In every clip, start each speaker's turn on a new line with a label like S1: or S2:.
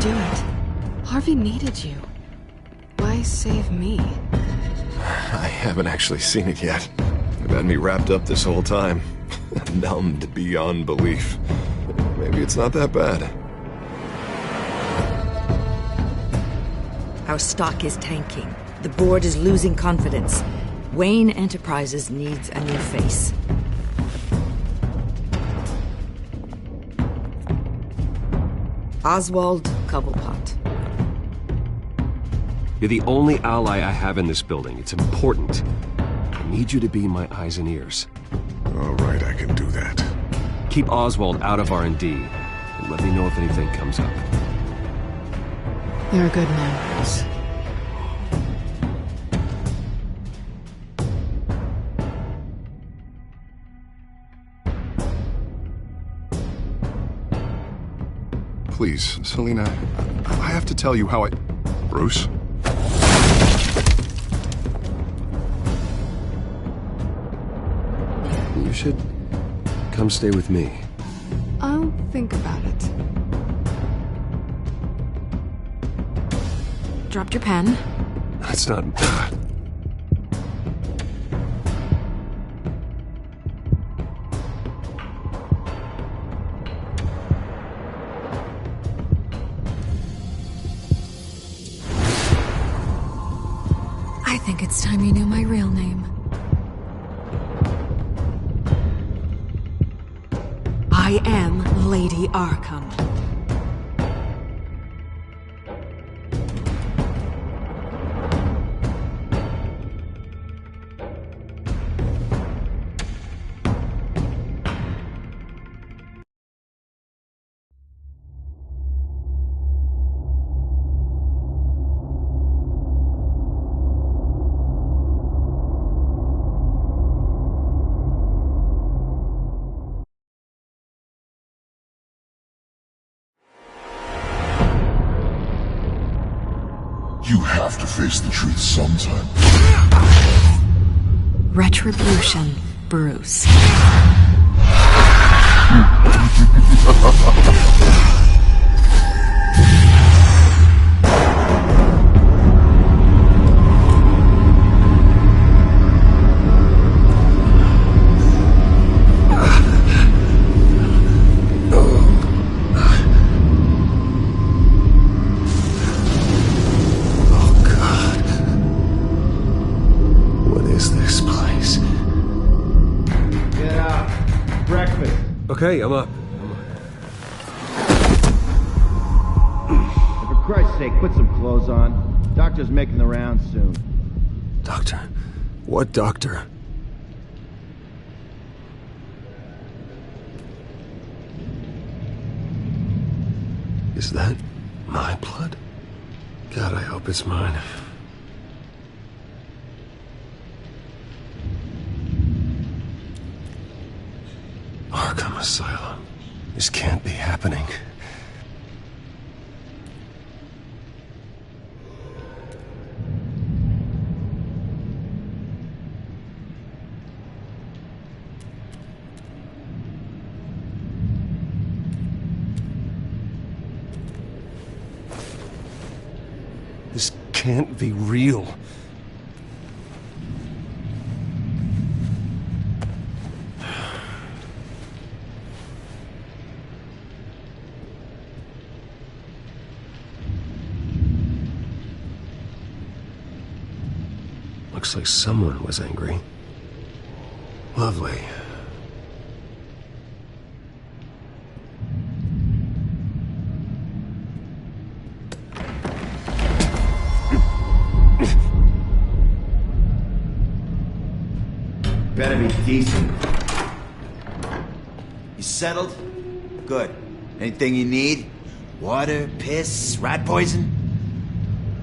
S1: do it? Harvey needed you. Why save me?
S2: I haven't actually seen it yet. They've had me wrapped up this whole time. Numbed beyond belief. Maybe it's not that bad.
S3: Our stock is tanking. The board is losing confidence. Wayne Enterprises needs a new face. Oswald Cobblepot.
S4: You're the only ally I have in this building. It's important. I need you to be my eyes and ears.
S2: All right, I can do that.
S4: Keep Oswald out of R&D, and let me know if anything comes up.
S1: You're a good man, Bruce.
S2: Please, Selina, I have to tell you how I... Bruce?
S4: You should come stay with me.
S1: I'll think about it. Dropped your pen.
S4: That's not...
S1: I think it's time you knew my real name. I am Lady Arkham.
S5: You have to face the truth sometime.
S1: Retribution, Bruce.
S4: Okay, I'm up.
S6: For Christ's sake, put some clothes on. Doctor's making the rounds soon.
S4: Doctor? What doctor? Is that my blood? God, I hope it's mine. Arkham Asylum. This can't be happening. This can't be real. Looks like someone was angry. Lovely.
S6: Better be decent. You settled? Good. Anything you need? Water, piss, rat poison?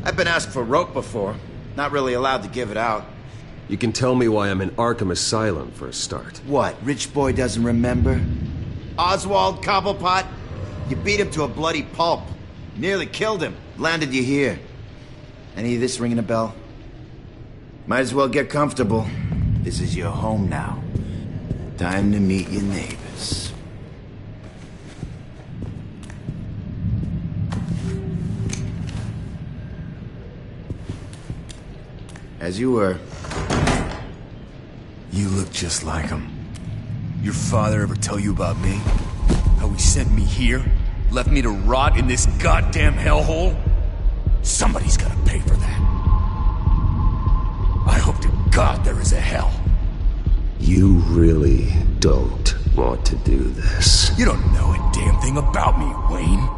S6: I've been asked for rope before. Not really allowed to give it out.
S4: You can tell me why I'm in Arkham Asylum for a start.
S6: What, rich boy doesn't remember? Oswald Cobblepot? You beat him to a bloody pulp. Nearly killed him. Landed you here. Any of this ringing a bell? Might as well get comfortable. This is your home now. Time to meet your neighbors. As you were.
S7: You look just like him. Your father ever tell you about me? How he sent me here? Left me to rot in this goddamn hellhole? Somebody's gotta pay for that. I hope to God there is a hell.
S4: You really don't want to do this.
S7: You don't know a damn thing about me, Wayne.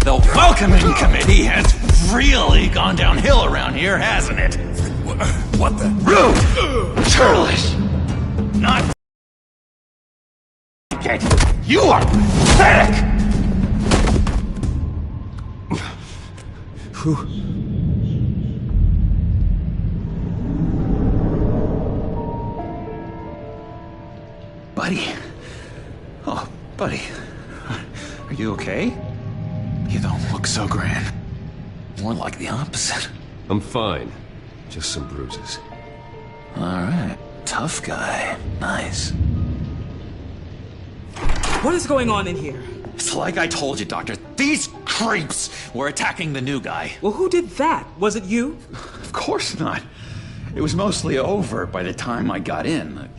S8: The welcoming committee has really gone downhill around here, hasn't it?
S7: What the?
S8: Rude! Churlish! Not you are pathetic! Buddy. Oh, buddy. Are you okay? You don't look so grand. More like the opposite.
S4: I'm fine. Just some bruises.
S8: Alright. Tough guy. Nice.
S9: What is going on in here?
S8: It's like I told you, Doctor. These creeps were attacking the new guy.
S9: Well, who did that? Was it you?
S8: Of course not. It was mostly over by the time I got in.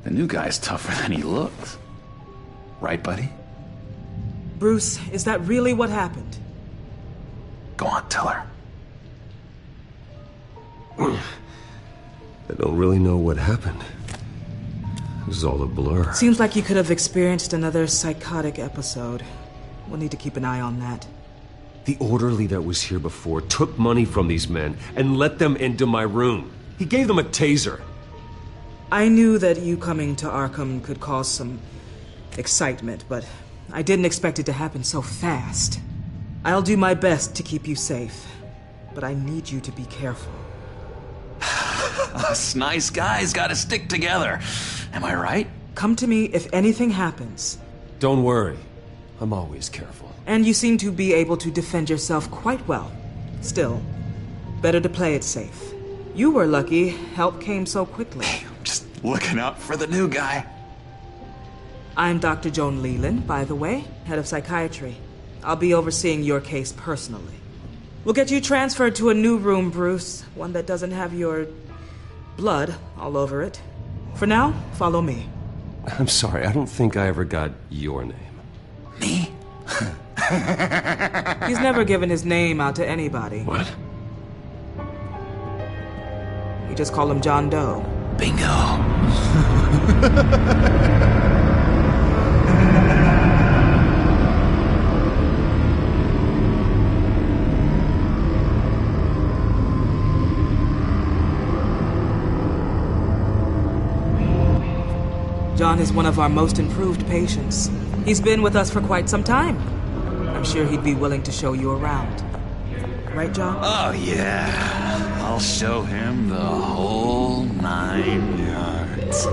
S8: The new guy's tougher than he looks. Right, buddy?
S9: Bruce, is that really what happened?
S8: Go on, tell her.
S4: I don't really know what happened. It was all a blur.
S9: Seems like you could have experienced another psychotic episode. We'll need to keep an eye on that.
S4: The orderly that was here before took money from these men and let them into my room. He gave them a taser.
S9: I knew that you coming to Arkham could cause some excitement, but I didn't expect it to happen so fast. I'll do my best to keep you safe, but I need you to be careful.
S8: Us nice guys gotta stick together. Am I right?
S9: Come to me if anything happens.
S4: Don't worry. I'm always careful.
S9: And you seem to be able to defend yourself quite well. Still, better to play it safe. You were lucky help came so quickly.
S8: Just looking out for the new guy.
S9: I'm Dr. Joan Leland, by the way, head of psychiatry. I'll be overseeing your case personally. We'll get you transferred to a new room, Bruce. One that doesn't have your blood all over it. For now, follow me.
S4: I'm sorry, I don't think I ever got your name.
S8: Me?
S9: He's never given his name out to anybody.
S4: What?
S9: You just call him John Doe.
S8: Bingo.
S9: John is one of our most improved patients. He's been with us for quite some time. I'm sure he'd be willing to show you around. Right, John?
S8: Oh, yeah. I'll show him the whole 9 yards.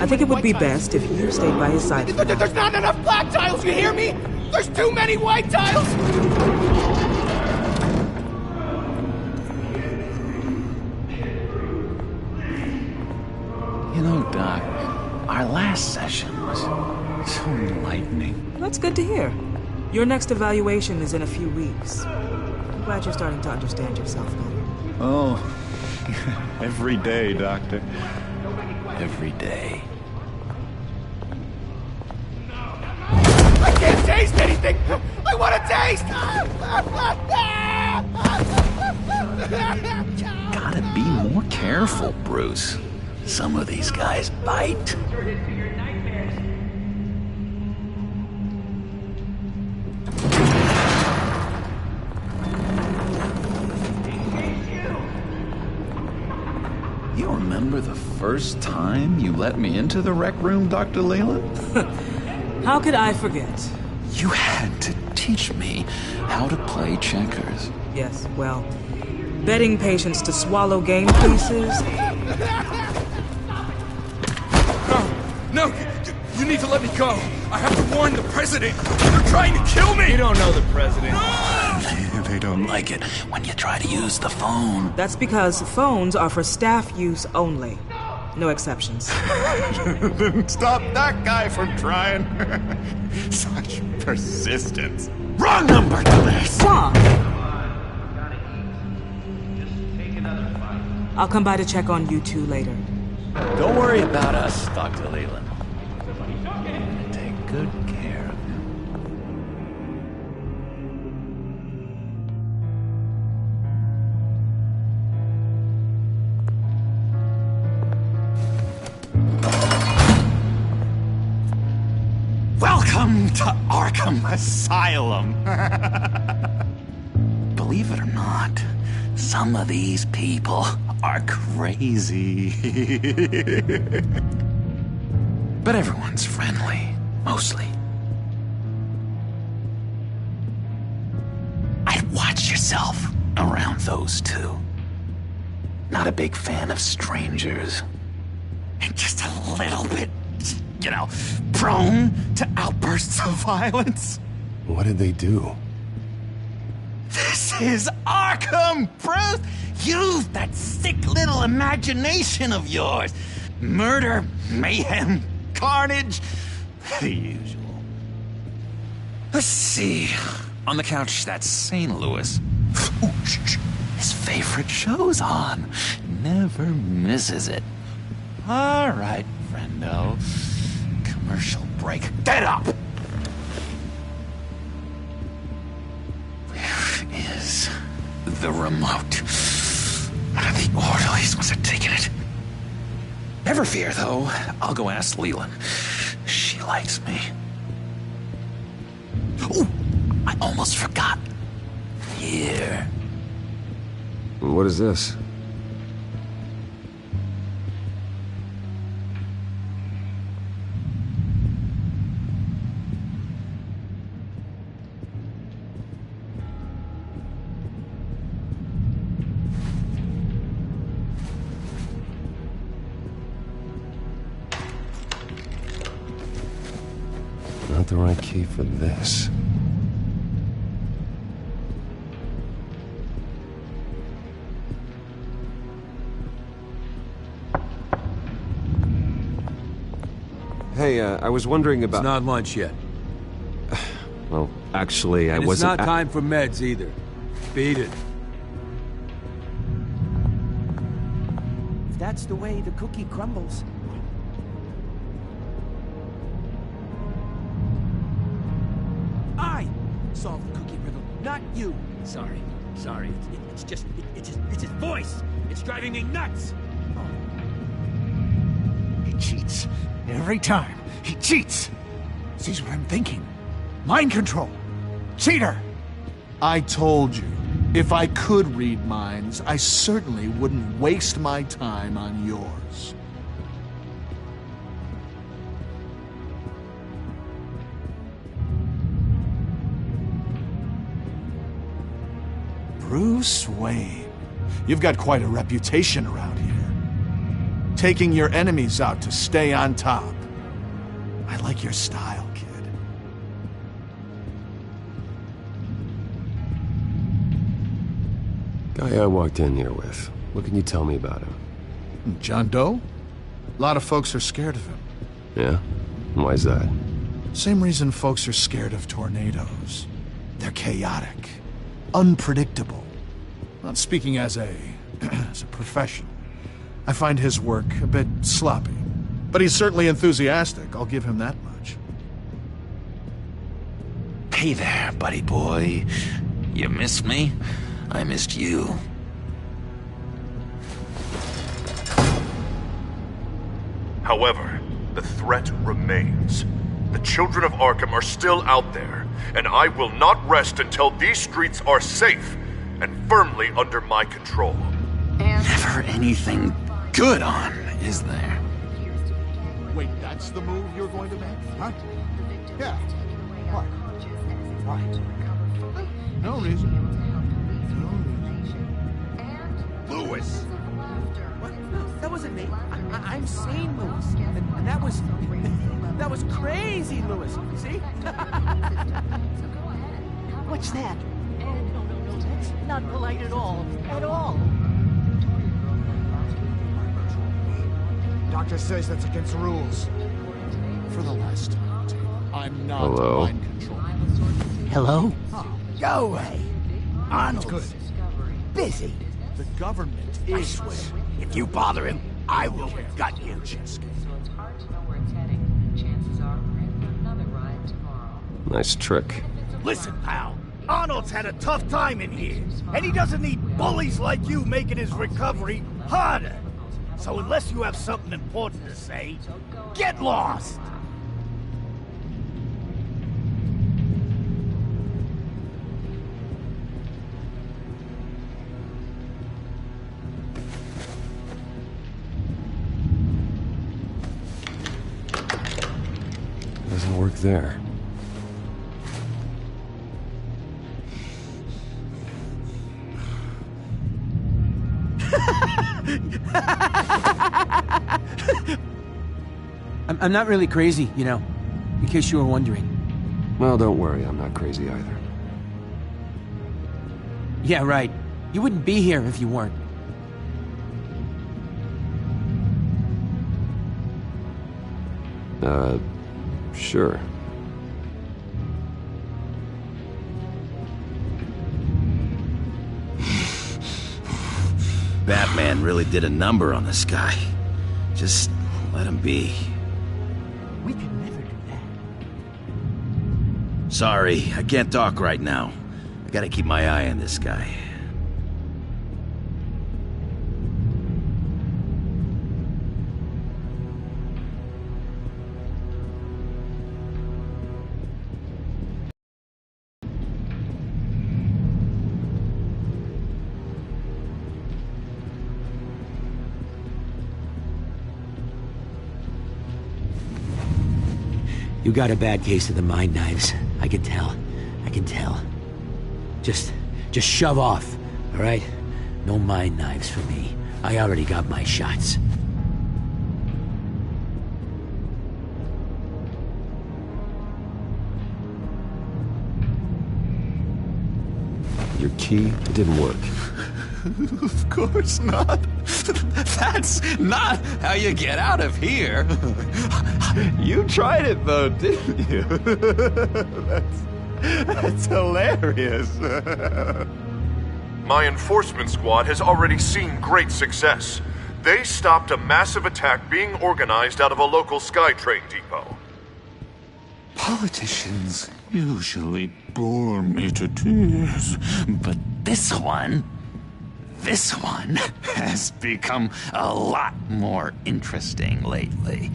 S9: I think it would be best if you stayed by his side.
S7: There's not enough black tiles, you hear me? There's too many white tiles!
S8: You know, Doc, our last session was so enlightening.
S9: That's good to hear. Your next evaluation is in a few weeks. I'm glad you're starting to understand yourself better.
S8: Oh, every day, Doctor. Every day.
S7: I can't taste anything! I want to taste!
S8: Gotta be more careful, Bruce. Some of these guys bite. You remember the first time you let me into the rec room, Dr. Leland?
S9: How could I forget?
S8: You had to teach me how to play checkers.
S9: Yes, well, Betting patients to swallow game pieces.
S7: No, you need to let me go. I have to warn the president. They're trying to kill me.
S8: You don't know the president.
S7: They don't like it when you try to use the phone.
S9: That's because phones are for staff use only. No exceptions.
S10: Stop that guy from trying. Such persistence. Wrong number to this.
S9: Wrong. I'll come by to check on you two later.
S8: Don't worry about us, Dr. Leland. Take good care of him.
S10: Welcome to Arkham Asylum.
S7: Believe it or not, some of these people are crazy. But everyone's friendly, mostly. I'd watch yourself around those two. Not a big fan of strangers. And just a little bit, you know, prone to outbursts of violence.
S2: What did they do?
S10: This is Arkham, Bruce! Use that sick little imagination of yours. Murder, mayhem, carnage, the usual.
S7: Let's see. On the couch, that's St. Louis. Ooh, shh. His favorite show's on. Never misses it. All right, friendo. Commercial break. Get up! Where is the remote? One of the orderlies must have taken it. Never fear, though. I'll go ask Leland. She likes me. Ooh, I almost forgot. Here.
S2: What is this? Not the right key for this. Hey, I was wondering about...
S11: It's not lunch yet.
S2: Well, actually, I
S11: And
S2: wasn't...
S11: it's not time for meds either. Beat it.
S12: If that's the way the cookie crumbles. I solved the cookie riddle, not you.
S8: Sorry. It's his voice. It's driving me nuts.
S10: He cheats. Every time. He cheats. Sees what I'm thinking. Mind control. Cheater!
S13: I told you, if I could read minds, I certainly wouldn't waste my time on yours. Bruce Wayne. You've got quite a reputation around here. Taking your enemies out to stay on top. I like your style, kid.
S2: Guy I walked in here with. What can you tell me about him?
S13: John Doe? A lot of folks are scared of him.
S2: Yeah? Why's that?
S13: Same reason folks are scared of tornadoes. They're chaotic, unpredictable. Not speaking as a professional. I find his work a bit sloppy. But he's certainly enthusiastic, I'll give him that much.
S7: Hey there, buddy boy. You missed me? I missed you.
S14: However, the threat remains. The children of Arkham are still out there, and I will not rest until these streets are safe and firmly under my control.
S7: Never anything good on, is there?
S13: Wait, that's the move you're going to make? Huh? Yeah. What? Right. No reason. No reason.
S12: Lewis! What? That wasn't me. I'm sane, Lewis. And that was... That was crazy, Lewis. See?
S15: What's that? That's not polite at all. At all.
S13: Doctor says that's against the rules. For the last time, I'm not
S4: Hello?
S13: mind control.
S15: Hello? Go away. Arnold's
S13: Good.
S15: busy.
S13: The government
S15: I
S13: is...
S15: swear, if you bother him, I will gut you.
S4: Nice trick.
S10: Listen, pal. Arnold's had a tough time in here, and he doesn't need bullies like you making his recovery harder. So unless you have something important to say, get lost!
S4: Doesn't work there.
S12: I'm not really crazy, you know, in case you were wondering.
S4: Well, don't worry, I'm not crazy either.
S12: Yeah, right. You wouldn't be here if you weren't.
S4: Sure.
S16: Batman really did a number on this guy. Just let him be.
S15: We could never do that.
S16: Sorry, I can't talk right now. I gotta keep my eye on this guy.
S15: You got a bad case of the mind knives. I can tell. I can tell. Just shove off, all right? No mind knives for me. I already got my shots.
S4: Your key, it didn't work.
S7: Of course not. That's not how you get out of here. You tried it though, didn't you? That's hilarious.
S14: My enforcement squad has already seen great success. They stopped a massive attack being organized out of a local SkyTrain depot.
S7: Politicians usually bore me to tears, but this one has become a lot more interesting lately.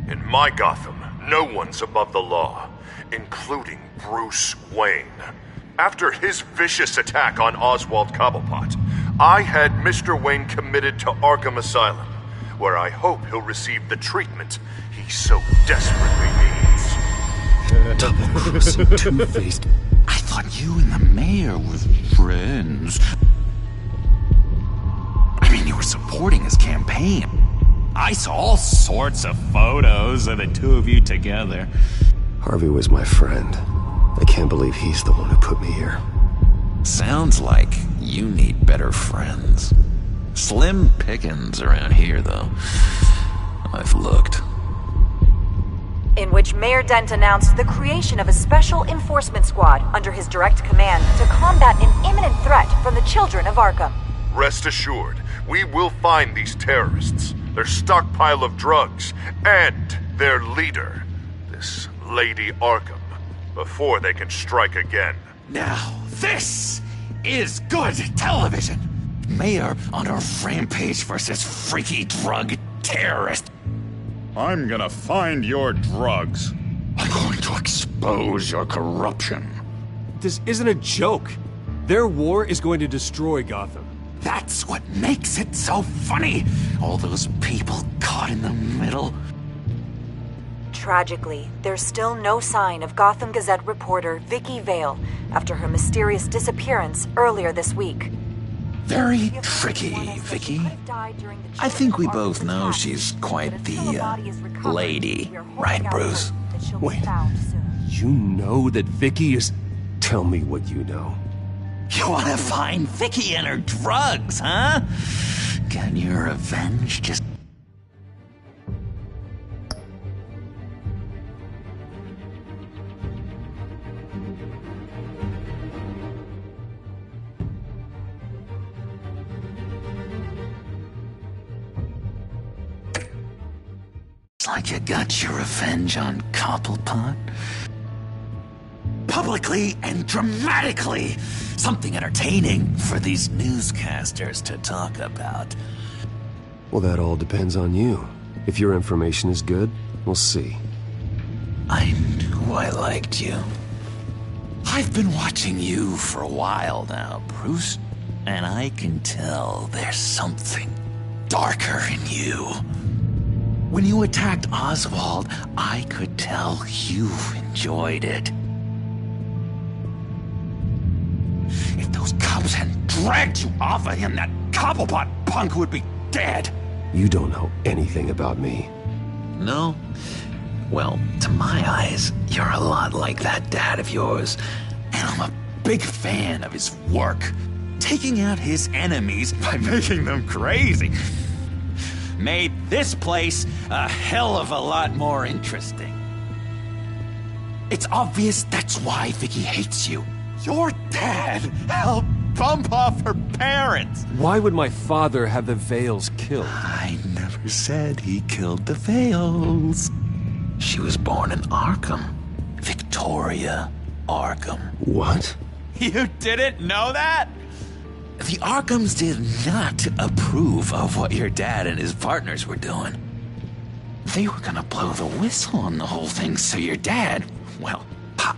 S14: In my Gotham, no one's above the law, including Bruce Wayne. After his vicious attack on Oswald Cobblepot, I had Mr. Wayne committed to Arkham Asylum, where I hope he'll receive the treatment he so desperately needs.
S7: Double-crossing two-faced. I thought you and the mayor were friends. I mean, you were supporting his campaign. I saw all sorts of photos of the two of you together.
S4: Harvey was my friend. I can't believe he's the one who put me here.
S7: Sounds like you need better friends. Slim pickings around here, though. I've looked.
S17: In which Mayor Dent announced the creation of a special enforcement squad under his direct command to combat an imminent threat from the children of Arkham.
S14: Rest assured, we will find these terrorists, their stockpile of drugs, and their leader, this Lady Arkham, before they can strike again.
S7: Now, this is good television! Mayor on a rampage versus freaky drug terrorist.
S18: I'm gonna find your drugs.
S7: I'm going to expose your corruption.
S4: This isn't a joke. Their war is going to destroy Gotham.
S7: That's what makes it so funny. All those people caught in the middle.
S17: Tragically, there's still no sign of Gotham Gazette reporter Vicky Vale after her mysterious disappearance earlier this week.
S7: Very tricky, Vicky. I think we both know she's quite the lady, right, Bruce?
S4: Wait, you know that Vicky is... Tell me what you know.
S7: You want to find Vicky and her drugs, huh? Get your revenge just... It's like you got your revenge on Cobblepot? Publicly and dramatically! Something entertaining for these newscasters to talk about.
S4: Well, that all depends on you. If your information is good, we'll see.
S7: I knew I liked you. I've been watching you for a while now, Bruce, and I can tell there's something darker in you. When you attacked Oswald, I could tell you enjoyed it. If those cops hadn't dragged you off of him, that Cobblepot punk would be dead.
S4: You don't know anything about me.
S7: No? Well, to my eyes, you're a lot like that dad of yours. And I'm a big fan of his work. Taking out his enemies by making them crazy. Made this place a hell of a lot more interesting. It's obvious that's why Vicky hates you. Your dad helped bump off her parents.
S4: Why would my father have the Vales killed?
S7: I never said he killed the Vales. She was born in Arkham. Victoria Arkham.
S4: What?
S7: You didn't know that? The Arkhams did not approve of what your dad and his partners were doing. They were gonna blow the whistle on the whole thing, so your dad, well, pop.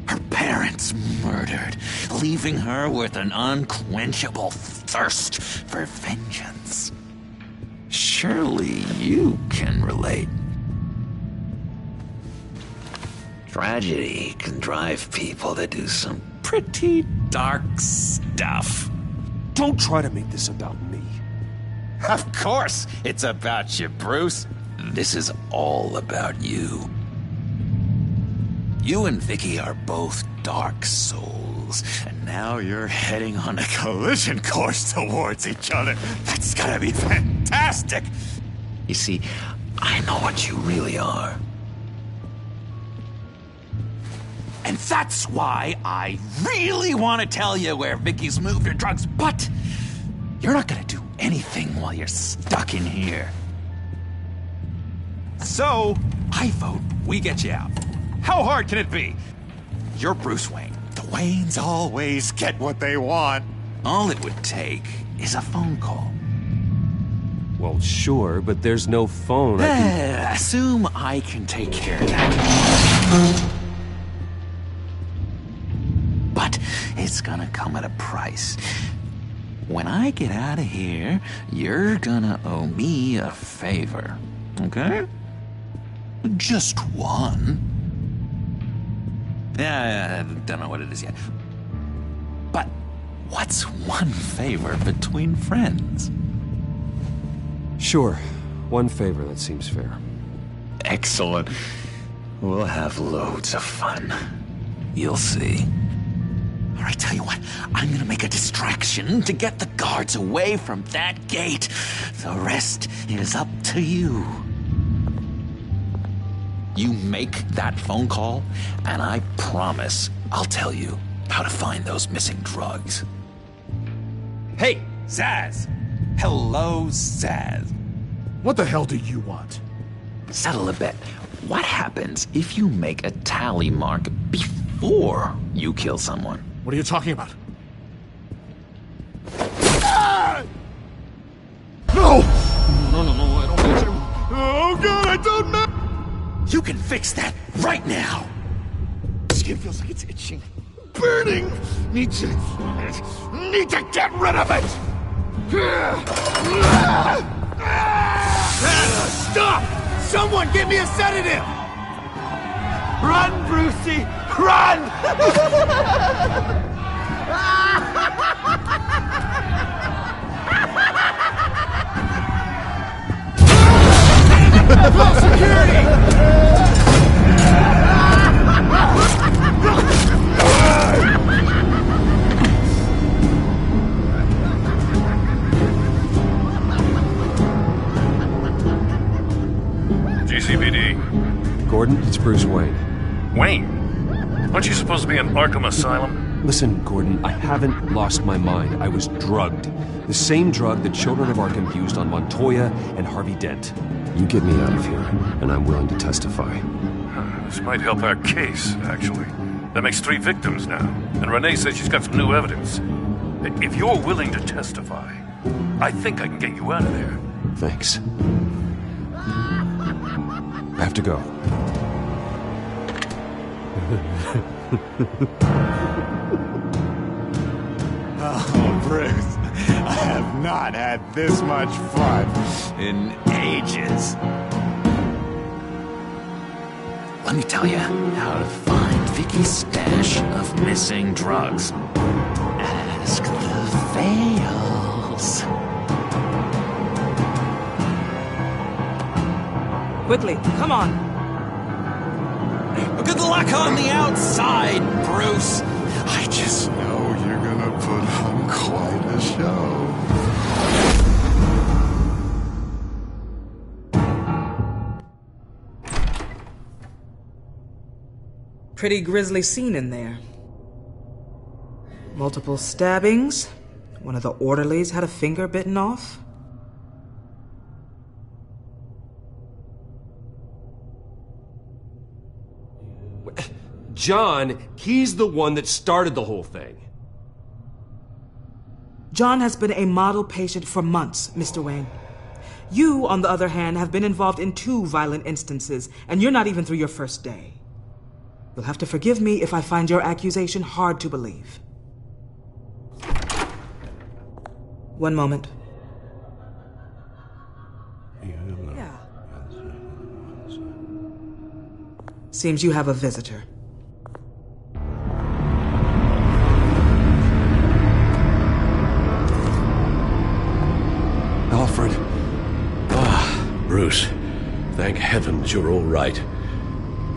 S7: Her parents murdered, leaving her with an unquenchable thirst for vengeance. Surely you can relate. Tragedy can drive people to do some pretty dark stuff.
S4: Don't try to make this about me.
S7: Of course it's about you, Bruce. This is all about you. You and Vicky are both dark souls, and now you're heading on a collision course towards each other. That's gonna be fantastic! You see, I know what you really are. And that's why I really want to tell you where Vicky's moved her drugs, but you're not gonna do anything while you're stuck in here. So, I vote we get you out. How hard can it be? You're Bruce Wayne. The Waynes always get what they want. All it would take is a phone call.
S4: Well, sure, but there's no phone.
S7: Assume I can take care of that. But it's gonna come at a price. When I get out of here, you're gonna owe me a favor, okay? Just one. Yeah, I don't know what it is yet. But what's one favor between friends?
S4: Sure. One favor, that seems fair.
S7: Excellent. We'll have loads of fun. You'll see. All right, tell you what. I'm gonna make a distraction to get the guards away from that gate. The rest is up to you. You make that phone call, and I promise I'll tell you how to find those missing drugs. Hey, Zaz! Hello, Zaz.
S13: What the hell do you want?
S7: Settle a bet. What happens if you make a tally mark before you kill someone?
S13: What are you talking about? No!
S7: No, I don't want to.
S13: Oh god, I don't know!
S7: You can fix that right now!
S10: Skin feels like it's itching. Burning! Need to get rid of it! Stop! Someone give me a sedative! Run, Brucey! Run!
S4: Gordon, it's Bruce Wayne.
S14: Wayne? Aren't you supposed to be in Arkham Asylum?
S4: Listen, Gordon, I haven't lost my mind. I was drugged. The same drug the children of Arkham used on Montoya and Harvey Dent. You get me out of here, and I'm willing to testify.
S14: This might help our case, actually. That makes 3 victims now, and Renee says she's got some new evidence. If you're willing to testify, I think I can get you out of there.
S4: Thanks. I have to go.
S18: Oh, Bruce, I have not had this much fun in ages.
S7: Let me tell you how to find Vicky's stash of missing drugs. Ask the Vales.
S9: Quickly, come on.
S7: Good luck on the outside, Bruce.
S18: I just know you're gonna put on quite a show.
S9: Pretty grisly scene in there. Multiple stabbings. One of the orderlies had a finger bitten off.
S4: John, he's the one that started the whole thing.
S9: John has been a model patient for months, Mr. Wayne. You, on the other hand, have been involved in 2 violent instances, and you're not even through your first day. You'll have to forgive me if I find your accusation hard to believe. One moment. Yeah. Seems you have a visitor.
S19: Alfred. Bruce. Thank heavens you're all right.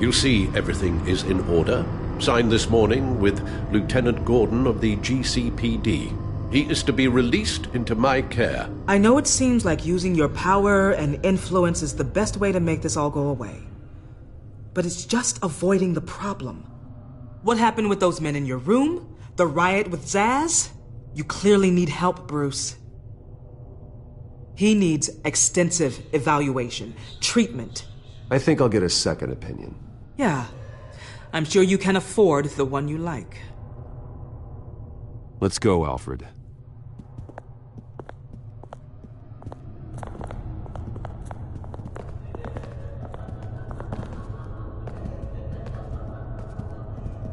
S19: You'll see everything is in order. Signed this morning with Lieutenant Gordon of the GCPD. He is to be released into my care.
S9: I know it seems like using your power and influence is the best way to make this all go away. But it's just avoiding the problem. What happened with those men in your room? The riot with Zaz? You clearly need help, Bruce. He needs extensive evaluation, treatment.
S4: I think I'll get a second opinion.
S9: Yeah, I'm sure you can afford the one you like.
S4: Let's go, Alfred.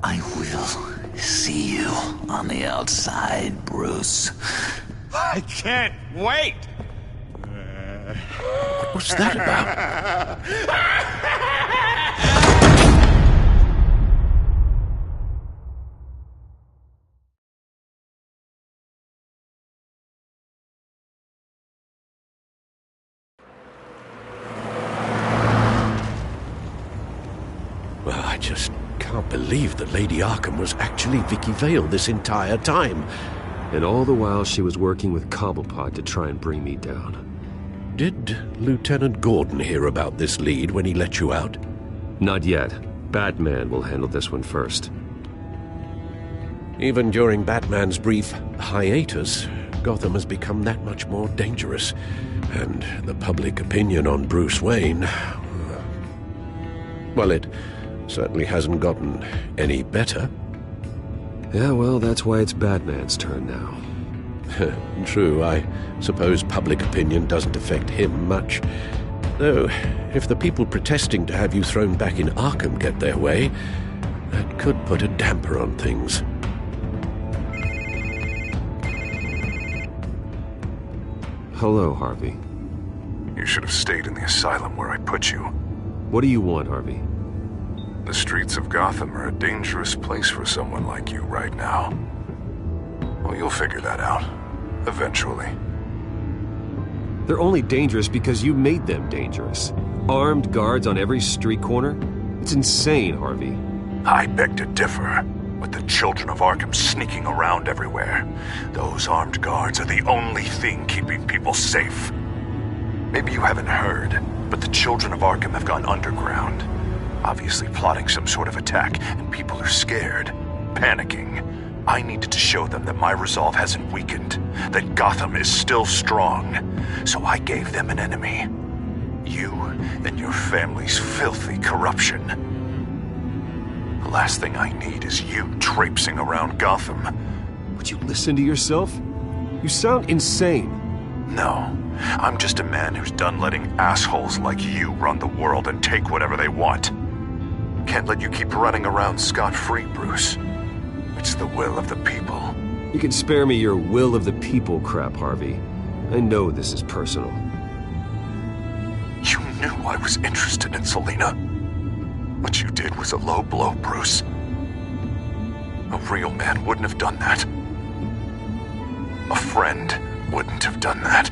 S7: I will see you on the outside, Bruce.
S18: I can't wait!
S19: What's that about? Well, I just can't believe that Lady Arkham was actually Vicky Vale this entire time.
S4: And all the while she was working with Cobblepot to try and bring me down.
S19: Did Lieutenant Gordon hear about this lead when he let you out?
S4: Not yet. Batman will handle this one first.
S19: Even during Batman's brief hiatus, Gotham has become that much more dangerous. And the public opinion on Bruce Wayne... well, it certainly hasn't gotten any better.
S4: Yeah, well, that's why it's Batman's turn now.
S19: True, I suppose public opinion doesn't affect him much. Though, if the people protesting to have you thrown back in Arkham get their way, that could put a damper on things.
S4: Hello, Harvey.
S14: You should have stayed in the asylum where I put you.
S4: What do you want, Harvey?
S14: The streets of Gotham are a dangerous place for someone like you right now. Well, you'll figure that out. Eventually.
S4: They're only dangerous because you made them dangerous. Armed guards on every street corner? It's insane, Harvey.
S14: I beg to differ. With the children of Arkham sneaking around everywhere, those armed guards are the only thing keeping people safe. Maybe you haven't heard, but the children of Arkham have gone underground. Obviously plotting some sort of attack, and people are scared, panicking. I needed to show them that my resolve hasn't weakened, that Gotham is still strong. So I gave them an enemy. You and your family's filthy corruption. The last thing I need is you traipsing around Gotham.
S4: Would you listen to yourself? You sound insane.
S14: No, I'm just a man who's done letting assholes like you run the world and take whatever they want. Can't let you keep running around scot-free, Bruce. It's the will of the people.
S4: You can spare me your will of the people crap, Harvey. I know this is personal.
S14: You knew I was interested in Selina. What you did was a low blow, Bruce. A real man wouldn't have done that. A friend wouldn't have done that.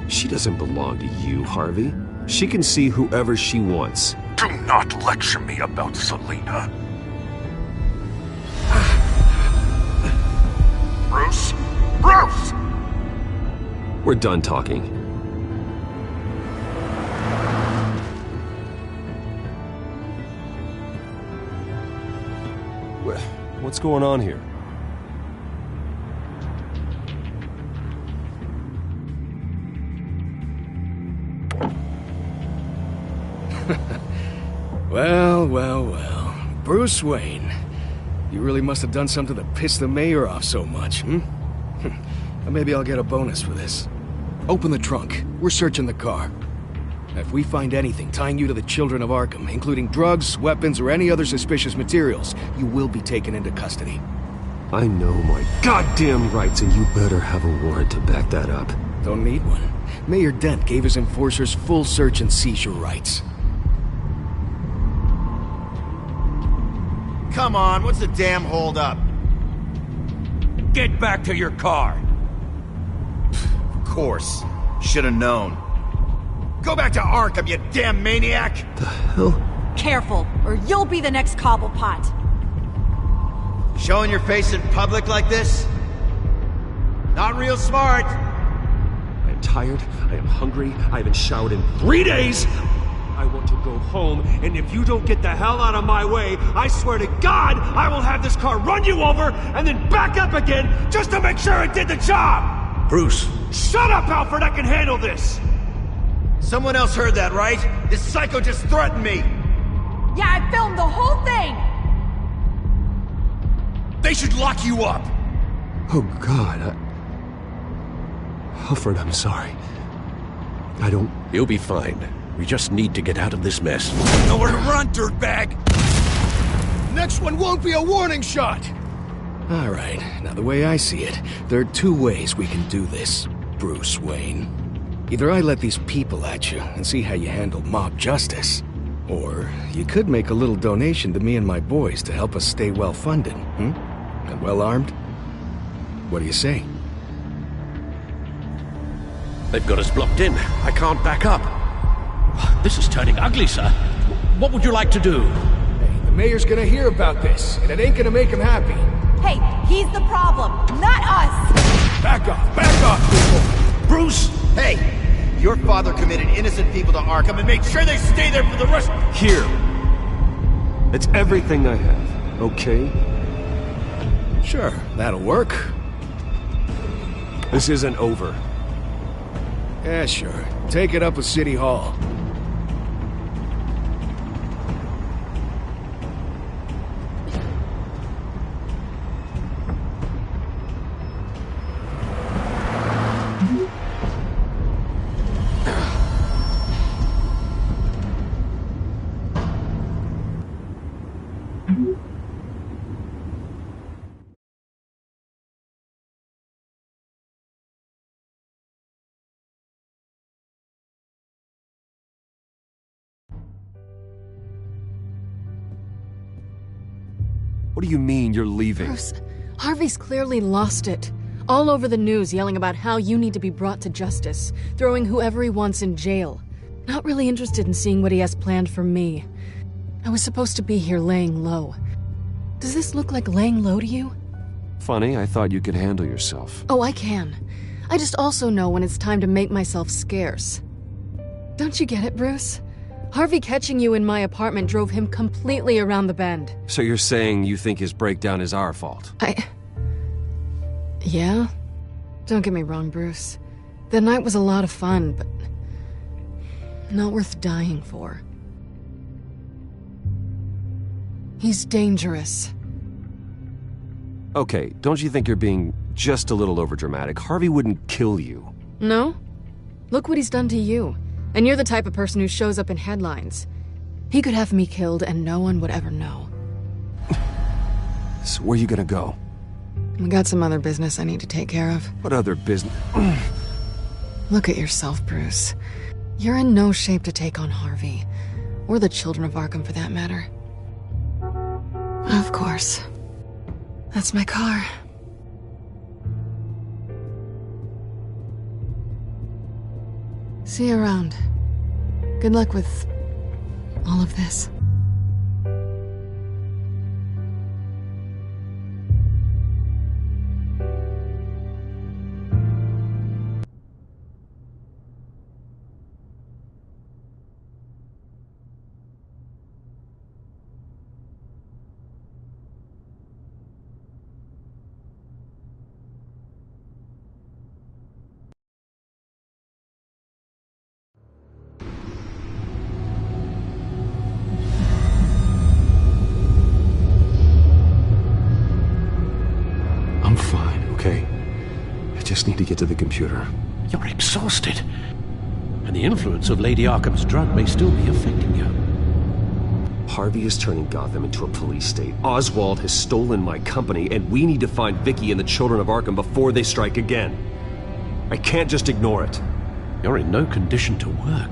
S4: She doesn't belong to you, Harvey. She can see whoever she wants.
S14: Do not lecture me about Selina. Bruce? Bruce!
S4: We're done talking. What's going on here?
S20: Well. Bruce Wayne. You really must have done something to piss the mayor off so much, hmm? Maybe I'll get a bonus for this. Open the trunk. We're searching the car. If we find anything tying you to the Children of Arkham, including drugs, weapons, or any other suspicious materials, you will be taken into custody.
S4: I know my goddamn rights, and you better have a warrant to back that up.
S20: Don't need one. Mayor Dent gave his enforcers full search and seizure rights.
S6: Come on, what's the damn holdup?
S11: Get back to your car!
S6: Of course. Should've known. Go back to Arkham, you damn maniac!
S4: The hell?
S17: Careful, or you'll be the next Cobblepot.
S6: Showing your face in public like this? Not real smart.
S4: I am tired, I am hungry, I haven't showered in 3 days! I want to go home, and if you don't get the hell out of my way, I swear to God, I will have this car run you over, and then back up again, just to make sure it did the job!
S19: Bruce!
S4: Shut up, Alfred, I can handle this!
S6: Someone else heard that, right? This psycho just threatened me!
S17: Yeah, I filmed the whole thing!
S11: They should lock you up!
S4: Oh, God, Alfred, I'm sorry. I don't...
S19: You'll be fine. We just need to get out of this mess.
S11: Nowhere to run, dirtbag!
S20: Next one won't be a warning shot! Alright, now the way I see it, there are two ways we can do this, Bruce Wayne. Either I let these people at you and see how you handle mob justice, or you could make a little donation to me and my boys to help us stay well-funded, and well-armed? What do you say?
S19: They've got us blocked in. I can't back up.
S15: This is turning ugly, sir. What would you like to do?
S20: Hey, the mayor's gonna hear about this, and it ain't gonna make him happy.
S17: Hey, he's the problem, not us!
S20: Back off, people!
S6: Bruce! Hey! Your father committed innocent people to Arkham and made sure they stay there for the rest—
S4: Here! It's everything I have, okay?
S20: Sure, that'll work.
S4: This isn't over.
S20: Yeah, sure. Take it up with City Hall.
S4: What do you mean you're leaving?
S1: Bruce, Harvey's clearly lost it. All over the news yelling about how you need to be brought to justice, throwing whoever he wants in jail. Not really interested in seeing what he has planned for me. I was supposed to be here laying low. Does this look like laying low to you?
S4: Funny, I thought you could handle yourself.
S1: Oh, I can. I just also know when it's time to make myself scarce. Don't you get it, Bruce? Harvey catching you in my apartment drove him completely around the bend.
S4: So you're saying you think his breakdown is our fault?
S1: Yeah? Don't get me wrong, Bruce. The night was a lot of fun, but not worth dying for. He's dangerous.
S4: Okay, don't you think you're being just a little overdramatic? Harvey wouldn't kill you.
S1: No? Look what he's done to you. And you're the type of person who shows up in headlines. He could have me killed and no one would ever know.
S4: So where are you gonna go?
S1: I got some other business I need to take care of.
S4: What other business?
S1: Look at yourself, Bruce. You're in no shape to take on Harvey. Or the children of Arkham, for that matter. Of course. That's my car. See you around. Good luck with all of this.
S4: I'm fine, okay? I just need to get to the computer.
S19: You're exhausted. And the influence of Lady Arkham's drug may still be affecting you.
S4: Harvey is turning Gotham into a police state. Oswald has stolen my company, and we need to find Vicky and the children of Arkham before they strike again. I can't just ignore it.
S19: You're in no condition to work.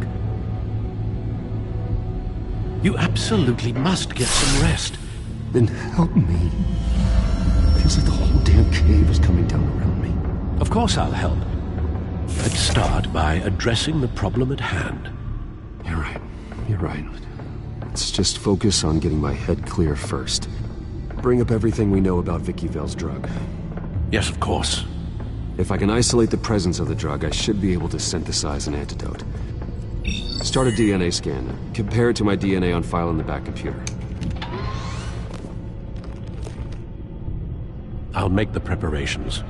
S19: You absolutely must get some rest.
S4: Then help me. Feels like the whole damn cave is coming down around me.
S19: Of course I'll help. Let's start by addressing the problem at hand.
S4: You're right. You're right. Let's just focus on getting my head clear first. Bring up everything we know about Vicky Vale's drug.
S19: Yes, of course.
S4: If I can isolate the presence of the drug, I should be able to synthesize an antidote. Start a DNA scan. Compare it to my DNA on file in the back computer.
S19: I'll make the preparations.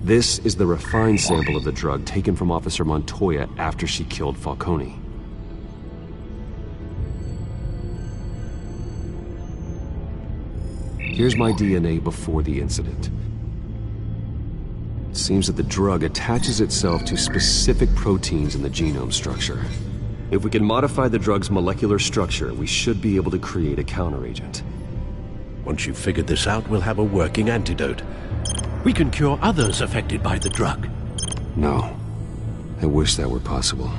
S4: This is the refined sample of the drug taken from Officer Montoya after she killed Falcone. Here's my DNA before the incident. It seems that the drug attaches itself to specific proteins in the genome structure. If we can modify the drug's molecular structure, we should be able to create a counteragent.
S19: Once you've figured this out, we'll have a working antidote. We can cure others affected by the drug.
S4: No. I wish that were possible.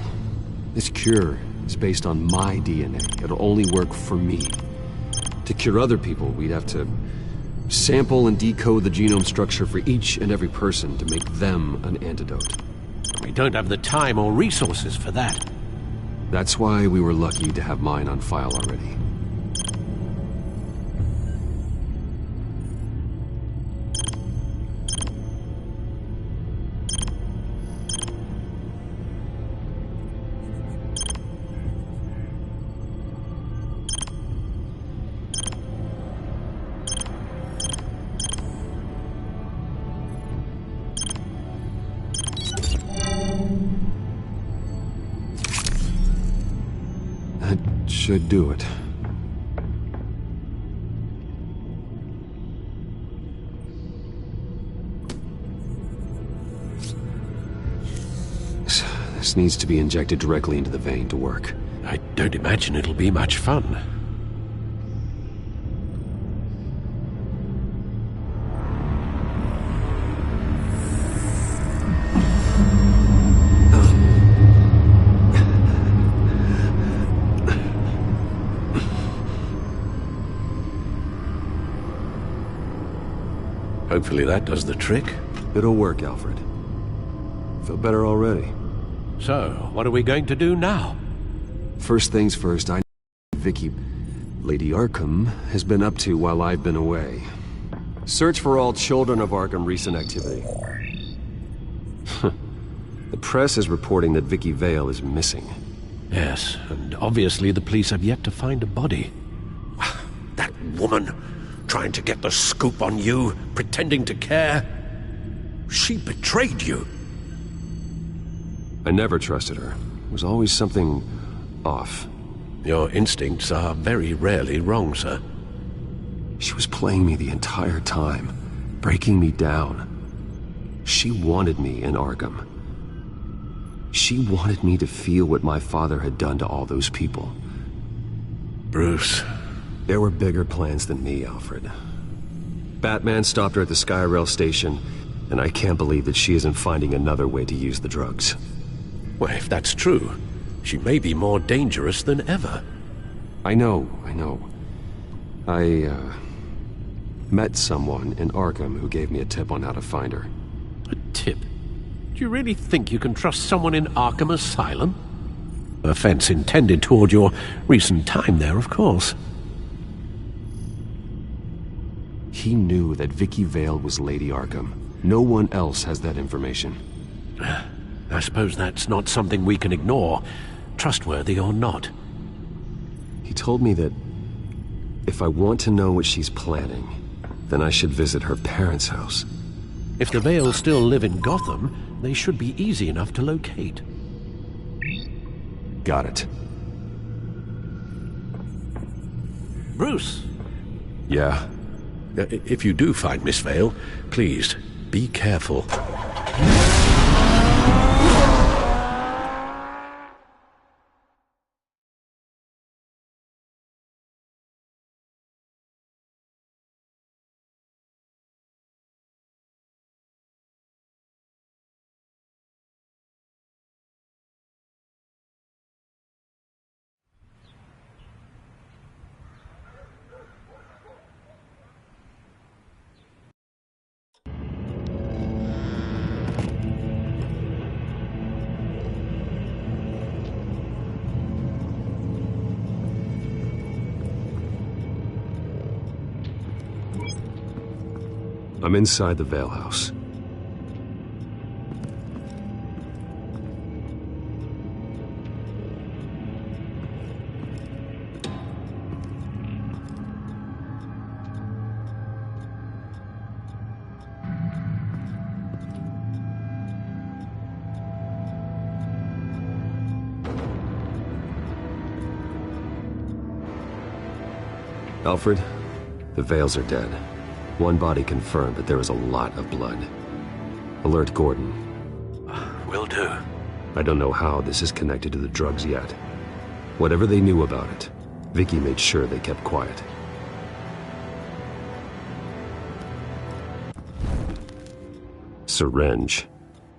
S4: This cure is based on my DNA. It'll only work for me. To cure other people, we'd have to sample and decode the genome structure for each and every person to make them an antidote.
S19: We don't have the time or resources for that.
S4: That's why we were lucky to have mine on file already. Should do it. This needs to be injected directly into the vein to work.
S19: I don't imagine it'll be much fun. Hopefully that does the trick.
S4: It'll work, Alfred. Feel better already.
S19: So, what are we going to do now?
S4: First things first, I know what Vicky, Lady Arkham, has been up to while I've been away. Search for all children of Arkham recent activity. The press is reporting that Vicky Vale is missing.
S19: Yes, and obviously the police have yet to find a body. That woman, trying to get the scoop on you, pretending to care. She betrayed you.
S4: I never trusted her. There was always something off.
S19: Your instincts are very rarely wrong, sir.
S4: She was playing me the entire time, breaking me down. She wanted me in Arkham. She wanted me to feel what my father had done to all those people.
S19: Bruce.
S4: There were bigger plans than me, Alfred. Batman stopped her at the Skyrail station, and I can't believe that she isn't finding another way to use the drugs.
S19: Well, if that's true, she may be more dangerous than ever.
S4: I know. I met someone in Arkham who gave me a tip on how to find her.
S19: A tip? Do you really think you can trust someone in Arkham Asylum? Offense intended toward your recent time there, of course.
S4: He knew that Vicky Vale was Lady Arkham. No one else has that information.
S19: I suppose that's not something we can ignore, trustworthy or not.
S4: He told me that if I want to know what she's planning, then I should visit her parents' house.
S19: If the Vales still live in Gotham, they should be easy enough to locate.
S4: Got it.
S19: Bruce!
S4: Yeah?
S19: If you do find Miss Vale, please, be careful.
S4: I'm inside the Vale House. Alfred, the Vales are dead. One body confirmed, but there is a lot of blood. Alert Gordon.
S19: Will do.
S4: I don't know how this is connected to the drugs yet. Whatever they knew about it, Vicky made sure they kept quiet. Syringe.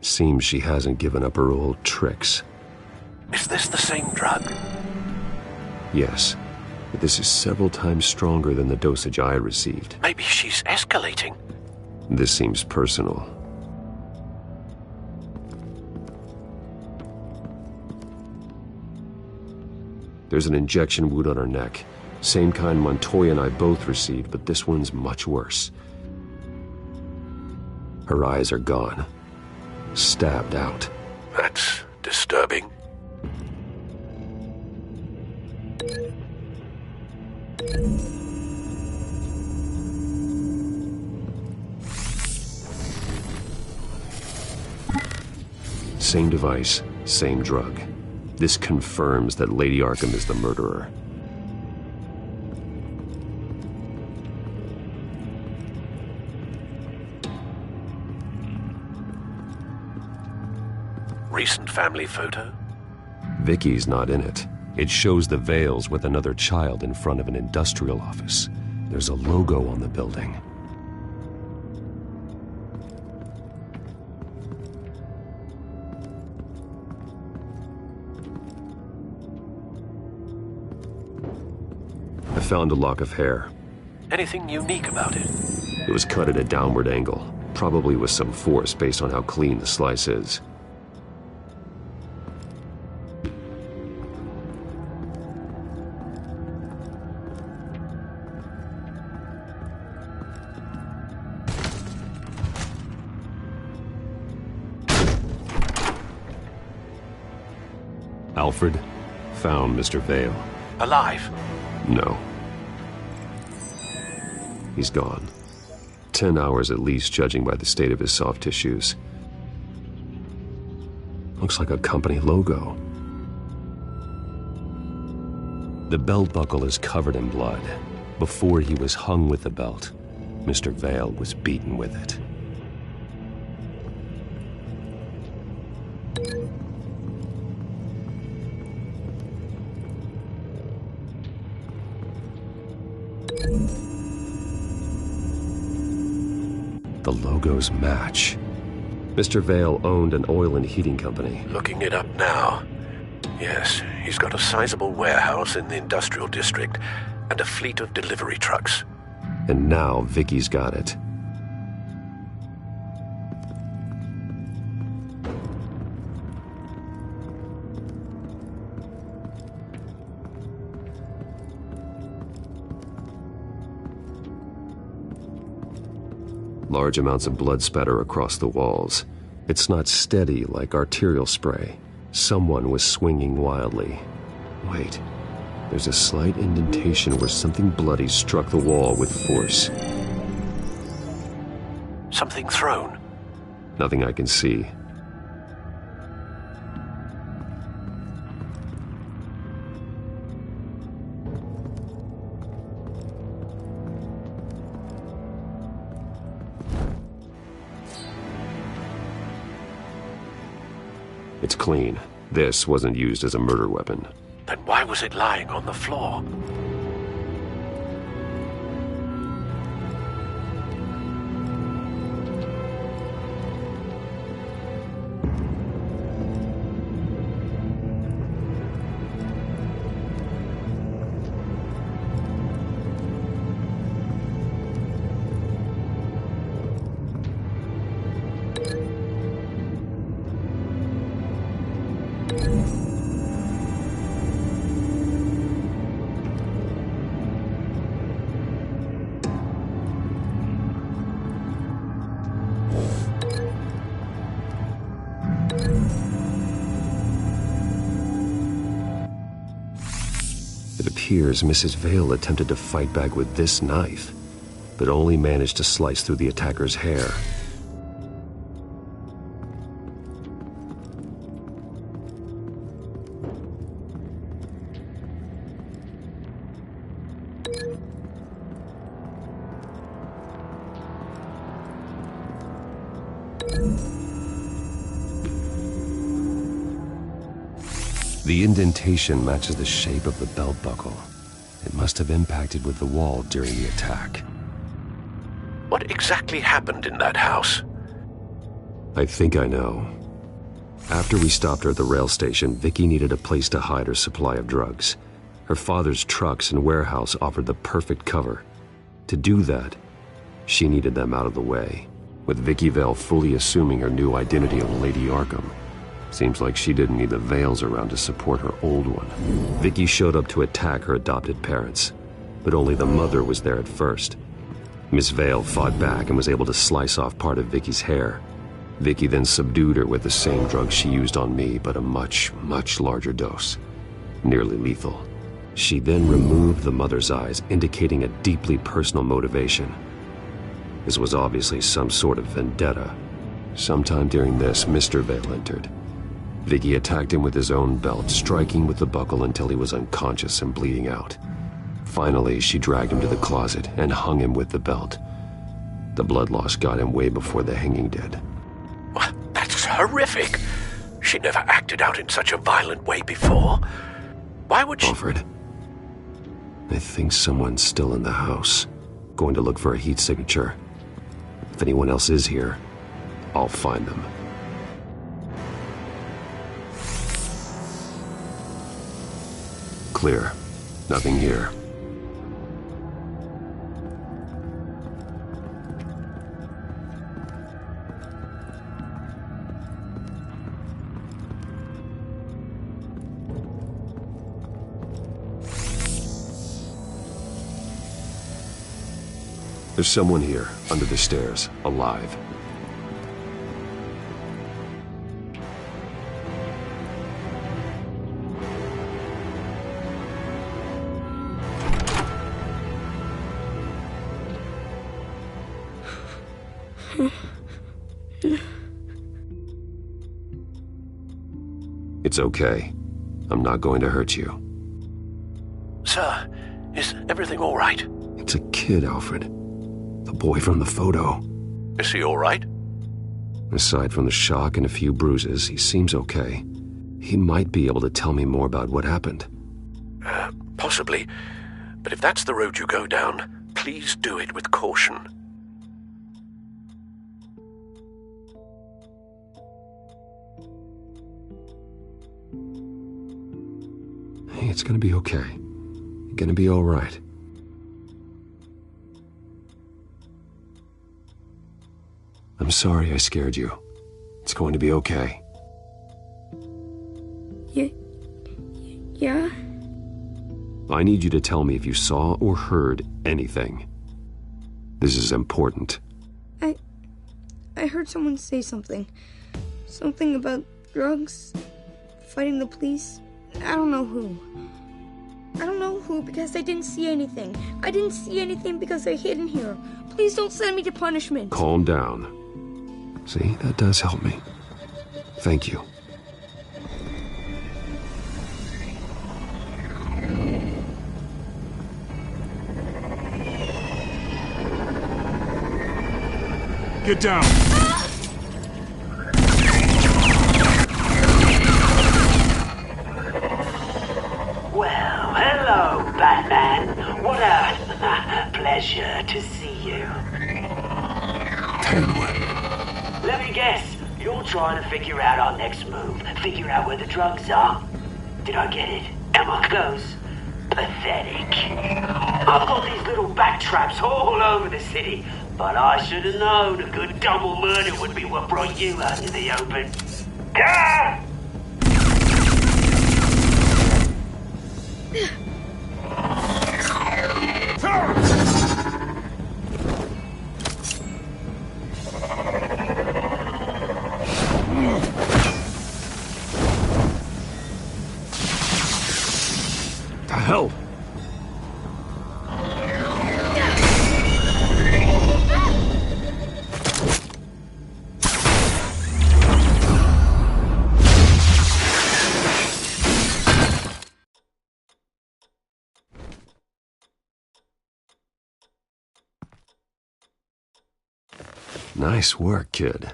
S4: Seems she hasn't given up her old tricks.
S19: Is this the same drug?
S4: Yes, but this is several times stronger than the dosage I received.
S19: Maybe she's escalating.
S4: This seems personal. There's an injection wound on her neck. Same kind Montoya and I both received, but this one's much worse. Her eyes are gone. Stabbed out.
S19: That's disturbing.
S4: Same device, same drug. This confirms that Lady Arkham is the murderer.
S19: Recent family photo?
S4: Vicky's not in it. It shows the Vales with another child in front of an industrial office. There's a logo on the building. I found a lock of hair.
S19: Anything unique about it?
S4: It was cut at a downward angle, probably with some force based on how clean the slice is. Alfred found Mr. Vale.
S19: Alive?
S4: No. He's gone. 10 hours at least, judging by the state of his soft tissues. Looks like a company logo. The belt buckle is covered in blood. Before he was hung with the belt, Mr. Vale was beaten with it. The logos match. Mr. Vale owned an oil and heating company.
S19: Looking it up now. Yes, he's got a sizable warehouse in the industrial district and a fleet of delivery trucks.
S4: And now Vicky's got it. Large amounts of blood spatter across the walls. It's not steady like arterial spray. Someone was swinging wildly. Wait, there's a slight indentation where something bloody struck the wall with force.
S19: Something thrown?
S4: Nothing I can see. It's clean. This wasn't used as a murder weapon.
S19: Then why was it lying on the floor?
S21: appears Mrs. Vale attempted to fight back with this knife, but only managed to slice through the attacker's hair. The indentation matches the shape of the belt buckle. It must have impacted with the wall during the attack.
S19: What exactly happened in that house?
S21: I think I know. After we stopped her at the rail station, Vicky needed a place to hide her supply of drugs. Her father's trucks and warehouse offered the perfect cover. To do that, she needed them out of the way, with Vicky Vale fully assuming her new identity of Lady Arkham. Seems like she didn't need the Vales around to support her old one. Vicky showed up to attack her adopted parents, but only the mother was there at first. Miss Vale fought back and was able to slice off part of Vicky's hair. Vicky then subdued her with the same drug she used on me, but a much, much larger dose. Nearly lethal. She then removed the mother's eyes, indicating a deeply personal motivation. This was obviously some sort of vendetta. Sometime during this, Mr. Vale entered. Vicky attacked him with his own belt, striking with the buckle until he was unconscious and bleeding out. Finally, she dragged him to the closet and hung him with the belt. The blood loss got him way before the hanging did.
S19: That's horrific. She never acted out in such a violent way before. Why would she...
S21: Alfred, I think someone's still in the house. Going to look for a heat signature. If anyone else is here, I'll find them. Clear. Nothing here. There's someone here, under the stairs, alive. It's okay. I'm not going to hurt you.
S19: Sir, is everything all right?
S21: It's a kid, Alfred. The boy from the photo.
S19: Is he all right?
S21: Aside from the shock and a few bruises, he seems okay. He might be able to tell me more about what happened.
S19: Possibly. But if that's the road you go down, please do it with caution.
S21: Hey, it's gonna be okay. You're gonna be all right. I'm sorry I scared you. It's going to be okay.
S22: Yeah?
S21: I need you to tell me if you saw or heard anything. This is important.
S22: I heard someone say something. Something about drugs, fighting the police. I don't know who. I don't know who because I didn't see anything. I didn't see anything because I hid in here. Please don't send me to punishment.
S21: Calm down. See, that does help me. Thank you.
S4: Get down!
S23: Well, hello, Batman. What a pleasure to see you. Let me guess, you're trying to figure out our next move. Figure out where the drugs are. Did I get it? Am I close? Pathetic. I've got these little bat traps all over the city, but I should have known a good double murder would be what brought you out in the open. Ah!
S21: The hell? Nice work, kid.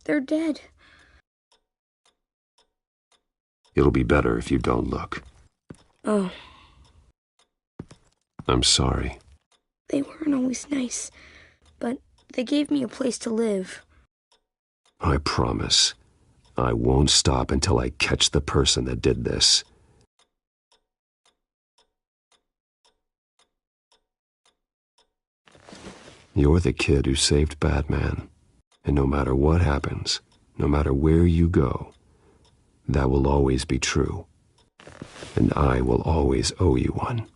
S22: They're dead.
S21: It'll be better if you don't look.
S22: Oh.
S21: I'm sorry.
S22: They weren't always nice, but they gave me a place to live.
S21: I promise, I won't stop until I catch the person that did this. You're the kid who saved Batman, and no matter what happens, no matter where you go, that will always be true, and I will always owe you one.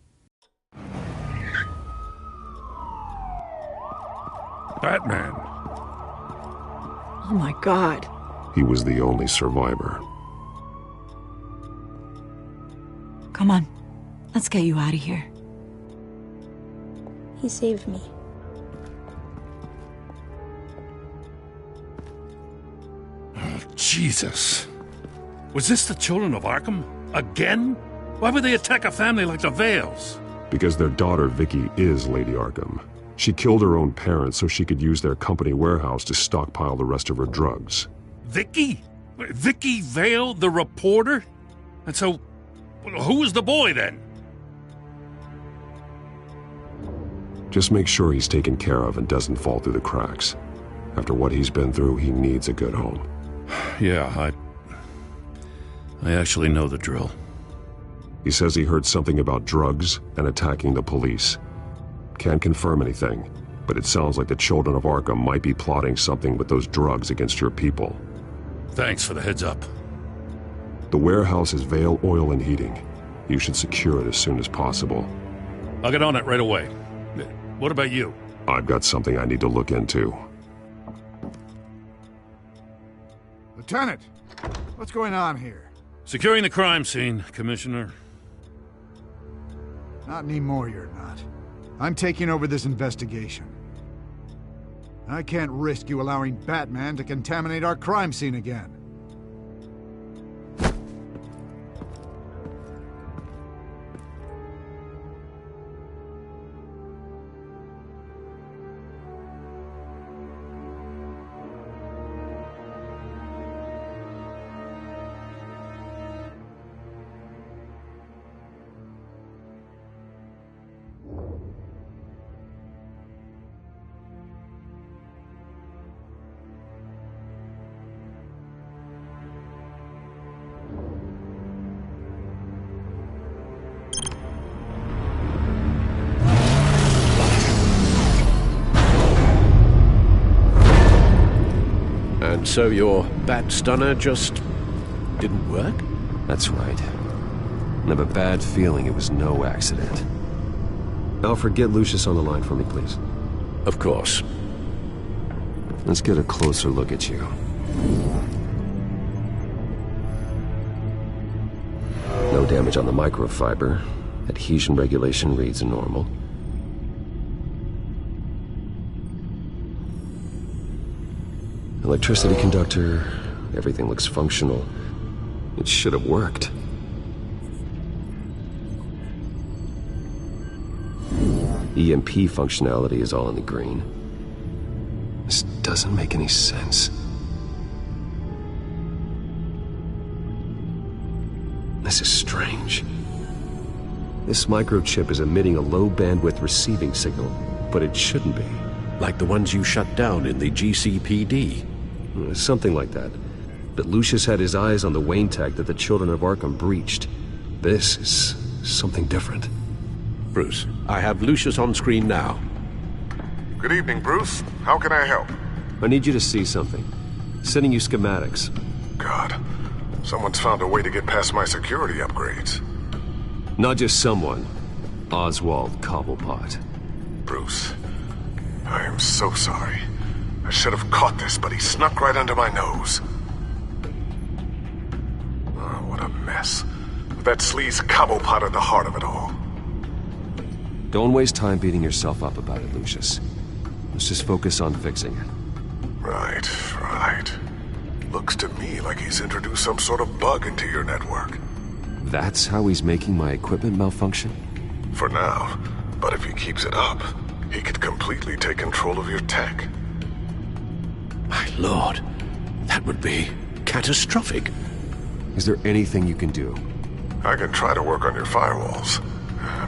S19: Batman.
S1: Oh my God.
S21: He was the only survivor.
S17: Come on, let's get you out of here.
S22: He saved me.
S19: Oh, Jesus. Was this the children of Arkham? Again? Why would they attack a family like the Vales?
S21: Because their daughter, Vicky, is Lady Arkham. She killed her own parents so she could use their company warehouse to stockpile the rest of her drugs.
S19: Vicky? Vicky Vale, the reporter? And so, who was the boy then?
S21: Just make sure he's taken care of and doesn't fall through the cracks. After what he's been through, he needs a good home.
S19: Yeah, I actually know the drill.
S21: He says he heard something about drugs and attacking the police. Can't confirm anything, but it sounds like the children of Arkham might be plotting something with those drugs against your people.
S19: Thanks for the heads up.
S21: The warehouse is Vale Oil and Heating. You should secure it as soon as possible.
S19: I'll get on it right away. What about you?
S21: I've got something I need to look into.
S13: Lieutenant, what's going on here?
S19: Securing the crime scene, Commissioner.
S13: Not anymore, you're not. I'm taking over this investigation. I can't risk you allowing Batman to contaminate our crime scene again.
S19: And so your bat stunner just didn't work?
S21: That's right. I have a bad feeling it was no accident. Alfred, get Lucius on the line for me, please.
S19: Of course.
S21: Let's get a closer look at you. No damage on the microfiber. Adhesion regulation reads normal. Electricity conductor, everything looks functional. It should have worked. EMP functionality is all in the green. This doesn't make any sense. This is strange. This microchip is emitting a low-bandwidth receiving signal, but it shouldn't be.
S19: Like the ones you shut down in the GCPD.
S21: Something like that. But Lucius had his eyes on the Wayne tag that the children of Arkham breached. This is something different.
S19: Bruce, I have Lucius on screen now.
S14: Good evening, Bruce. How can I help?
S21: I need you to see something. Sending you schematics.
S14: God, someone's found a way to get past my security upgrades.
S21: Not just someone. Oswald Cobblepot.
S14: Bruce, I am so sorry. I should have caught this, but he snuck right under my nose. Oh, what a mess. With that sleaze Cobblepot at the heart of it all.
S21: Don't waste time beating yourself up about it, Lucius. Let's just focus on fixing it.
S14: Right. Looks to me like he's introduced some sort of bug into your network.
S21: That's how he's making my equipment malfunction?
S14: For now. But if he keeps it up, he could completely take control of your tech.
S19: My lord, that would be catastrophic.
S21: Is there anything you can do?
S14: I can try to work on your firewalls.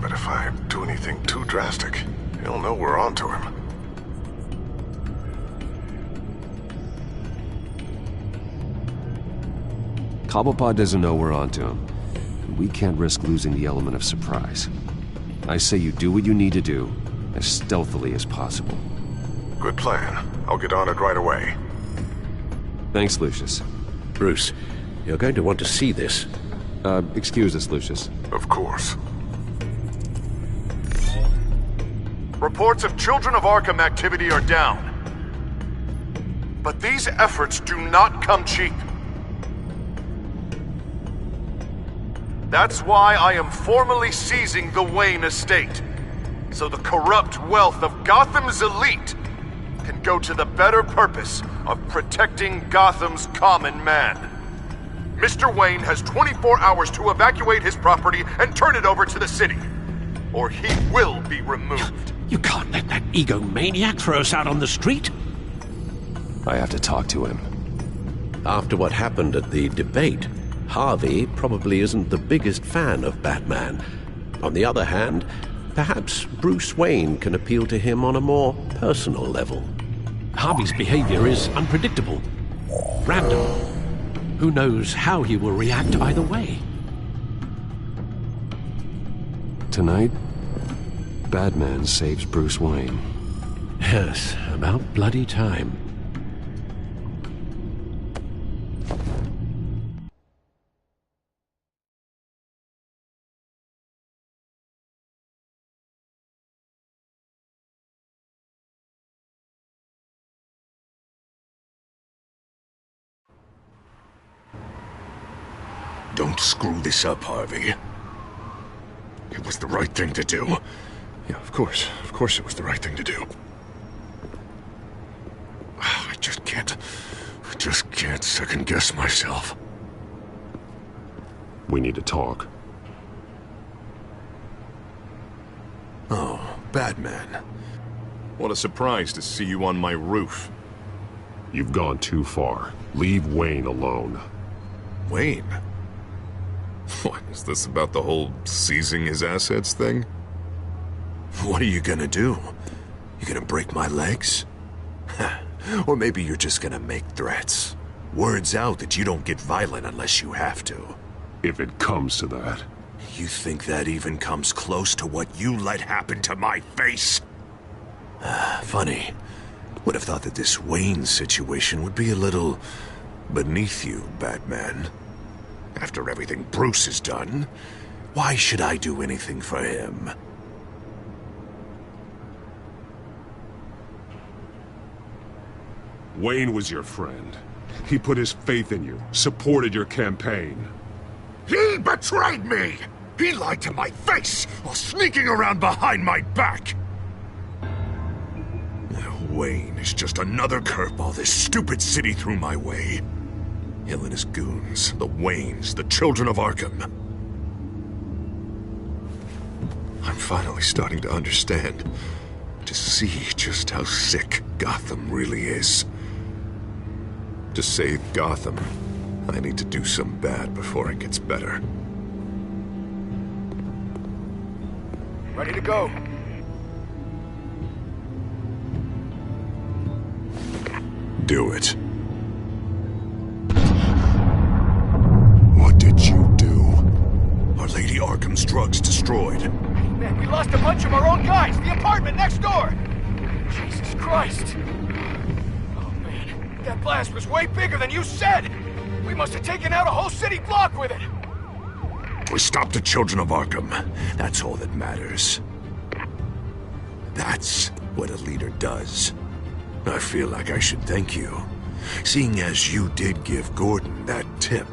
S14: But if I do anything too drastic, he'll know we're onto him.
S21: Cobblepot doesn't know we're onto him. We can't risk losing the element of surprise. I say you do what you need to do, as stealthily as possible.
S14: Good plan. I'll get on it right away.
S21: Thanks, Lucius.
S19: Bruce, you're going to want to see this.
S21: Excuse us, Lucius.
S14: Of course. Reports of Children of Arkham activity are down. But these efforts do not come cheap. That's why I am formally seizing the Wayne estate, so the corrupt wealth of Gotham's elite can go to the better purpose of protecting Gotham's common man. Mr. Wayne has 24 hours to evacuate his property and turn it over to the city, or he will be removed.
S19: You can't let that egomaniac throw us out on the street.
S21: I have to talk to him.
S19: After what happened at the debate, Harvey probably isn't the biggest fan of Batman. On the other hand, perhaps Bruce Wayne can appeal to him on a more personal level. Harvey's behavior is unpredictable, random. Who knows how he will react either way?
S21: Tonight, Batman saves Bruce Wayne.
S19: Yes, about bloody time.
S14: Don't screw this up, Harvey. It was the right thing to do.
S2: Yeah, of course. Of course it was the right thing to do. I just can't second-guess myself.
S21: We need to talk.
S2: Oh, Batman. What a surprise to see you on my roof.
S21: You've gone too far. Leave Wayne alone.
S2: Wayne? What, is this about the whole seizing his assets thing?
S3: What are you gonna do? You gonna break my legs? Or maybe you're just gonna make threats. Words out that you don't get violent unless you have to.
S21: If it comes to that.
S3: You think that even comes close to what you let happen to my face? Funny. Would have thought that this Wayne situation would be a little beneath you, Batman. After everything Bruce has done, why should I do anything for him?
S5: Wayne was your friend. He put his faith in you, supported your campaign.
S14: He betrayed me! He lied to my face while sneaking around behind my back! Wayne is just another curveball this stupid city threw my way. Him and his goons, the Waynes, the Children of Arkham.
S2: I'm finally starting to understand. To see just how sick Gotham really is. To save Gotham, I need to do some bad before it gets better.
S10: Ready to go.
S2: Do it. What did you do?
S3: Our Lady Arkham's drugs destroyed.
S10: Man, we lost a bunch of our own guys. The apartment next door. Jesus Christ. Oh, man. That blast was way bigger than you said. We must have taken out a whole city block with it.
S3: We stopped the Children of Arkham. That's all that matters. That's what a leader does. I feel like I should thank you, seeing as you did give Gordon that tip.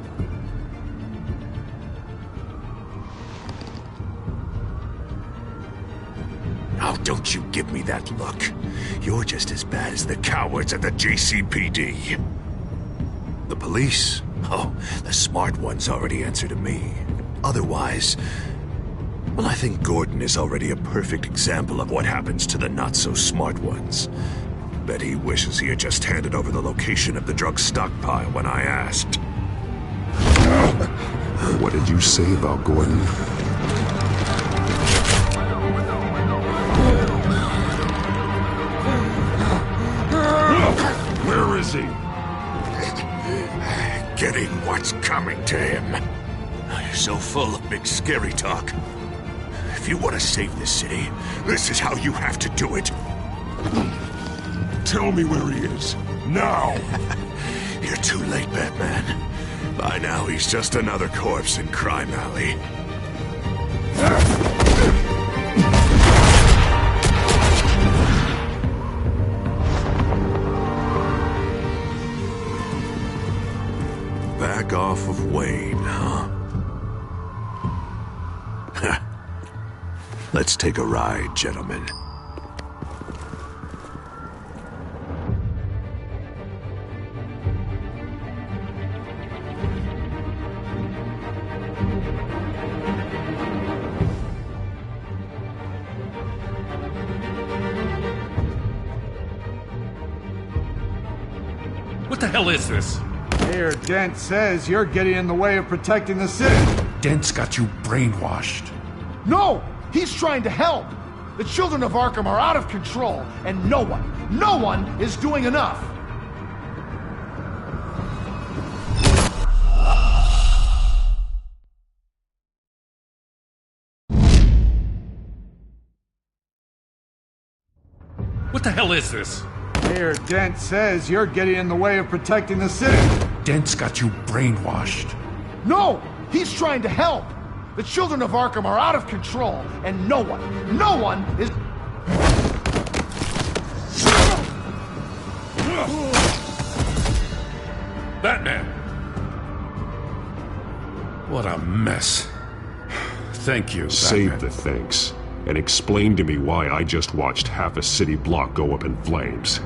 S3: Oh, don't you give me that look. You're just as bad as the cowards at the JCPD. The police? Oh, the smart ones already answer to me. Otherwise, well, I think Gordon is already a perfect example of what happens to the not-so-smart ones. Bet he wishes he had just handed over the location of the drug stockpile when I asked.
S2: What did you say about Gordon?
S3: Where is he? Getting what's coming to him. You're so full of big scary talk. If you want to save this city, this is how you have to do it.
S5: Tell me where he is. Now!
S3: You're too late, Batman. By now, he's just another corpse in Crime Alley. Back off of Wayne, huh? Let's take a ride, gentlemen.
S11: What the hell is this?
S13: Mayor Dent says you're getting in the way of protecting the city.
S5: Dent's got you brainwashed.
S13: No! He's trying to help! The children of Arkham are out of control, and no one is doing enough!
S11: What the hell is this?
S13: Mayor Dent says you're getting in the way of protecting the city.
S5: Dent's got you brainwashed.
S13: No! He's trying to help! The children of Arkham are out of control, and no one is...
S11: Batman! What a mess. Thank you, Batman.
S2: Save the thanks, and explain to me why I just watched half a city block go up in flames.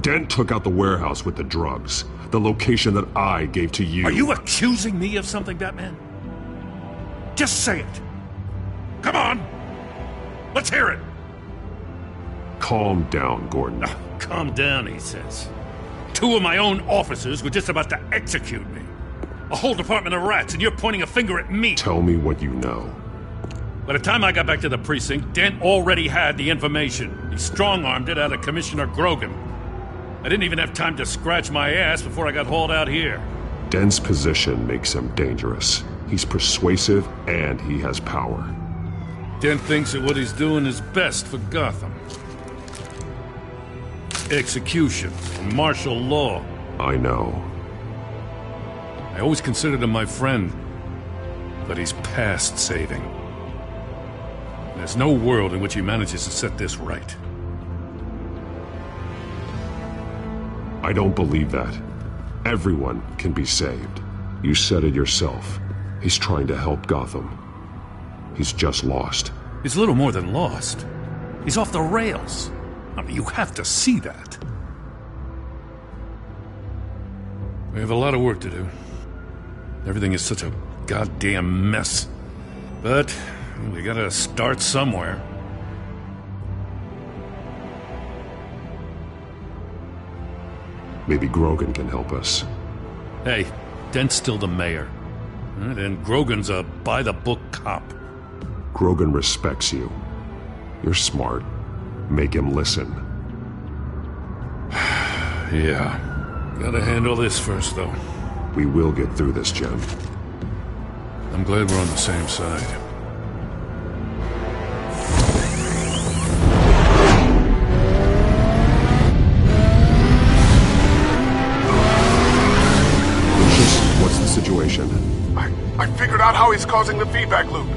S2: Dent took out the warehouse with the drugs, the location that I gave to you.
S11: Are you accusing me of something, Batman? Just say it. Come on! Let's hear it!
S2: Calm down, Gordon.
S11: Calm down, he says. 2 of my own officers were just about to execute me. A whole department of rats, and you're pointing a finger at me.
S2: Tell me what you know.
S11: By the time I got back to the precinct, Dent already had the information. He strong-armed it out of Commissioner Grogan. I didn't even have time to scratch my ass before I got hauled out here.
S2: Dent's position makes him dangerous. He's persuasive, and he has power.
S11: Dent thinks that what he's doing is best for Gotham. Execution, martial law.
S2: I know.
S11: I always considered him my friend, but he's past saving. There's no world in which he manages to set this right.
S2: I don't believe that. Everyone can be saved. You said it yourself. He's trying to help Gotham. He's just lost.
S11: He's little more than lost. He's off the rails. I mean, you have to see that. We have a lot of work to do. Everything is such a goddamn mess. But we gotta start somewhere.
S2: Maybe Grogan can help us.
S11: Hey, Dent's still the mayor. And Grogan's a by-the-book cop.
S2: Grogan respects you. You're smart. Make him listen.
S11: Yeah. Gotta handle this first, though.
S2: We will get through this, Jim.
S11: I'm glad we're on the same side.
S2: What's the situation?
S14: I figured out how he's causing the feedback loop.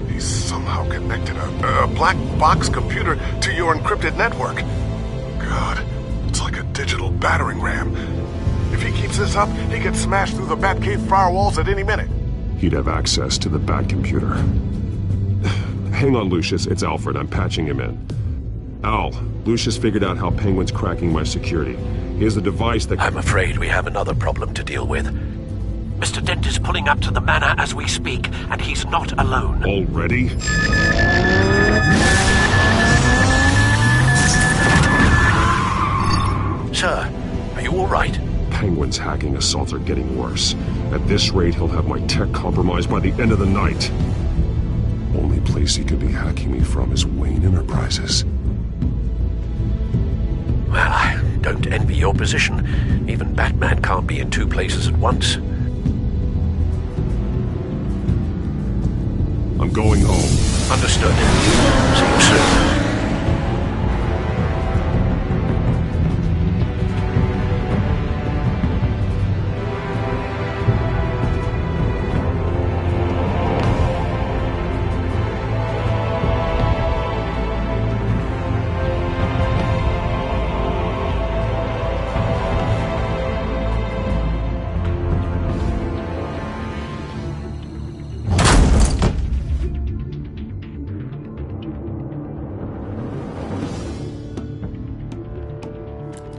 S14: He's somehow connected a black box computer to your encrypted network. God, it's like a digital battering ram. If he keeps this up, he could smash through the Batcave firewalls at any minute.
S2: He'd have access to the Bat computer. Hang on, Lucius. It's Alfred. I'm patching him in. Al, Lucius figured out how Penguin's cracking my security. He has a device that...
S8: I'm afraid we have another problem to deal with.
S19: Mr. Dent is pulling up to the manor as we speak, and he's not alone.
S5: Already?
S19: Sir, are you all right?
S5: Penguin's hacking assaults are getting worse. At this rate, he'll have my tech compromised by the end of the night. Only place he could be hacking me from is Wayne Enterprises.
S19: Well, I don't envy your position. Even Batman can't be in two places at once.
S5: I'm going home.
S19: Understood. See you soon.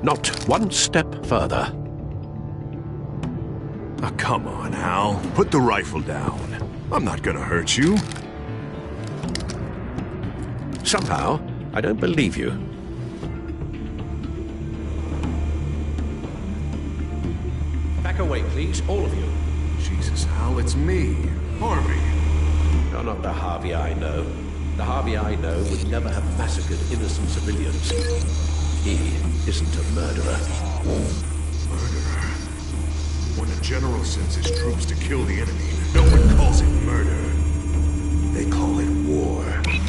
S19: Not one step further.
S3: Oh, come on, Hal. Put the rifle down. I'm not gonna hurt you.
S19: Somehow, I don't believe you. Back away, please, all of you.
S3: Jesus, Hal, it's me, Harvey.
S19: You're not the Harvey I know. The Harvey I know would never have massacred innocent civilians. He isn't a murderer.
S3: Murderer? When a general sends his troops to kill the enemy, no one calls it murder. They call it war. And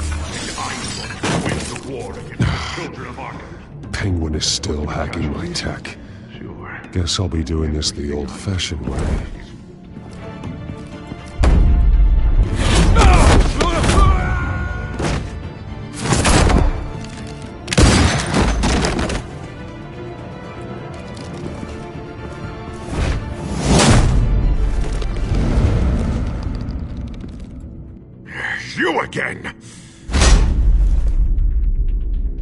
S3: I'm going to win the war against the children of Arkham.
S5: Penguin is still hacking my tech.
S3: Sure.
S5: Guess I'll be doing this the old-fashioned way.
S3: You again!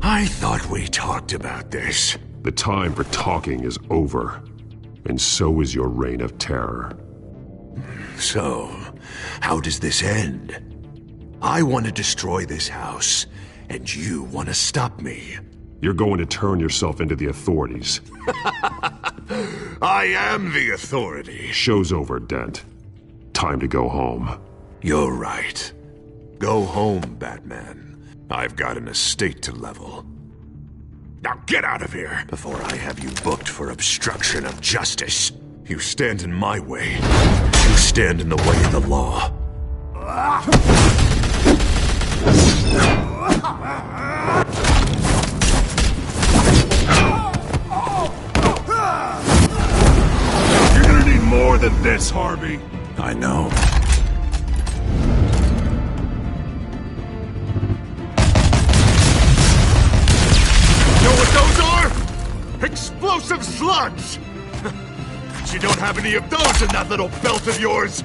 S3: I thought we talked about this.
S5: The time for talking is over, and so is your reign of terror.
S3: So, how does this end? I want to destroy this house, and you want to stop me.
S5: You're going to turn yourself into the authorities.
S3: I am the authority.
S5: Show's over, Dent. Time to go home.
S3: You're right. Go home, Batman. I've got an estate to level. Now get out of here before I have you booked for obstruction of justice. You stand in my way. You stand in the way of the law.
S5: You're gonna need more than this, Harvey.
S3: I know. Explosive slugs! But you don't have any of those in that little belt of yours!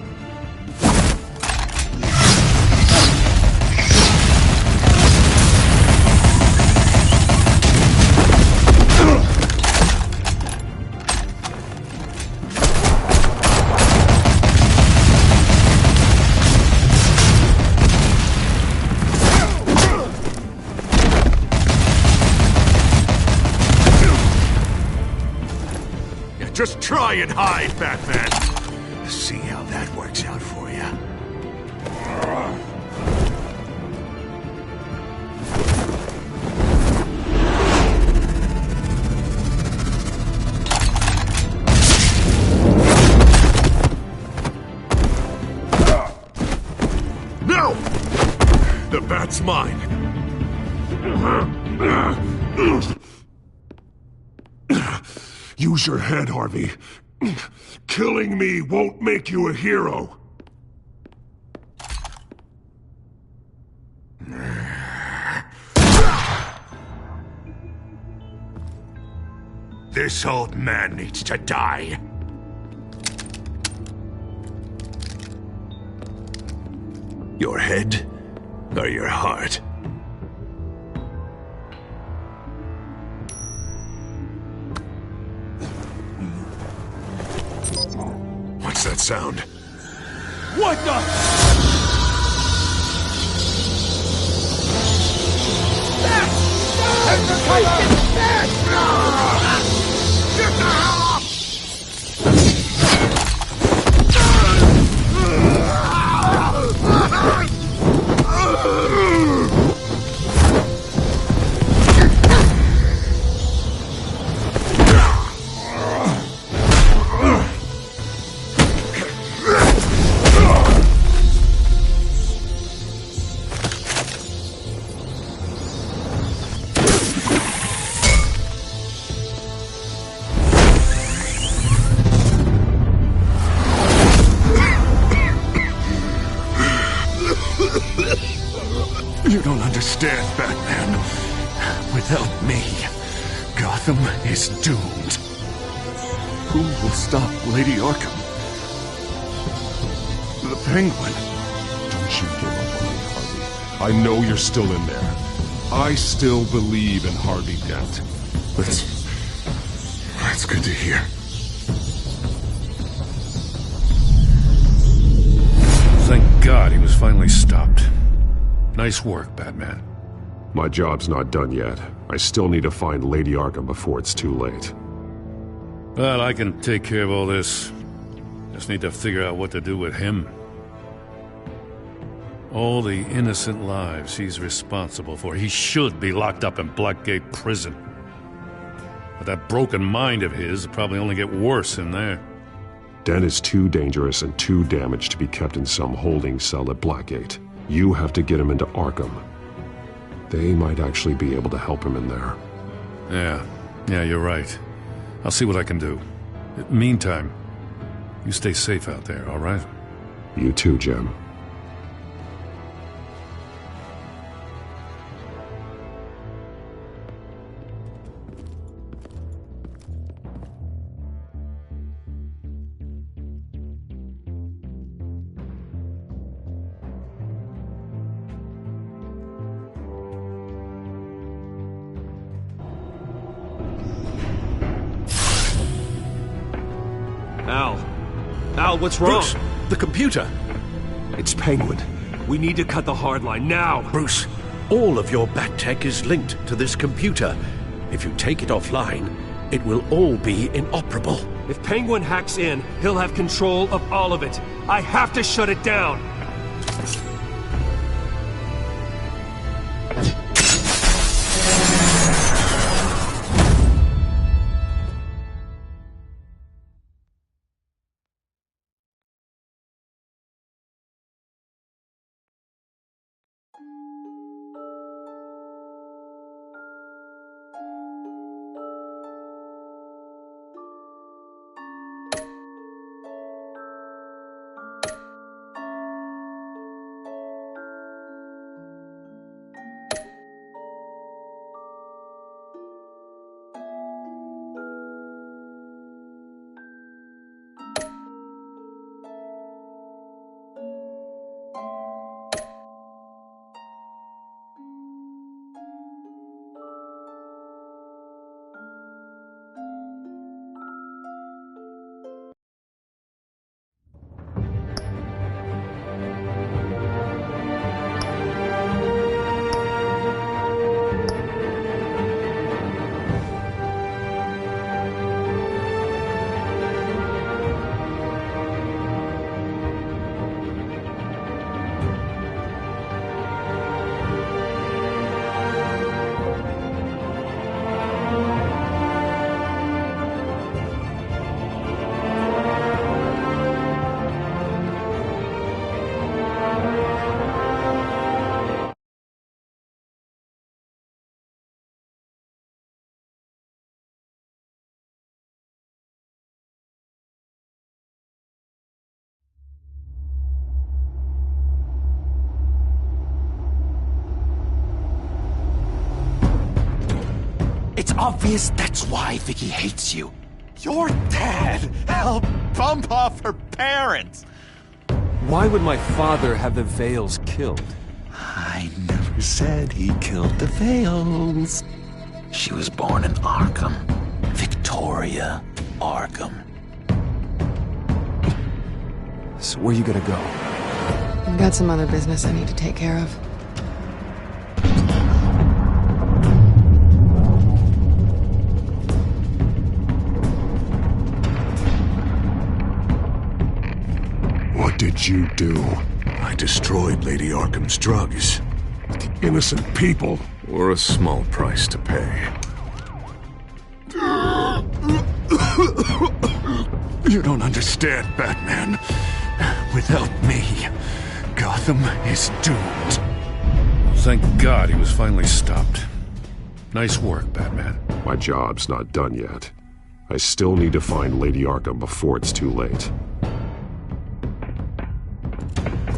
S3: Just try and hide, Batman. See how that works out for you. No! The bat's mine.
S5: Use your head, Harvey. Killing me won't make you a hero.
S3: This old man needs to die. Your head or your heart? What's that
S14: sound.
S4: What the?
S14: You don't understand, Batman. Without me, Gotham is doomed. Who will stop Lady Arkham? The Penguin.
S5: Don't you give up on me, Harvey. I know you're still in there. I still believe in Harvey Dent.
S14: That's good to hear.
S11: Thank God he was finally stopped. Nice work, Batman.
S5: My job's not done yet. I still need to find Lady Arkham before it's too late.
S11: Well, I can take care of all this. Just need to figure out what to do with him. All the innocent lives he's responsible for. He should be locked up in Blackgate Prison. But that broken mind of his will probably only get worse in there.
S5: Dent is too dangerous and too damaged to be kept in some holding cell at Blackgate. You have to get him into Arkham. They might actually be able to help him in there.
S11: Yeah, you're right. I'll see what I can do. Meantime, you stay safe out there, all right?
S5: You too, Jim.
S4: Al, what's wrong?
S3: Bruce, the computer.
S4: It's Penguin. We need to cut the hard line now.
S3: Bruce, all of your bat tech is linked to this computer. If you take it offline, it will all be inoperable.
S4: If Penguin hacks in, he'll have control of all of it. I have to shut it down.
S7: It's obvious that's why Vicky hates you.
S18: Your dad helped bump off her parents.
S4: Why would my father have the Vales killed?
S7: I never said he killed the Vales. She was born in Arkham. Victoria Arkham.
S13: So where you gonna go?
S1: I've got some other business I need to take care of.
S5: What did you do?
S3: I destroyed Lady Arkham's drugs.
S5: Innocent people.
S14: Or a small price to pay.
S3: You don't understand, Batman. Without me, Gotham is doomed.
S11: Thank God he was finally stopped. Nice work, Batman.
S5: My job's not done yet. I still need to find Lady Arkham before it's too late.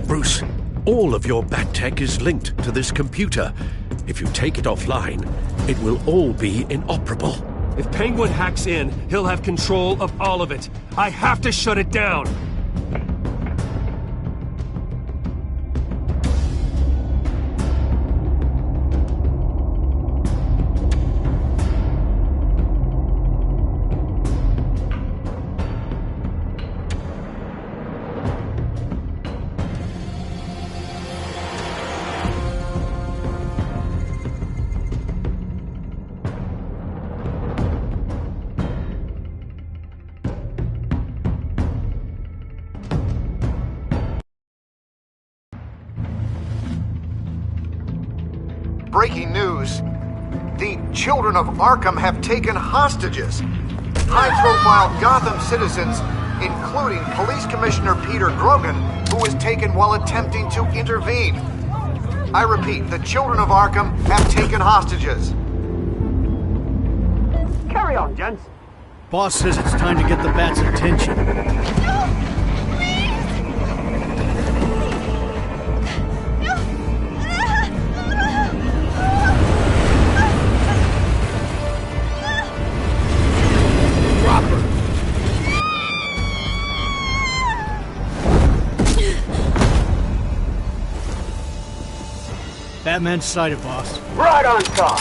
S19: Bruce, all of your bat tech is linked to this computer. If you take it offline, it will all be inoperable.
S4: If Penguin hacks in, he'll have control of all of it. I have to shut it down.
S8: Breaking news. The children of Arkham have taken hostages. High-profile Gotham citizens, including Police Commissioner Peter Grogan, who was taken while attempting to intervene. I repeat, the children of Arkham have taken hostages.
S10: Carry on, gents.
S12: Boss says it's time to get the Bat's attention. Batman's sighted, boss.
S10: Right on top.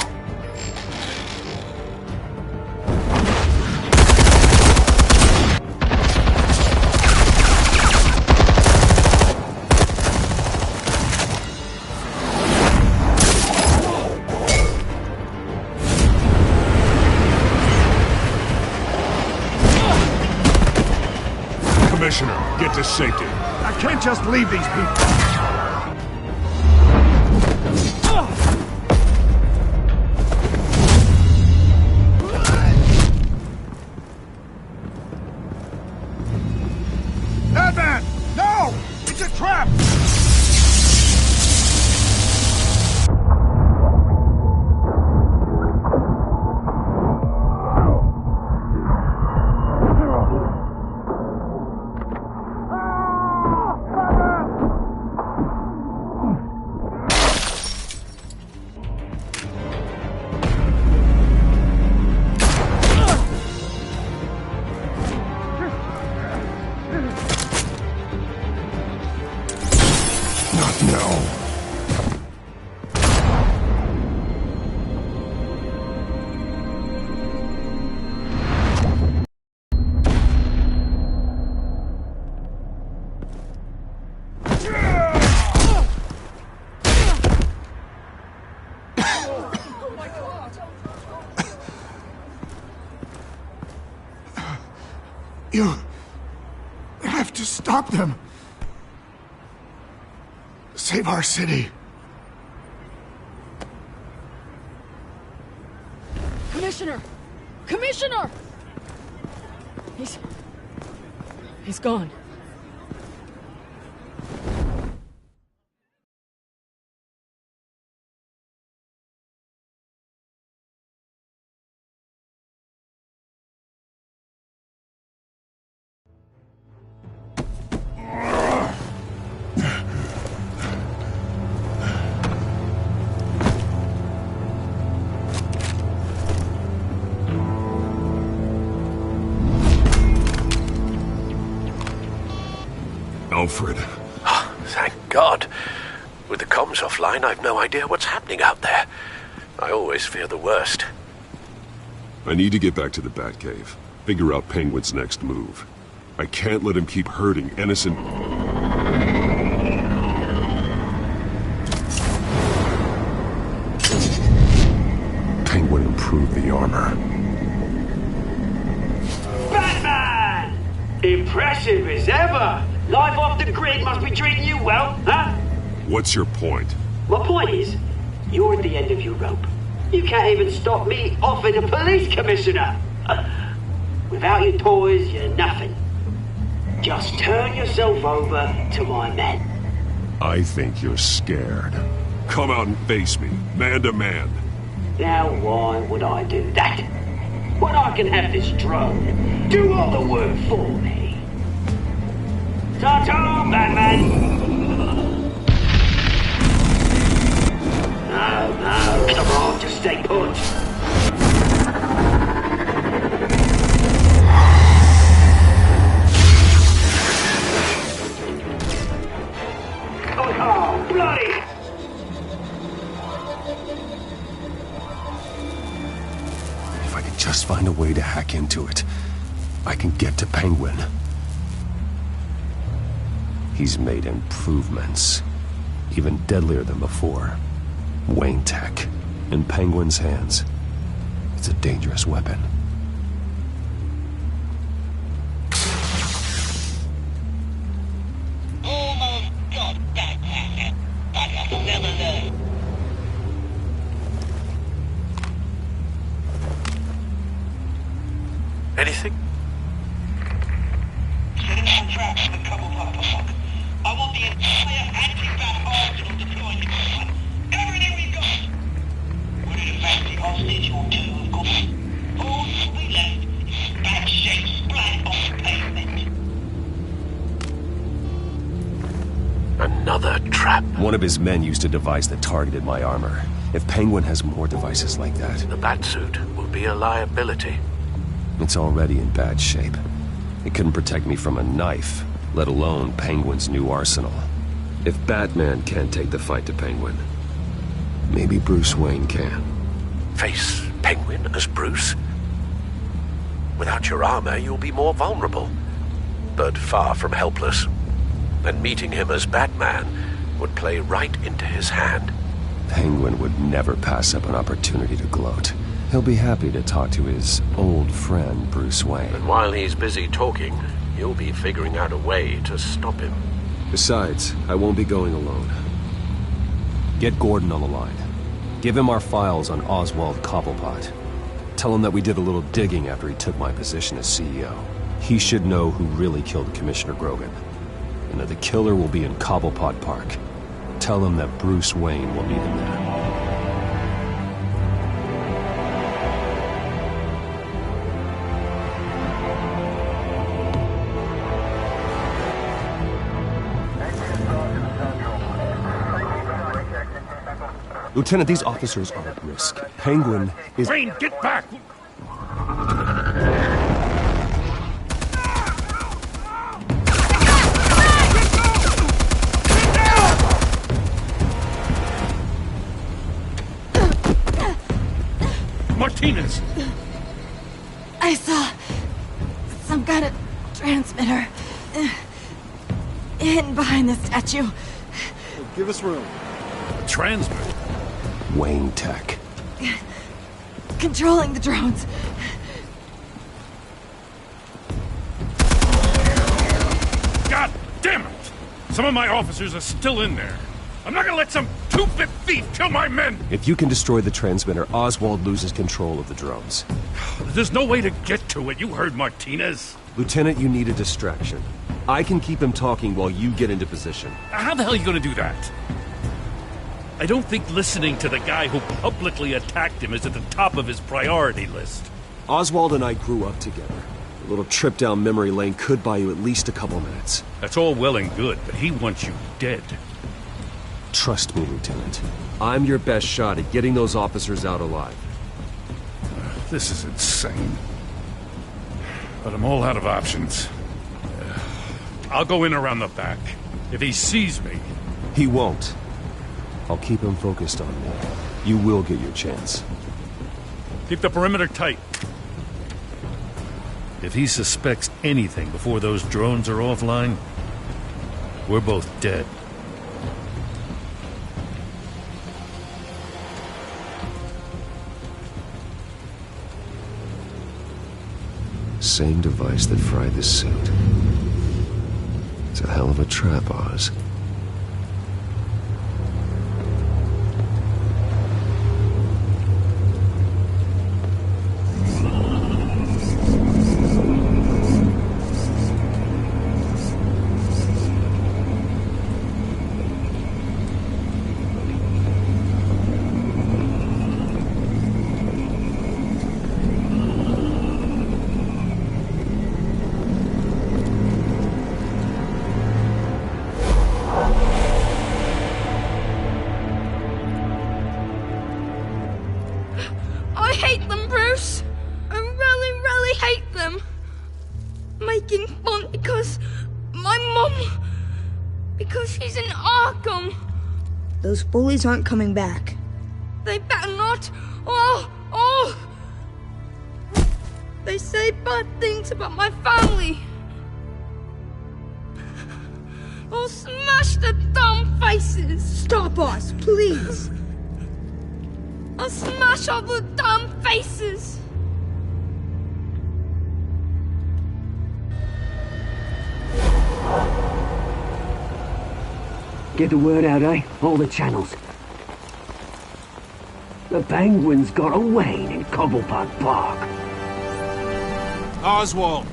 S5: Commissioner, get to safety.
S10: I can't just leave these people.
S8: Batman! No! It's a trap!
S13: You have to stop them. Save our city.
S1: Commissioner! Commissioner! He's gone.
S5: Alfred.
S19: Oh, thank God. With the comms offline, I've no idea what's happening out there. I always fear the worst.
S5: I need to get back to the Batcave. Figure out Penguin's next move. I can't let him keep hurting innocent... Penguin improved the armor.
S23: Batman! Impressive as ever. Life off the grid must be treating you well, huh?
S5: What's your point?
S23: My point is, you're at the end of your rope. You can't even stop me offing a police commissioner. Without your toys, you're nothing. Just turn yourself over to my men.
S5: I think you're scared. Come out and face me, man to man.
S23: Now why would I do that? When I can have this drone do all the work for me. Ta-ta, Batman! No, come on, just stay put. Oh, bloody!
S5: If I could just find a way to hack into it, I can get to Penguin. He's made improvements, even deadlier than before. Wayne Tech, in Penguin's hands. It's a dangerous weapon.
S19: Anything?
S23: I want the entire anti-bat arsenal deployed. Everything we've got. We're in a fancy hostage or two, of course. All that we left is bad shape splat on the pavement.
S19: Another trap.
S21: One of his men used a device that targeted my armor. If Penguin has more devices like that...
S19: The Batsuit will be a liability.
S21: It's already in bad shape. It couldn't protect me from a knife, let alone Penguin's new arsenal. If Batman can't take the fight to Penguin, maybe Bruce Wayne can.
S19: Face Penguin as Bruce? Without your armor, you'll be more vulnerable, but far from helpless. And meeting him as Batman would play right into his hand.
S21: Penguin would never pass up an opportunity to gloat. He'll be happy to talk to his old friend, Bruce Wayne.
S19: And while he's busy talking, you'll be figuring out a way to stop him.
S21: Besides, I won't be going alone. Get Gordon on the line. Give him our files on Oswald Cobblepot. Tell him that we did a little digging after he took my position as CEO. He should know who really killed Commissioner Grogan, and that the killer will be in Cobblepot Park. Tell him that Bruce Wayne will meet him there. Lieutenant, these officers are at risk. Penguin is...
S11: Wayne, get back! Martinez!
S22: I saw some kind of transmitter hidden behind the statue.
S13: Give us room.
S11: A transmitter?
S21: Wayne Tech.
S22: Controlling the drones.
S11: God damn it! Some of my officers are still in there. I'm not gonna let some two-bit thief kill my men!
S21: If you can destroy the transmitter, Oswald loses control of the drones.
S11: There's no way to get to it. You heard Martinez.
S21: Lieutenant, you need a distraction. I can keep him talking while you get into position.
S11: How the hell are you gonna do that? I don't think listening to the guy who publicly attacked him is at the top of his priority list.
S21: Oswald and I grew up together. A little trip down memory lane could buy you at least a couple minutes.
S11: That's all well and good, but he wants you dead.
S21: Trust me, Lieutenant. I'm your best shot at getting those officers out alive.
S11: This is insane. But I'm all out of options. I'll go in around the back. If he sees me...
S21: He won't. I'll keep him focused on me. You will get your chance.
S11: Keep the perimeter tight. If he suspects anything before those drones are offline, we're both dead.
S21: Same device that fried the suit. It's a hell of a trap, Oz.
S22: I hate them, Bruce. I really, really hate them. Making fun because my mom... because she's in Arkham. Those bullies aren't coming back. They better not. Oh! They say bad things about my family. I'll smash the dumb faces. Stop us, please. I'll smash all the damn faces!
S23: Get the word out, eh? All the channels. The Penguin's got a Wayne in Cobblepot Park.
S18: Oswald!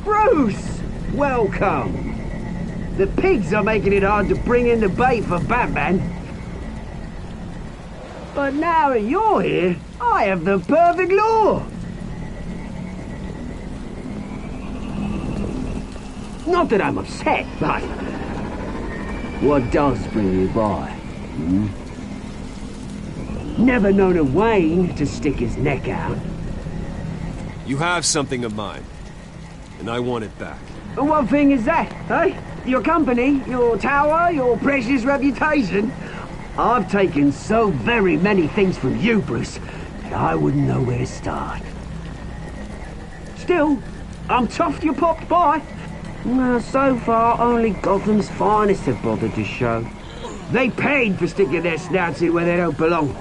S23: Bruce! Welcome! The pigs are making it hard to bring in the bait for Batman. But now that you're here, I have the perfect lure! Not that I'm upset, but... what does bring you by? Never known a Wayne to stick his neck out.
S9: You have something of mine, and I want it back.
S23: And what thing is that, eh? Your company, your tower, your precious reputation? I've taken so very many things from you, Bruce, that I wouldn't know where to start. Still, I'm chuffed you popped by. So far, only Gotham's finest have bothered to show. They paid for sticking their snouts in where they don't belong.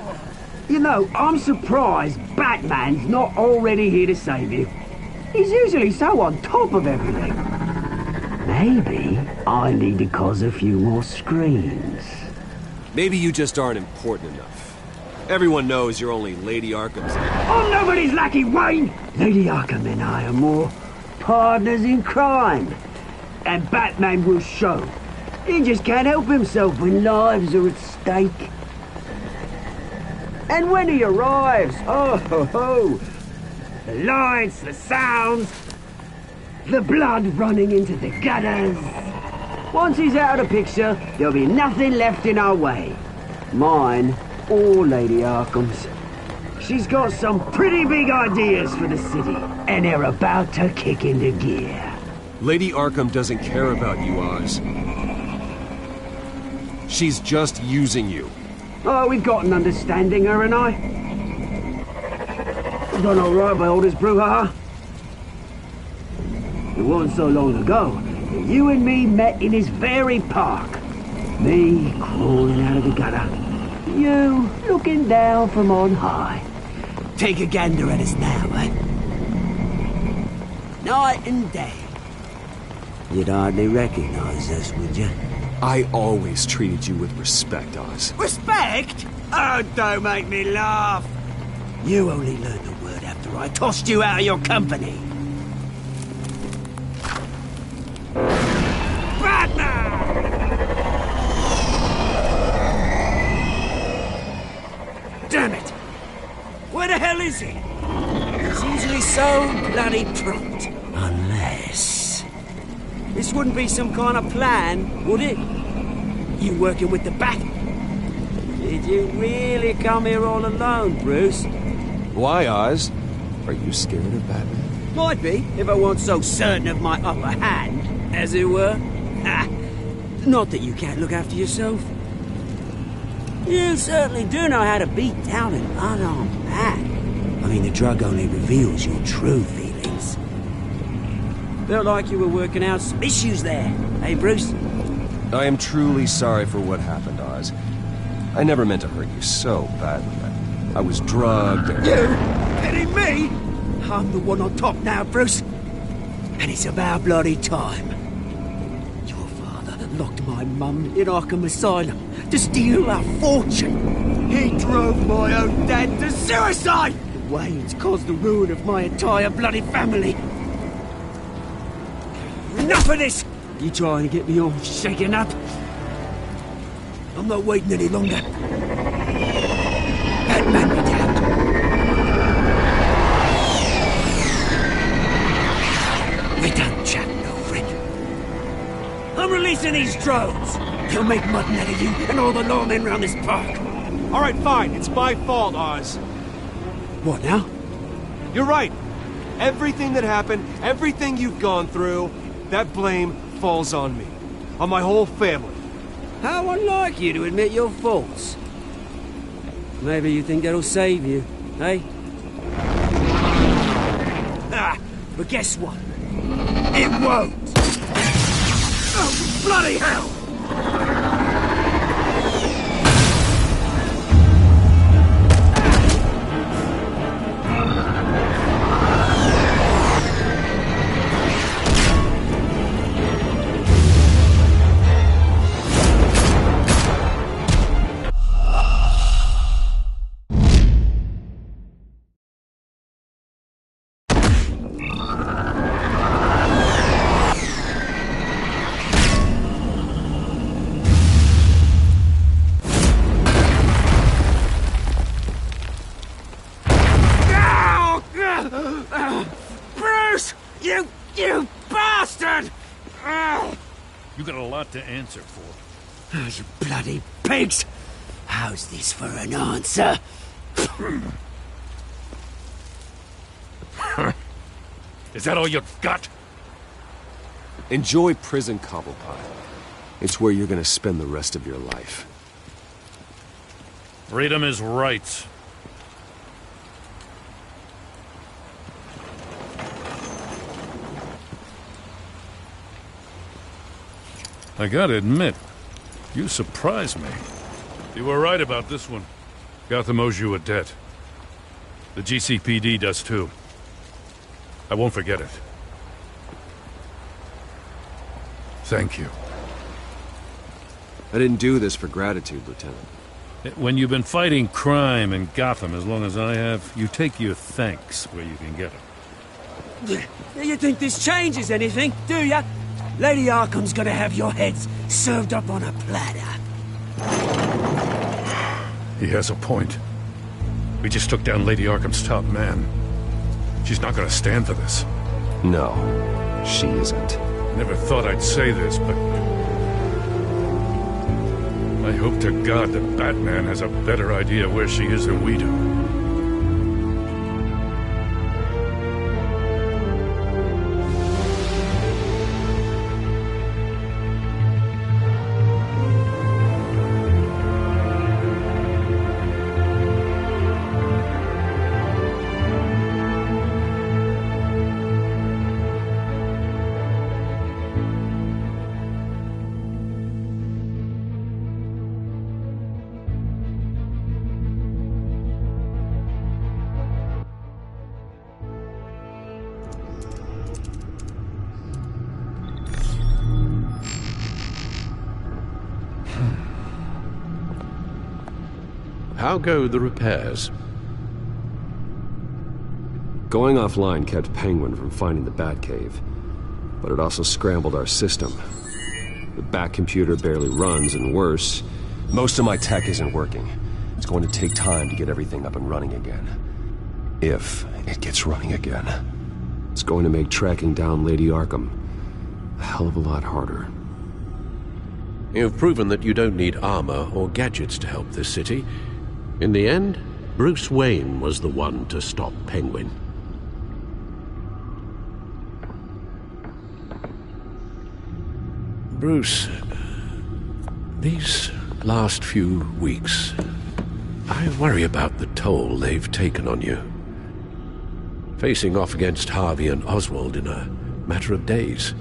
S23: You know, I'm surprised Batman's not already here to save you. He's usually so on top of everything. Maybe I need to cause a few more screams.
S9: Maybe you just aren't important enough. Everyone knows you're only Lady Arkham's...
S23: I'm nobody's lackey, Wayne! Lady Arkham and I are more partners in crime. And Batman will show. He just can't help himself when lives are at stake. And when he arrives, the lights, the sounds, the blood running into the gutters. Once he's out of the picture, there'll be nothing left in our way. Mine or Lady Arkham's. She's got some pretty big ideas for the city, and they're about to kick into gear.
S9: Lady Arkham doesn't care about you, Oz. She's just using you.
S23: Oh, we've got an understanding, her and I. We've done all right by all this brouhaha. It wasn't so long ago that you and me met in this very park. Me crawling out of the gutter. You looking down from on high. Take a gander at us now, eh? Night and day. You'd hardly recognize us, would you?
S9: I always treated you with respect, Oz.
S23: Respect? Oh, don't make me laugh. You only learned the word after I tossed you out of your company. Damn it! Where the hell is he? He's usually so bloody prompt. Unless... this wouldn't be some kind of plan, would it? You working with the Bat? Did you really come here all alone, Bruce?
S9: Why, Oz? Are you scared of Batman?
S23: Might be, if I weren't so certain of my upper hand, as it were. Ha! Not that you can't look after yourself. You certainly do know how to beat down an unarmed man. I mean, the drug only reveals your true feelings.
S6: Felt like you were working out some issues there. Hey, Bruce?
S9: I am truly sorry for what happened, Oz. I never meant to hurt you so badly. I was drugged and...
S6: You? Hitting me? I'm the one on top now, Bruce. And it's about bloody time. Your father locked my mum in Arkham Asylum to steal our fortune. He drove my own dad to suicide! Wayne's caused the ruin of my entire bloody family. Enough of this! You trying to get me all shaken up? I'm not waiting any longer. That man me down. We're done chatting, old friend. I'm releasing these drones. They'll make mutton out of you and all the lawmen around this park.
S9: All right, fine. It's my fault, Oz.
S6: What now?
S9: You're right. Everything that happened, everything you've gone through, that blame falls on me. On my whole family.
S6: How unlike you to admit your faults. Maybe you think that'll save you, eh? Ah, but guess what? It won't! Oh, bloody hell! Bruce! You bastard!
S11: You got a lot to answer for.
S6: You bloody pigs! How's this for an answer?
S11: Is that all you've got?
S9: Enjoy prison, Cobblepot. It's where you're gonna spend the rest of your life.
S11: Freedom is rights. I gotta admit, you surprised me. You were right about this one. Gotham owes you a debt. The GCPD does too. I won't forget it. Thank you.
S9: I didn't do this for gratitude, Lieutenant.
S11: When you've been fighting crime in Gotham as long as I have, you take your thanks where you can get it.
S6: You think this changes anything, do ya? Lady Arkham's gonna have your heads served up on a platter.
S11: He has a point. We just took down Lady Arkham's top man. She's not gonna stand for this.
S9: No, she isn't.
S11: Never thought I'd say this, but... I hope to God that Batman has a better idea where she is than we do.
S19: How go the repairs?
S21: Going offline kept Penguin from finding the Batcave, but it also scrambled our system. The Bat computer barely runs, and worse,
S9: most of my tech isn't working. It's going to take time to get everything up and running again. If it gets running again.
S21: It's going to make tracking down Lady Arkham a hell of a lot harder.
S19: You've proven that you don't need armor or gadgets to help this city. In the end, Bruce Wayne was the one to stop Penguin. Bruce, these last few weeks, I worry about the toll they've taken on you. Facing off against Harvey and Oswald in a matter of days.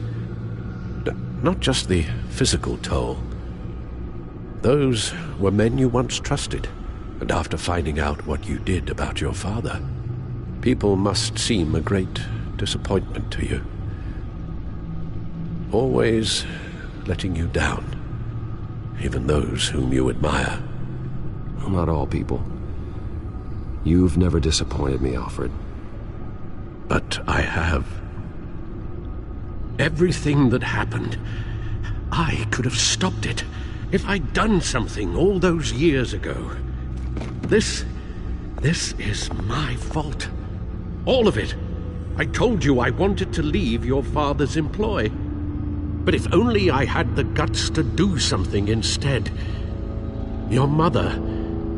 S19: Not just the physical toll. Those were men you once trusted, and after finding out what you did about your father, people must seem a great disappointment to you. Always letting you down, even those whom you admire.
S21: Well, not all people. You've never disappointed me, Alfred.
S19: But I have. Everything that happened, I could have stopped it if I'd done something all those years ago. This is my fault. All of it. I told you I wanted to leave your father's employ. But if only I had the guts to do something instead. Your mother,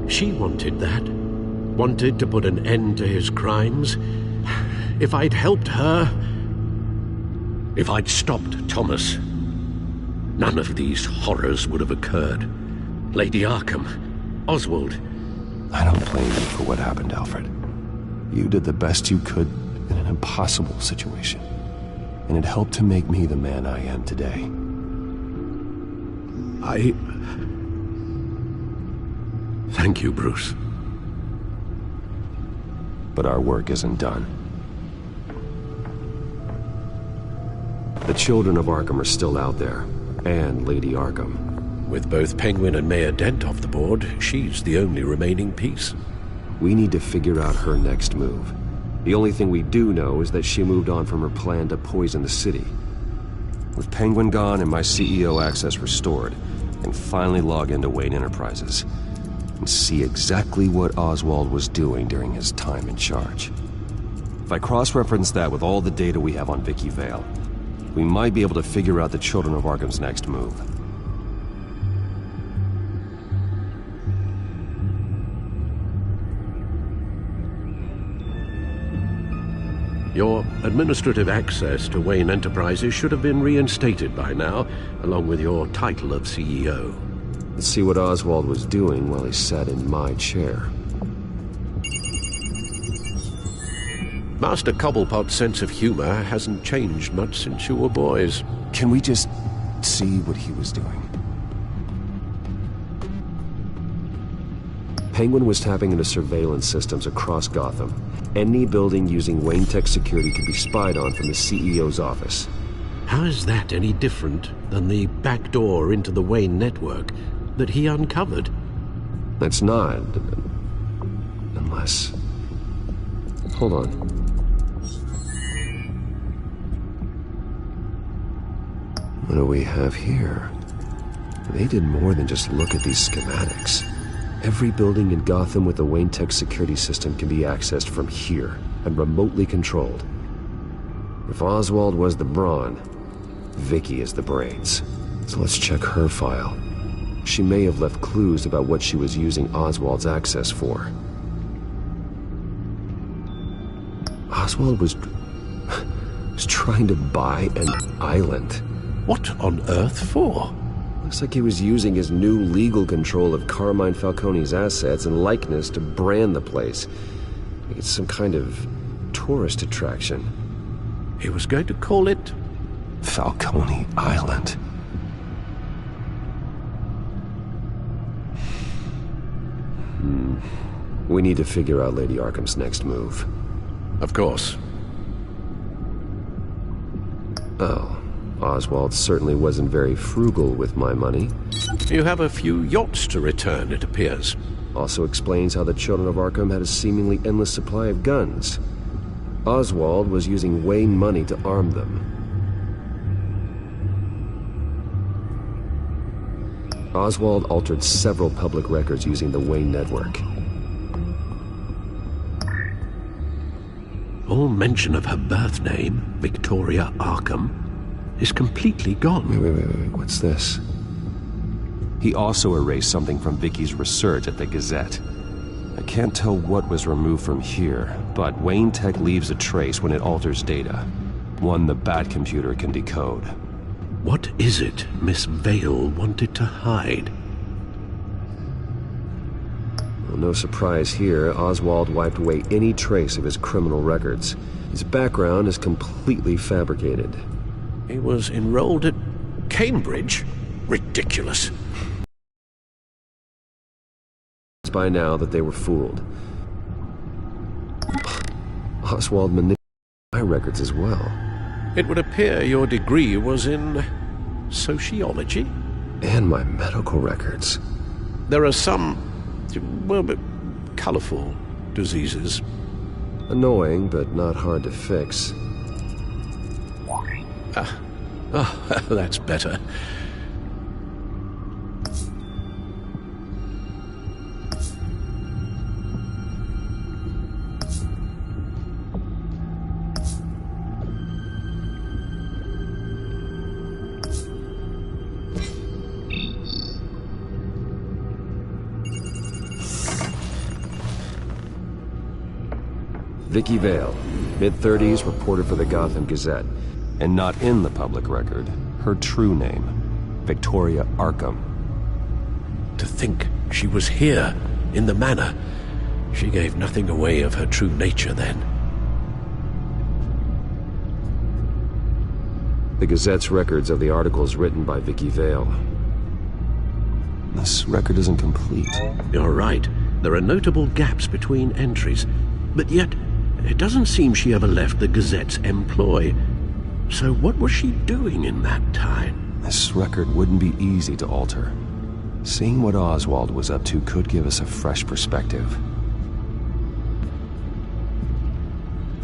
S19: she wanted that. Wanted to put an end to his crimes. If I'd helped her, if I'd stopped Thomas, none of these horrors would have occurred. Lady Arkham, Oswald.
S21: I don't blame you for what happened, Alfred. You did the best you could in an impossible situation, and it helped to make me the man I am today.
S19: Thank you, Bruce.
S21: But our work isn't done. The children of Arkham are still out there, and Lady Arkham.
S19: With both Penguin and Mayor Dent off the board, she's the only remaining piece.
S21: We need to figure out her next move. The only thing we do know is that she moved on from her plan to poison the city. With Penguin gone and my CEO access restored, I can finally log into Wayne Enterprises and see exactly what Oswald was doing during his time in charge. If I cross-reference that with all the data we have on Vicky Vale, we might be able to figure out the Children of Arkham's next move.
S19: Your administrative access to Wayne Enterprises should have been reinstated by now, along with your title of CEO.
S21: Let's see what Oswald was doing while he sat in my chair.
S19: Master Cobblepot's sense of humor hasn't changed much since you were boys.
S21: Can we just see what he was doing? Penguin was tapping into surveillance systems across Gotham. Any building using Wayne Tech security could be spied on from the CEO's office.
S19: How is that any different than the back door into the Wayne network that he uncovered?
S21: That's not. Unless... Hold on. What do we have here? They did more than just look at these schematics. Every building in Gotham with the Wayne Tech security system can be accessed from here and remotely controlled. If Oswald was the brawn, Vicky is the brains. So let's check her file. She may have left clues about what she was using Oswald's access for. Oswald was trying to buy an island.
S19: What on earth for?
S21: Looks like he was using his new legal control of Carmine Falcone's assets and likeness to brand the place. Like it's some kind of tourist attraction.
S19: He was going to call it...
S21: Falcone Island. We need to figure out Lady Arkham's next move.
S19: Of course.
S21: Oh. Oswald certainly wasn't very frugal with my money.
S19: You have a few yachts to return, it appears.
S21: Also explains how the Children of Arkham had a seemingly endless supply of guns. Oswald was using Wayne money to arm them. Oswald altered several public records using the Wayne network.
S19: All mention of her birth name, Victoria Arkham, is completely gone.
S21: Wait, what's this? He also erased something from Vicky's research at the Gazette. I can't tell what was removed from here, but Wayne Tech leaves a trace when it alters data. One the Bat computer can decode.
S19: What is it Miss Vale wanted to hide?
S21: Well, no surprise here, Oswald wiped away any trace of his criminal records. His background is completely fabricated.
S19: He was enrolled at Cambridge? Ridiculous.
S21: It's by now that they were fooled. Oswald manipulated my records as well.
S19: It would appear your degree was in sociology?
S21: And my medical records.
S19: There are some, well, colorful diseases.
S21: Annoying, but not hard to fix.
S19: That's better.
S21: Vicky Vale, mid-30s, reporter for the Gotham Gazette. And not in the public record, her true name, Victoria Arkham.
S19: To think she was here, in the manor. She gave nothing away of her true nature then.
S21: The Gazette's records of the articles written by Vicky Vale. This record isn't complete.
S19: You're right. There are notable gaps between entries. But yet, it doesn't seem she ever left the Gazette's employ. So what was she doing in that time?
S21: This record wouldn't be easy to alter. Seeing what Oswald was up to could give us a fresh perspective.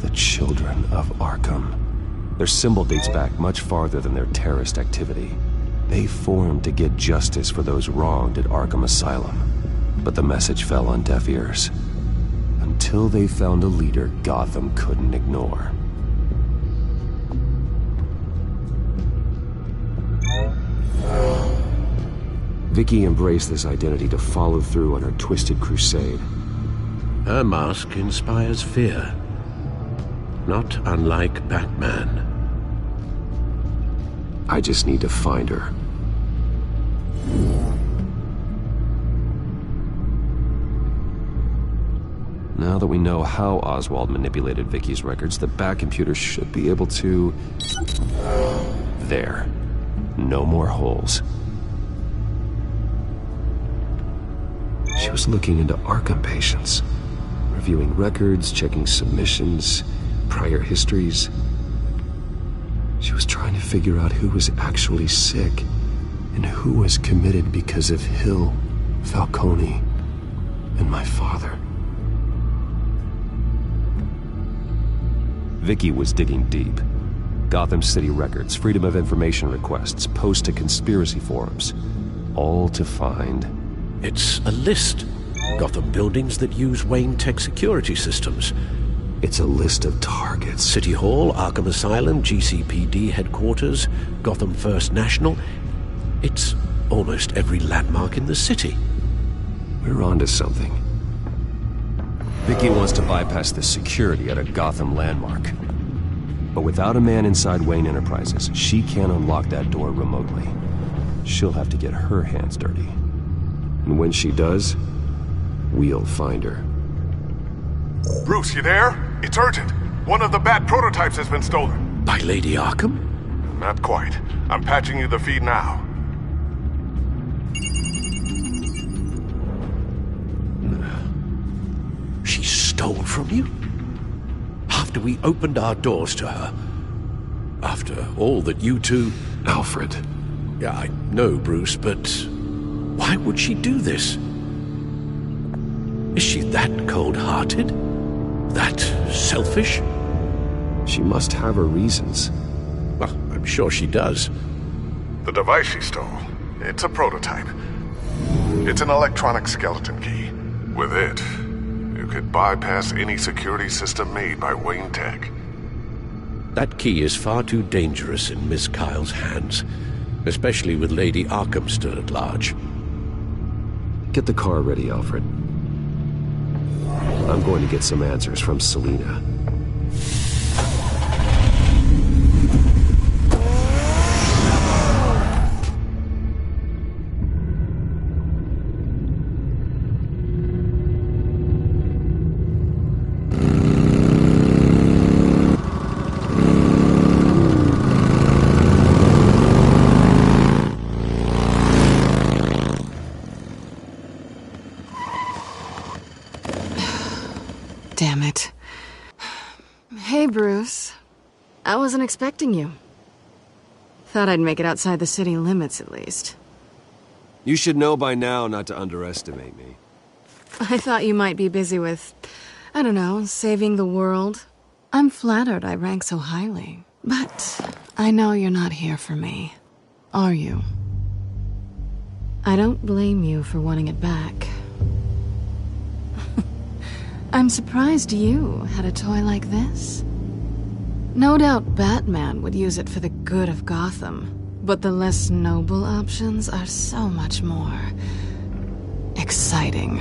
S21: The Children of Arkham. Their symbol dates back much farther than their terrorist activity. They formed to get justice for those wronged at Arkham Asylum. But the message fell on deaf ears. Until they found a leader Gotham couldn't ignore. Vicky embraced this identity to follow through on her twisted crusade.
S19: Her mask inspires fear. Not unlike Batman.
S21: I just need to find her. Now that we know how Oswald manipulated Vicky's records, the Bat computer should be able to... There. No more holes. She was looking into Arkham patients, reviewing records, checking submissions, prior histories. She was trying to figure out who was actually sick and who was committed because of Hill, Falcone, and my father. Vicky was digging deep. Gotham City records, Freedom of Information requests, posts to conspiracy forums. All to find...
S19: It's a list. Gotham buildings that use Wayne Tech security systems.
S21: It's a list of targets.
S19: City Hall, Arkham Asylum, GCPD headquarters, Gotham First National. It's almost every landmark in the city.
S21: We're onto something. Vicky wants to bypass the security at a Gotham landmark. But without a man inside Wayne Enterprises, she can't unlock that door remotely. She'll have to get her hands dirty. And when she does, we'll find her.
S14: Bruce, you there? It's urgent. One of the Bat prototypes has been stolen.
S19: By Lady Arkham?
S14: Not quite. I'm patching you the feed now.
S19: She stole from you? After we opened our doors to her? After all that you two...
S21: Alfred.
S19: Yeah, I know, Bruce, but... why would she do this? Is she that cold-hearted? That selfish?
S21: She must have her reasons.
S19: Well, I'm sure she does.
S14: The device she stole, it's a prototype. It's an electronic skeleton key. With it, you could bypass any security system made by Wayne Tech.
S19: That key is far too dangerous in Miss Kyle's hands, especially with Lady Arkham still at large.
S21: Get the car ready, Alfred. I'm going to get some answers from Selina.
S1: Damn it. Hey, Bruce. I wasn't expecting you. Thought I'd make it outside the city limits, at least.
S15: You should know by now not to underestimate me.
S1: I thought you might be busy with, I don't know, saving the world. I'm flattered I rank so highly. But I know you're not here for me, are you? I don't blame you for wanting it back. I'm surprised you had a toy like this. No doubt Batman would use it for the good of Gotham, but the less noble options are so much more exciting.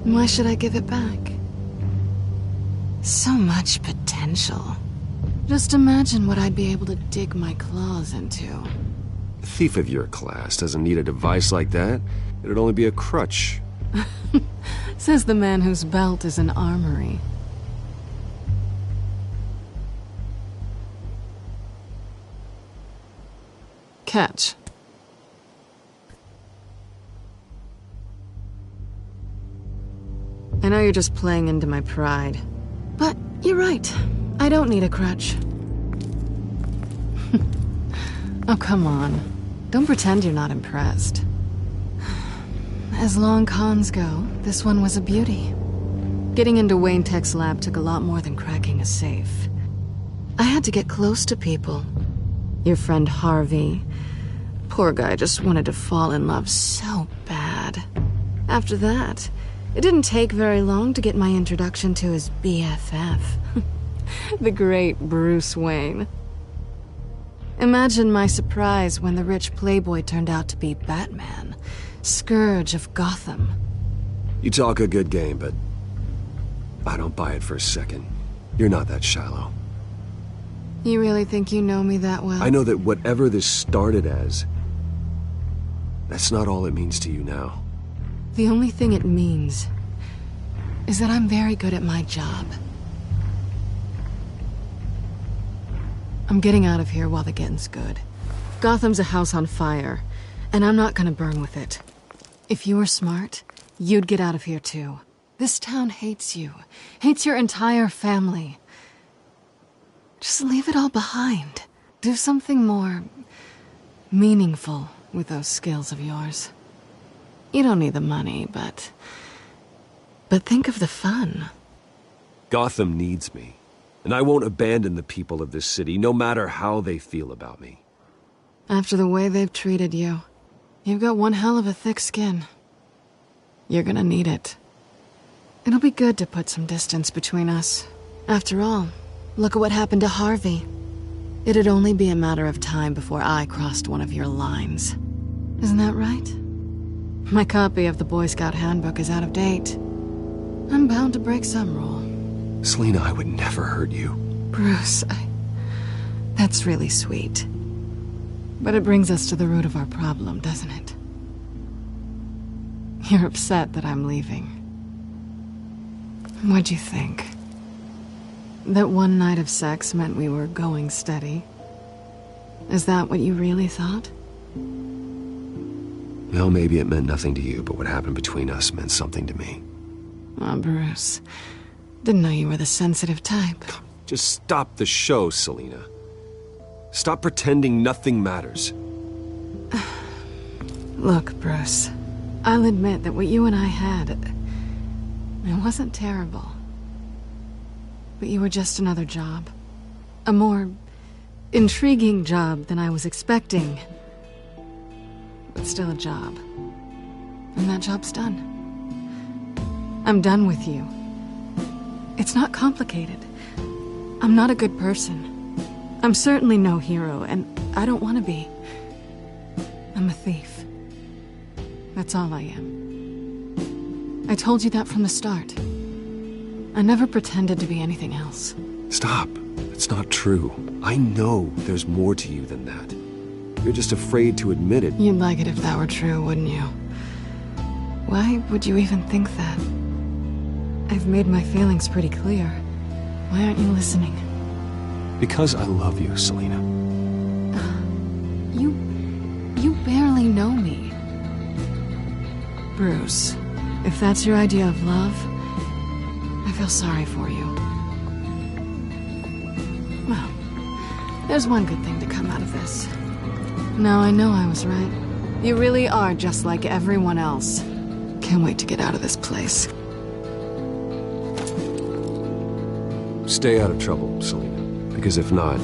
S1: Why should I give it back? So much potential. Just imagine what I'd be able to dig my claws into.
S15: A thief of your class doesn't need a device like that. It'd only be a crutch.
S1: Says the man whose belt is an armory. Catch. I know you're just playing into my pride, but you're right. I don't need a crutch. Oh, come on. Don't pretend you're not impressed. As long cons go, this one was a beauty. Getting into Wayne Tech's lab took a lot more than cracking a safe. I had to get close to people. Your friend Harvey. Poor guy just wanted to fall in love so bad. After that, it didn't take very long to get my introduction to his BFF. The great Bruce Wayne. Imagine my surprise when the rich playboy turned out to be Batman, Scourge of Gotham.
S15: You talk a good game, but I don't buy it for a second. You're not that shallow.
S1: You really think you know me that well?
S15: I know that whatever this started as, that's not all it means to you now.
S1: The only thing it means is that I'm very good at my job. I'm getting out of here while the getting's good. Gotham's a house on fire, and I'm not gonna burn with it. If you were smart, you'd get out of here too. This town hates you, hates your entire family. Just leave it all behind. Do something more meaningful with those skills of yours. You don't need the money, but think of the fun.
S15: Gotham needs me, and I won't abandon the people of this city, no matter how they feel about me.
S1: After the way they've treated you, you've got one hell of a thick skin. You're gonna need it. It'll be good to put some distance between us. After all, look at what happened to Harvey. It'd only be a matter of time before I crossed one of your lines. Isn't that right? My copy of the Boy Scout Handbook is out of date. I'm bound to break some rule.
S15: Selina, I would never hurt you.
S1: Bruce, that's really sweet. But it brings us to the root of our problem, doesn't it? You're upset that I'm leaving. What'd you think? That one night of sex meant we were going steady? Is that what you really thought?
S15: Well, maybe it meant nothing to you, but what happened between us meant something to me.
S1: Oh, Bruce. Didn't know you were the sensitive type.
S15: Just stop the show, Selina. Stop pretending nothing matters.
S1: Look, Bruce. I'll admit that what you and I had, it wasn't terrible. But you were just another job. A more intriguing job than I was expecting. But still a job. And that job's done. I'm done with you. It's not complicated. I'm not a good person. I'm certainly no hero, and I don't want to be. I'm a thief. That's all I am. I told you that from the start. I never pretended to be anything else.
S15: Stop. It's not true. I know there's more to you than that. You're just afraid to admit it.
S1: You'd like it if that were true, wouldn't you? Why would you even think that? I've made my feelings pretty clear. Why aren't you listening?
S15: Because I love you, Selina.
S1: You barely know me. Bruce, if that's your idea of love, I feel sorry for you. Well, there's one good thing to come out of this. Now I know I was right. You really are just like everyone else. Can't wait to get out of this place.
S21: Stay out of trouble, Selena. Because if not,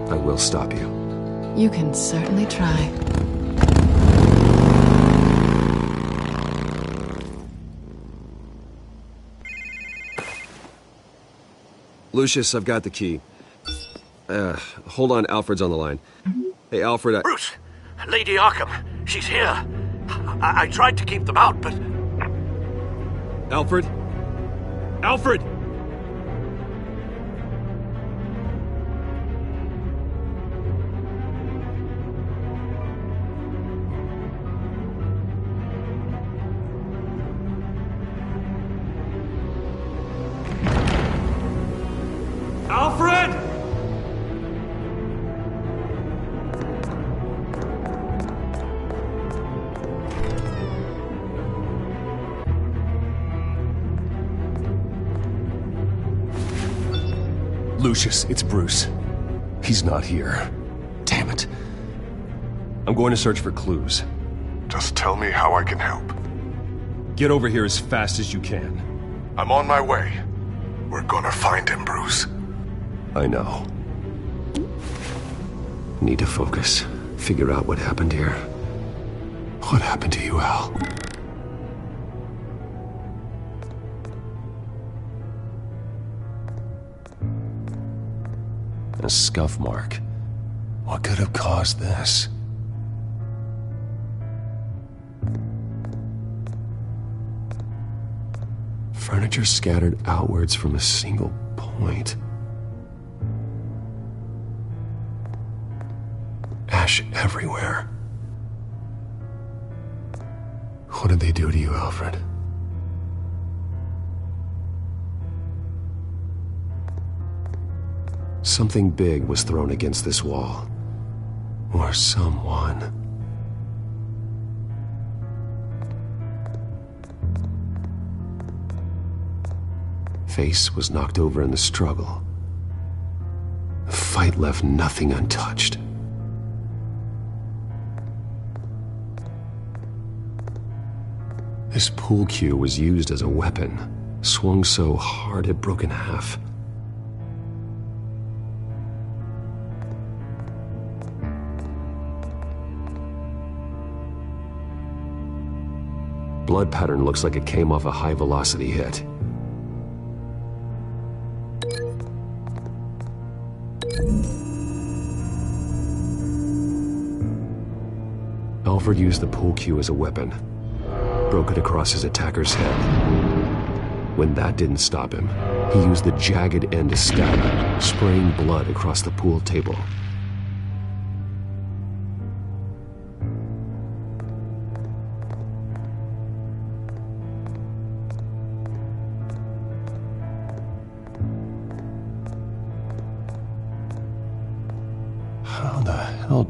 S21: I will stop you.
S1: You can certainly try.
S21: Lucius, I've got the key. Hold on, Alfred's on the line. Hey, Alfred,
S10: Bruce! Lady Arkham, she's here. I tried to keep them out, but...
S21: Alfred?
S11: Alfred!
S9: Alfred!
S5: Lucius, it's Bruce. He's not here. Damn it. I'm going to search for clues.
S2: Just tell me how I can help.
S5: Get over here as fast as you can.
S2: I'm on my way. We're gonna find him, Bruce.
S5: I know.
S21: Need to focus. Figure out what happened here.
S5: What happened to you, Al?
S21: A scuff mark.
S5: What could have caused this?
S21: Furniture scattered outwards from a single point.
S5: Ash everywhere. What did they do to you, Alfred?
S21: Something big was thrown against this wall.
S5: Or someone.
S21: Face was knocked over in the struggle. The fight left nothing untouched. This pool cue was used as a weapon, swung so hard it broke in half. Blood pattern looks like it came off a high-velocity hit. Alfred used the pool cue as a weapon. Broke it across his attacker's head. When that didn't stop him, he used the jagged end to stab him, spraying blood across the pool table.
S5: How the hell...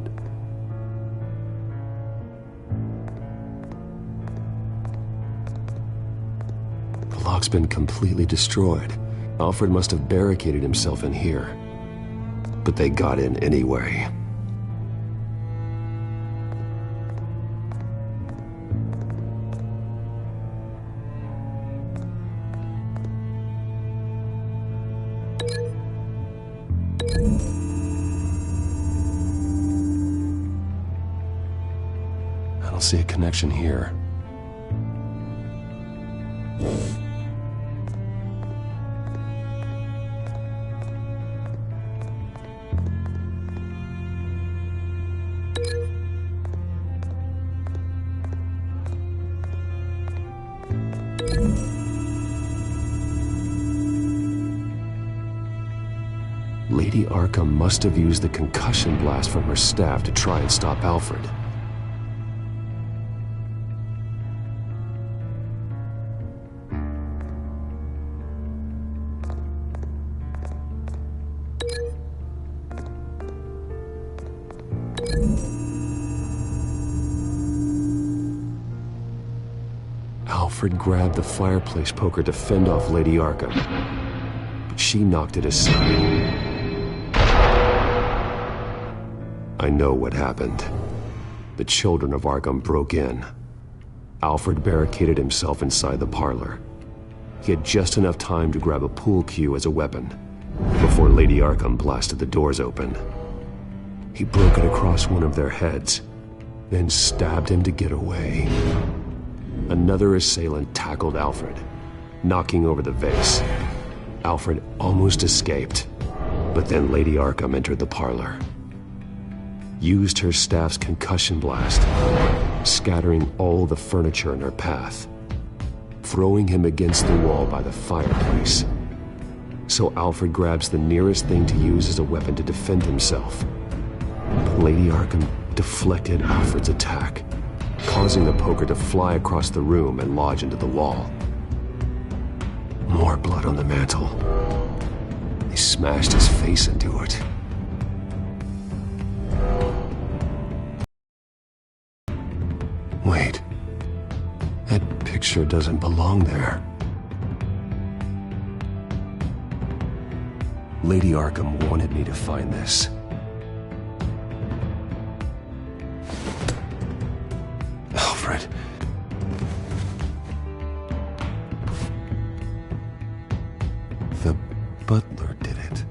S21: The lock's been completely destroyed. Alfred must have barricaded himself in here. But they got in anyway.
S5: I don't see a connection here.
S21: Lady Arkham must have used the concussion blast from her staff to try and stop Alfred. Alfred grabbed the fireplace poker to fend off Lady Arkham, but she knocked it aside. I know what happened. The children of Arkham broke in. Alfred barricaded himself inside the parlor. He had just enough time to grab a pool cue as a weapon before Lady Arkham blasted the doors open. He broke it across one of their heads, then stabbed him to get away. Another assailant tackled Alfred, knocking over the vase. Alfred almost escaped, but then Lady Arkham entered the parlor, used her staff's concussion blast, scattering all the furniture in her path, throwing him against the wall by the fireplace. So Alfred grabs the nearest thing to use as a weapon to defend himself. But Lady Arkham deflected Alfred's attack, causing the poker to fly across the room and lodge into the wall. More blood on the mantel. They smashed his face into it. Wait. That picture doesn't belong there. Lady Arkham wanted me to find this. Alfred. The butler did it.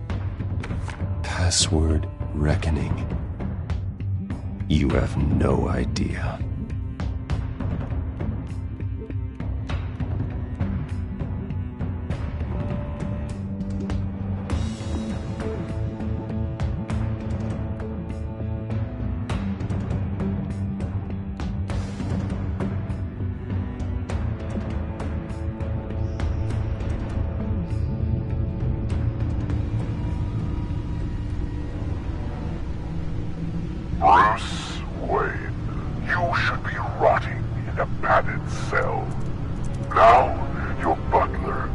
S21: Password reckoning. You have no idea.
S16: Bruce Wayne, you should be rotting in a padded cell. Now, your butler,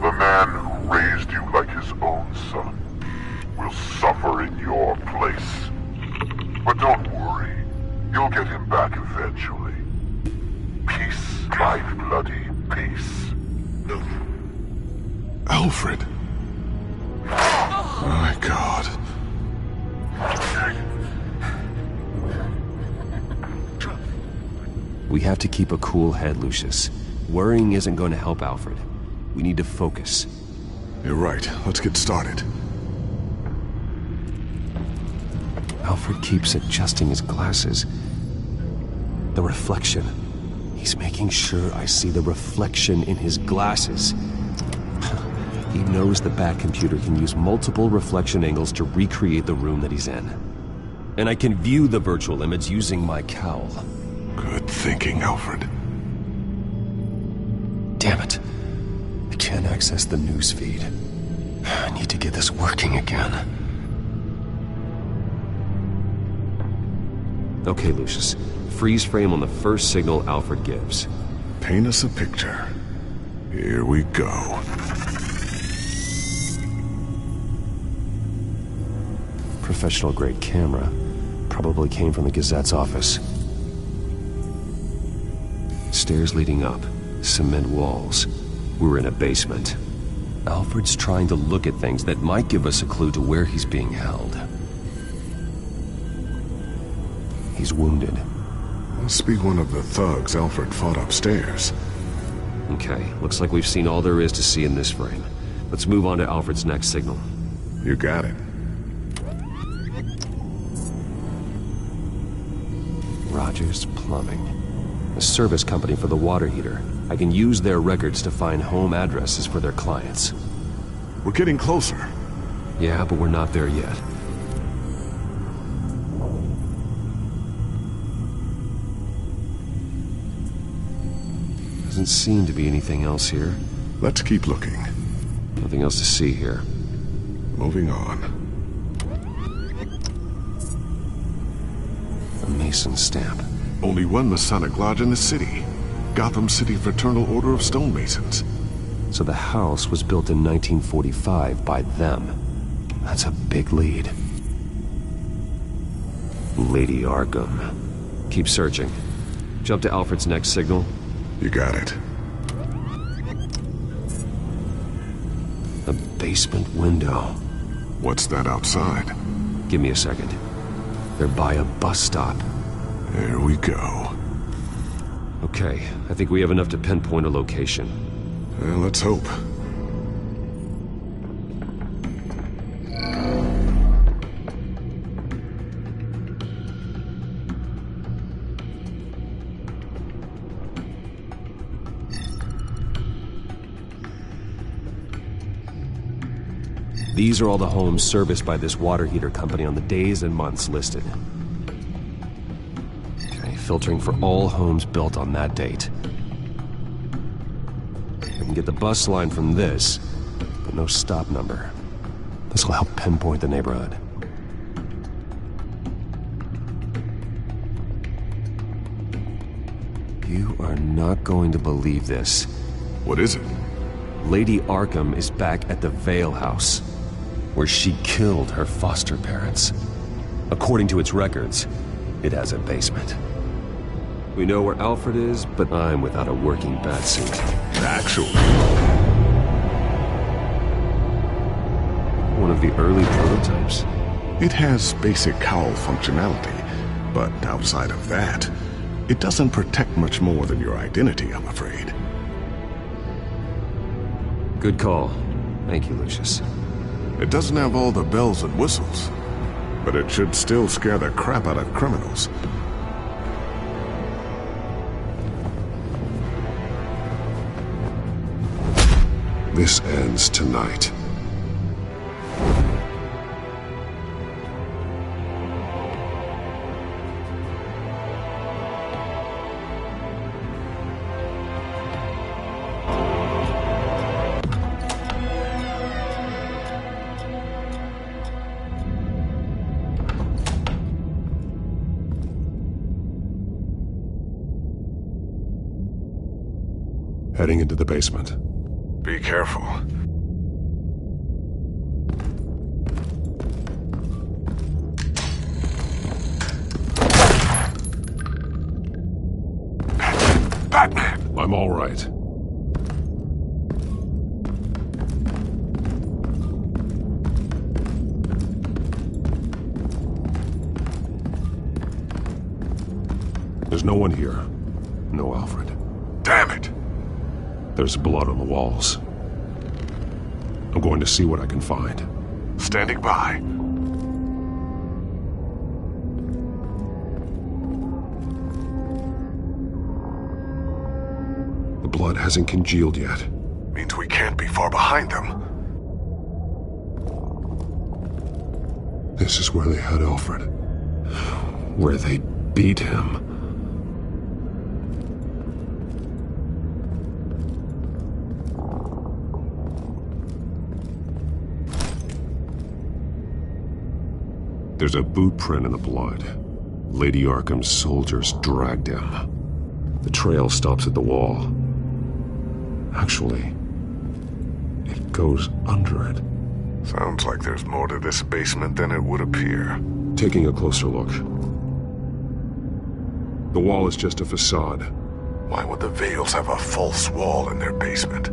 S16: the man who raised you like his own son, will suffer in your place. But don't worry, you'll get him back eventually. Peace, my bloody peace.
S2: Alfred. My God.
S21: We have to keep a cool head, Lucius. Worrying isn't going to help Alfred. We need to focus.
S2: You're right. Let's get started.
S21: Alfred keeps adjusting his glasses. The reflection. He's making sure I see the reflection in his glasses. He knows the Batcomputer can use multiple reflection angles to recreate the room that he's in. And I can view the virtual image using my cowl.
S2: Good thinking, Alfred.
S21: Damn it. I can't access the news feed. I need to get this working again. Okay, Lucius. Freeze frame on the first signal Alfred gives.
S2: Paint us a picture. Here we go.
S21: Professional-grade camera. Probably came from the Gazette's office. Stairs leading up. Cement walls. We're in a basement. Alfred's trying to look at things that might give us a clue to where he's being held. He's wounded.
S2: Must be one of the thugs Alfred fought upstairs.
S21: Okay, looks like we've seen all there is to see in this frame. Let's move on to Alfred's next signal.
S2: You got it.
S21: Rogers Plumbing. A service company for the water heater. I can use their records to find home addresses for their clients.
S2: We're getting closer.
S21: Yeah, but we're not there yet. Doesn't seem to be anything else here.
S2: Let's keep looking.
S21: Nothing else to see here.
S2: Moving on.
S21: A Mason stamp.
S2: Only one Masonic lodge in the city. Gotham City Fraternal Order of Stonemasons.
S21: So the house was built in 1945 by them. That's a big lead. Lady Arkham. Keep searching. Jump to Alfred's next signal.
S2: You got it.
S21: A basement window.
S5: What's that outside?
S21: Give me a second. They're by a bus stop.
S5: There we go.
S21: Okay, I think we have enough to pinpoint a location.
S5: Well, let's hope.
S21: These are all the homes serviced by this water heater company on the days and months listed. Okay, filtering for all homes built on that date. I can get the bus line from this, but no stop number. This will help pinpoint the neighborhood. You are not going to believe this.
S5: What is it?
S21: Lady Arkham is back at the Vale House, where she killed her foster parents. According to its records, it has a basement. We know where Alfred is, but I'm without a working batsuit.
S5: Actually,
S21: one of the early prototypes.
S5: it has basic cowl functionality, but outside of that, it doesn't protect much more than your identity, I'm afraid.
S21: Good call. Thank you, Lucius.
S5: It doesn't have all the bells and whistles, but it should still scare the crap out of criminals. This ends tonight. Heading into the basement.
S14: Be careful.
S5: Batman! I'm all right. There's no one here. No Alfred.
S14: Damn it!
S5: There's blood on the walls. I'm going to see what I can find.
S14: Standing by.
S5: The blood hasn't congealed yet.
S14: Means we can't be far behind them.
S5: This is where they had Alfred. Where they beat him. There's a boot print in the blood. Lady Arkham's soldiers dragged him. The trail stops at the wall. Actually, it goes under it.
S14: Sounds like there's more to this basement than it would appear.
S5: Taking a closer look. The wall is just a facade.
S14: Why would the Vales have a false wall in their basement?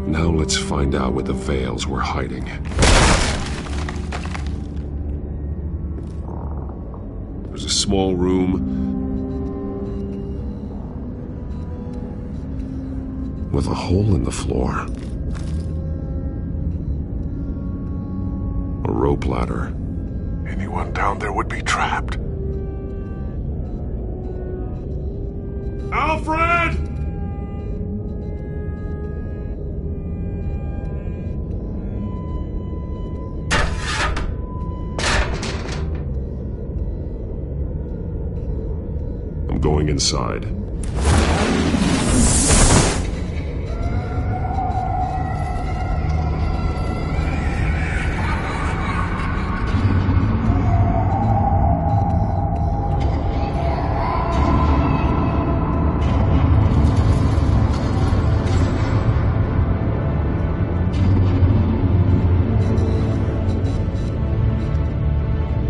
S5: Now let's find out where the Vales were hiding. There's a small room with a hole in the floor. A rope ladder.
S14: Anyone down there would be trapped.
S5: Alfred! I'm going inside.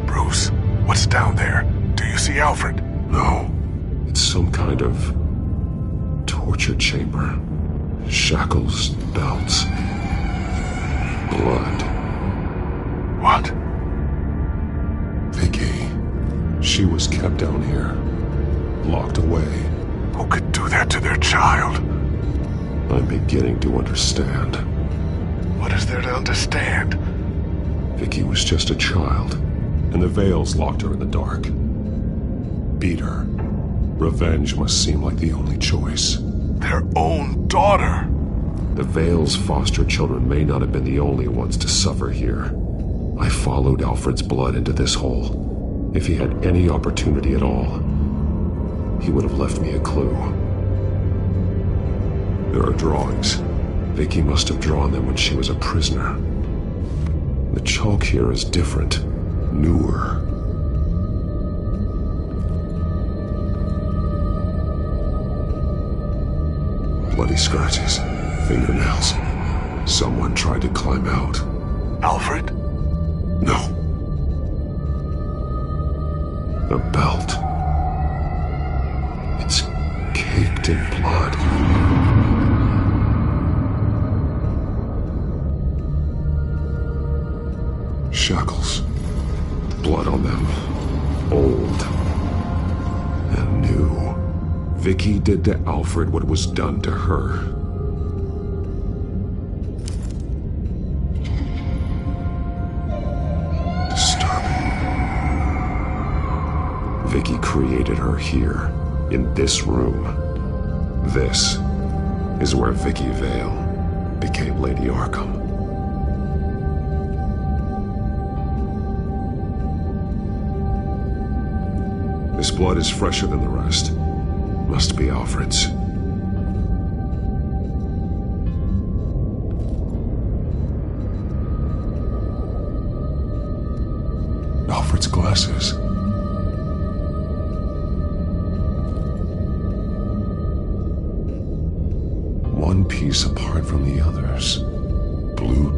S14: Bruce, what's down there? Do you see Alfred?
S5: No. It's some kind of torture chamber. Shackles, belts, blood.
S16: What?
S5: Vicky. She was kept down here, locked away.
S16: Who could do that to their child?
S5: I'm beginning to understand.
S16: What is there to understand?
S5: Vicky was just a child, and the Veils locked her in the dark. Beat her. Revenge must seem like the only choice.
S16: Their own daughter!
S5: The Veils' foster children may not have been the only ones to suffer here. I followed Alfred's blood into this hole. If he had any opportunity at all, he would have left me a clue. There are drawings. Vicky must have drawn them when she was a prisoner. The chalk here is different, newer. Bloody scratches, fingernails. Someone tried to climb out.
S16: Alfred?
S5: No. The belt. It's caked in blood. Shackles. Blood on them. Old. And new. Vicky did to Alfred what was done to her. Disturbing. Vicky created her here, in this room. This is where Vicky Vale became Lady Arkham. This blood is fresher than the rest. Must be Alfred's. Alfred's glasses. One piece apart from the others. Blue.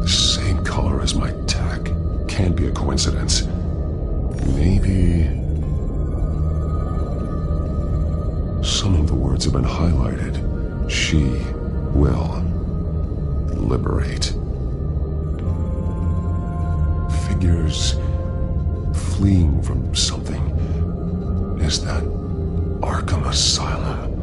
S5: The same color as my tack. Can't be a coincidence. Maybe... Some of the words have been highlighted. She will liberate. Figures fleeing from something. Is that Arkham Asylum?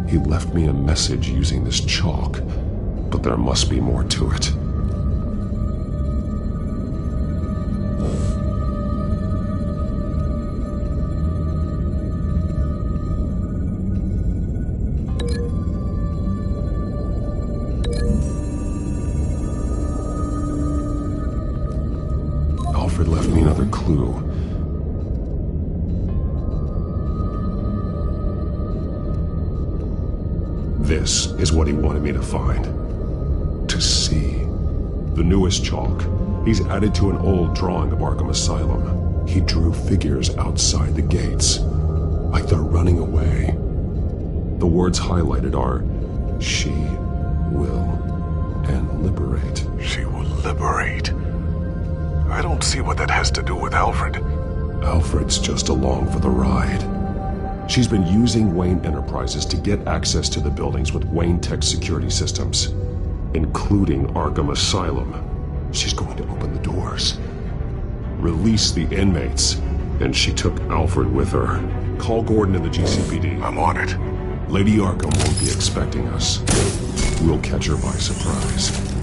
S5: He left me a message using this chalk, but there must be more to it. Alfred left me another clue. This is what he wanted me to find. To see. The newest chalk. He's added to an old drawing of Arkham Asylum. He drew figures outside the gates. Like they're running away. The words highlighted are, she will, and liberate.
S16: She will liberate? I don't see what that has to do with Alfred.
S5: Alfred's just along for the ride. She's been using Wayne Enterprises to get access to the buildings with Wayne Tech security systems, including Arkham Asylum. She's going to open the doors, release the inmates, and she took Alfred with her. Call Gordon and the GCPD.
S16: I'm on it.
S5: Lady Arkham won't be expecting us. We'll catch her by surprise.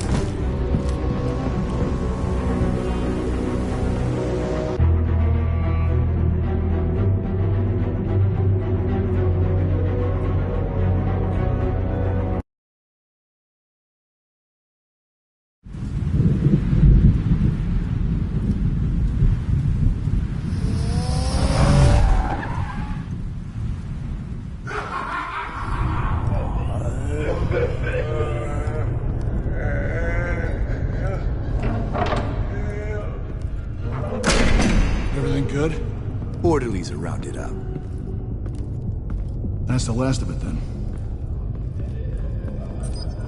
S13: good?
S7: Orderlies are rounded up.
S13: That's the last of it, then.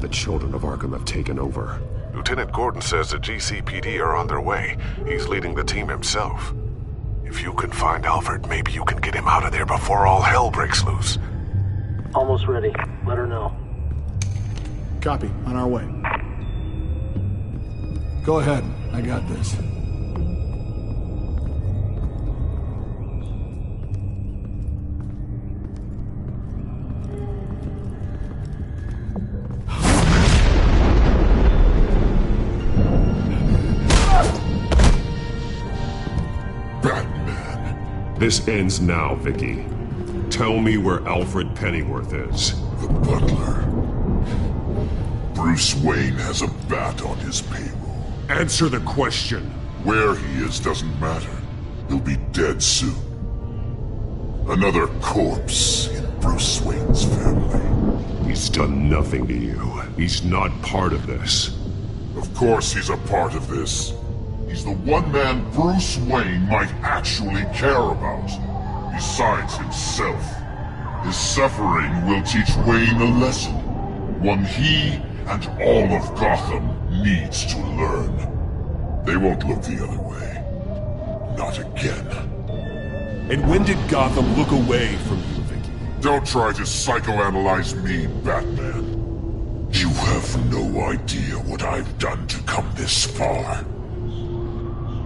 S5: The children of Arkham have taken over.
S16: Lieutenant Gordon says the GCPD are on their way. He's leading the team himself. If you can find Alfred, maybe you can get him out of there before all hell breaks loose.
S17: Almost ready. Let her know.
S13: Copy. On our way. Go ahead. I got this.
S5: This ends now, Vicky. Tell me where Alfred Pennyworth is.
S16: The butler. Bruce Wayne has a bat on his payroll.
S5: Answer the question.
S16: Where he is doesn't matter. He'll be dead soon. Another corpse in Bruce Wayne's family.
S5: He's done nothing to you. He's not part of this.
S16: Of course he's a part of this. He's the one man Bruce Wayne might actually care about. Besides himself. His suffering will teach Wayne a lesson. One he and all of Gotham needs to learn. They won't look the other way. Not again.
S5: And when did Gotham look away from you, Vicky?
S16: Don't try to psychoanalyze me, Batman. You have no idea what I've done to come this far.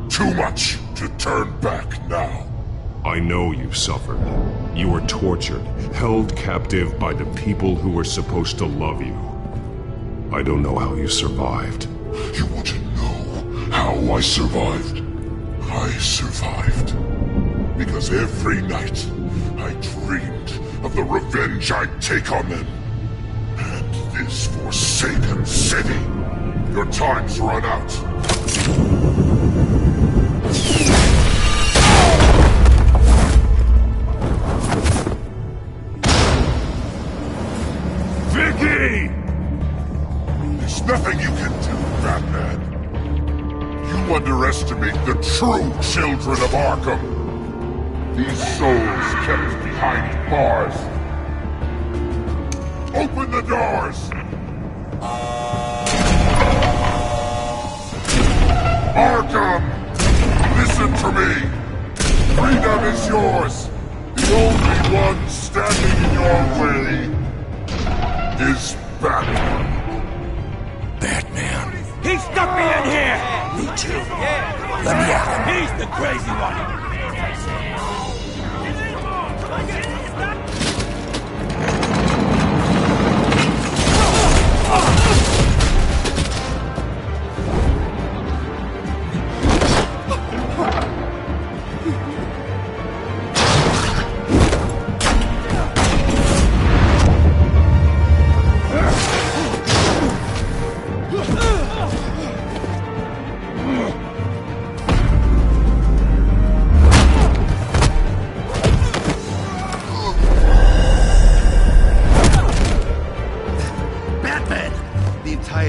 S16: Too much to turn back now.
S5: I know you've suffered. You were tortured, held captive by the people who were supposed to love you. I don't know how you survived.
S16: You want to know how I survived? I survived because every night I dreamed of the revenge I'd take on them. And this forsaken city. Your time's run out.
S5: Vicky!
S16: There's nothing you can do, Batman. You underestimate the true children of Arkham. These souls kept behind bars. Open the doors! Arkham! Listen to me! Freedom is yours! The only one standing in your way is Batman.
S10: Batman.
S23: He stuck me in here!
S10: Me too. Let me at him.
S23: He's the crazy one!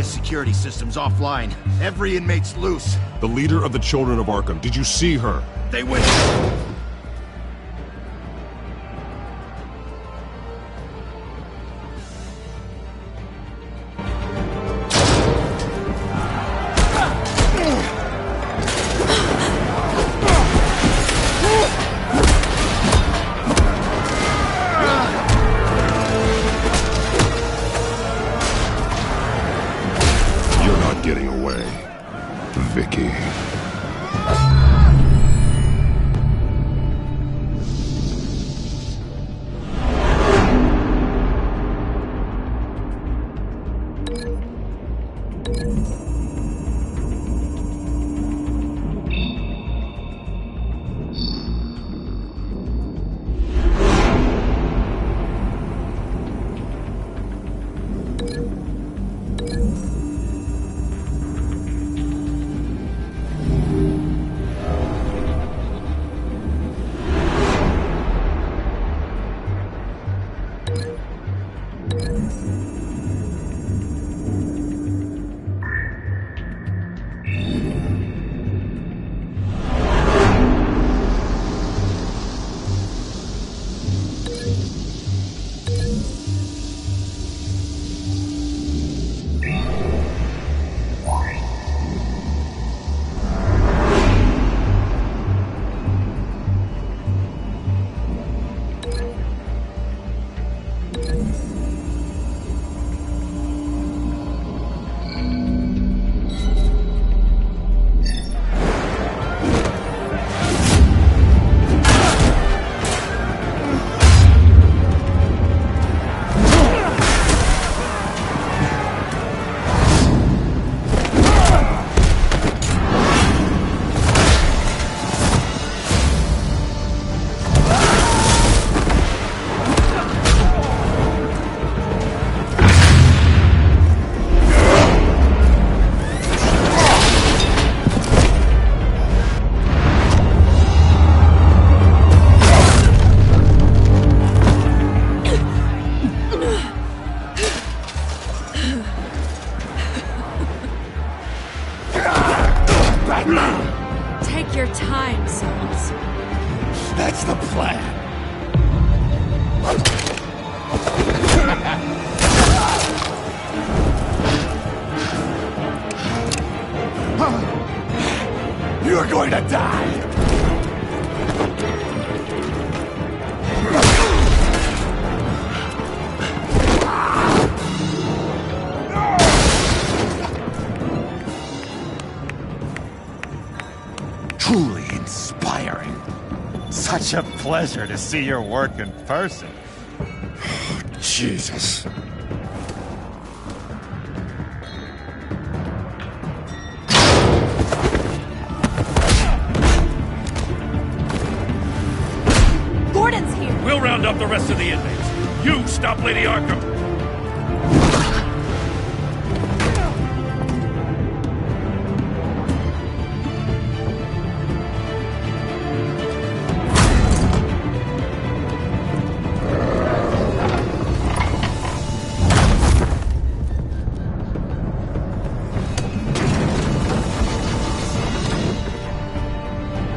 S10: Security system's offline. Every inmate's loose.
S5: The leader of the Children of Arkham. Did you see her?
S10: They went...
S5: Getting away, Vicky.
S3: your time, sons.
S10: That's the plan. You're going to die!
S18: Truly inspiring. Such a pleasure to see your work in person.
S5: Jesus.
S3: Gordon's here!
S11: We'll round up the rest of the inmates. You stop Lady Arkham!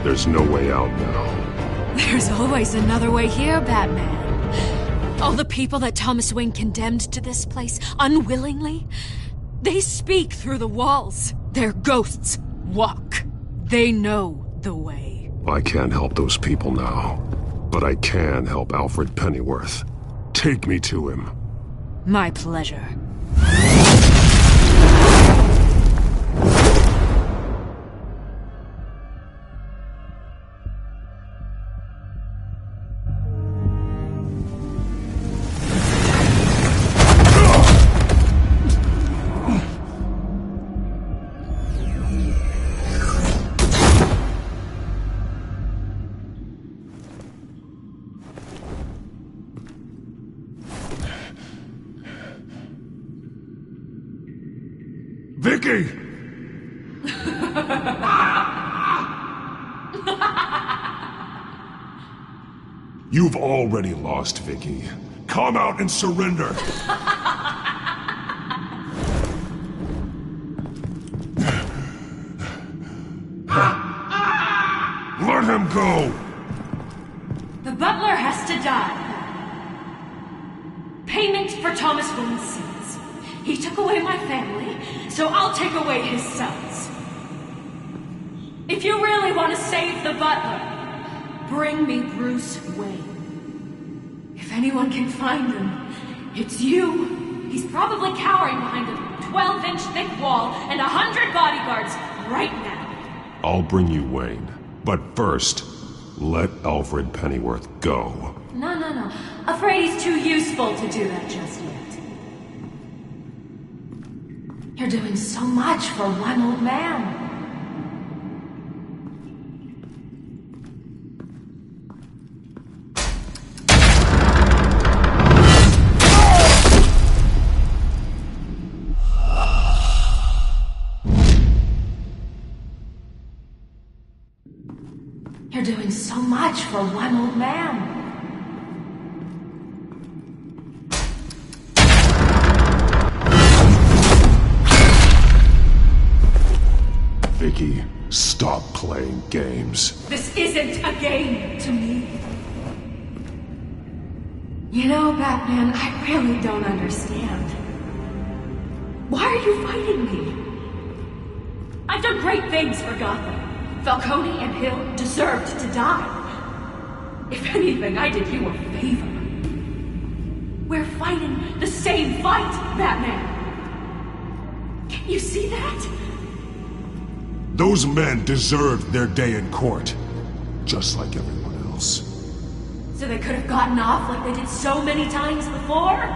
S5: There's no way out now.
S3: There's always another way here, Batman. All the people that Thomas Wayne condemned to this place unwillingly, they speak through the walls. Their ghosts walk. They know the way.
S5: I can't help those people now, but I can help Alfred Pennyworth. Take me to him.
S3: My pleasure.
S5: Vicky! You've already lost, Vicky. Come out and surrender! Let him go!
S3: The butler has to die. Payment for Thomas Wayne's sins. He took away my family, so I'll take away his sons. If you really want to save the butler, bring me Bruce Wayne. If anyone can find him, it's you. He's probably cowering behind a 12-inch thick wall and 100 bodyguards right now.
S5: I'll bring you Wayne. But first, let Alfred Pennyworth go.
S3: No. Afraid he's too useful to do that just yet. You're doing so much for one old man. You're doing so much for one old man.
S5: Vicky, stop playing games.
S3: This isn't a game to me. You know, Batman, I really don't understand. Why are you fighting me? I've done great things for Gotham. Falcone and Hill deserved to die. If anything, I did you a favor. We're fighting the same fight, Batman. Can you see that?
S5: Those men deserved their day in court, just like everyone else.
S3: So they could have gotten off like they did so many times before?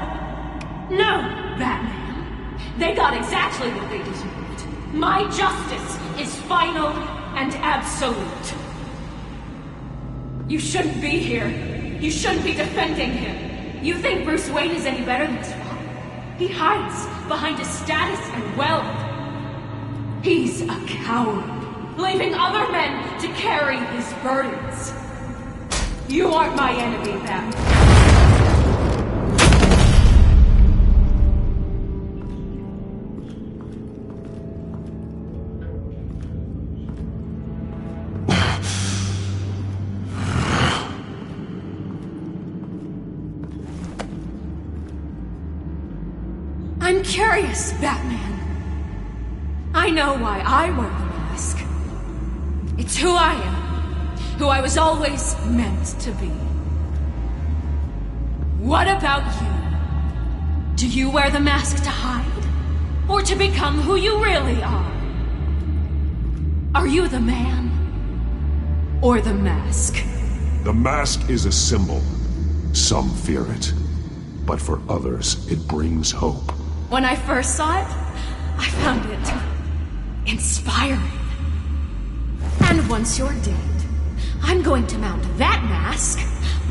S3: No, Batman. They got exactly what they deserved. My justice is final and absolute. You shouldn't be here. You shouldn't be defending him. You think Bruce Wayne is any better than his father? He hides behind his status and wealth. He's a coward, leaving other men to carry his burdens. You aren't my enemy, Batman. curious, Batman. I know why I wear the mask. It's who I am. Who I was always meant to be. What about you? Do you wear the mask to hide? Or to become who you really are? Are you the man? Or the mask?
S5: The mask is a symbol. Some fear it. But for others, it brings hope.
S3: When I first saw it, I found it inspiring. And once you're dead, I'm going to mount that mask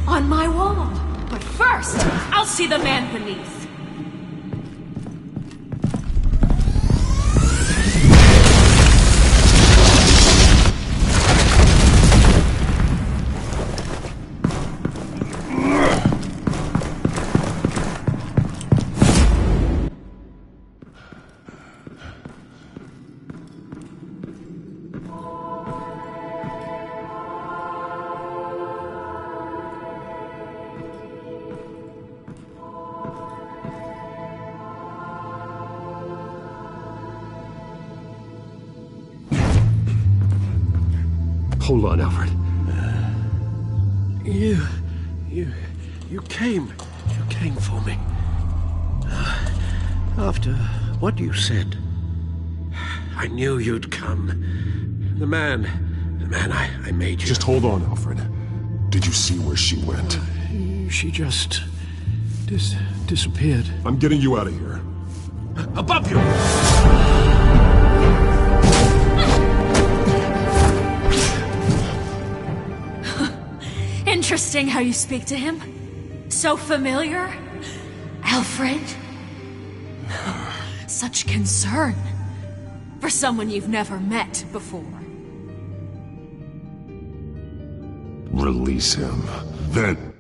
S3: on my wall. But first, I'll see the man beneath.
S21: Hold on, Alfred.
S19: You came for me. After what you said, I knew you'd come. The man I made you.
S5: Just hold on, Alfred. Did you see where she went?
S19: She just disappeared.
S5: I'm getting you out of here.
S19: Above you!
S3: Interesting how you speak to him. So familiar. Alfred. Such concern. For someone you've never met before.
S5: Release him. Then...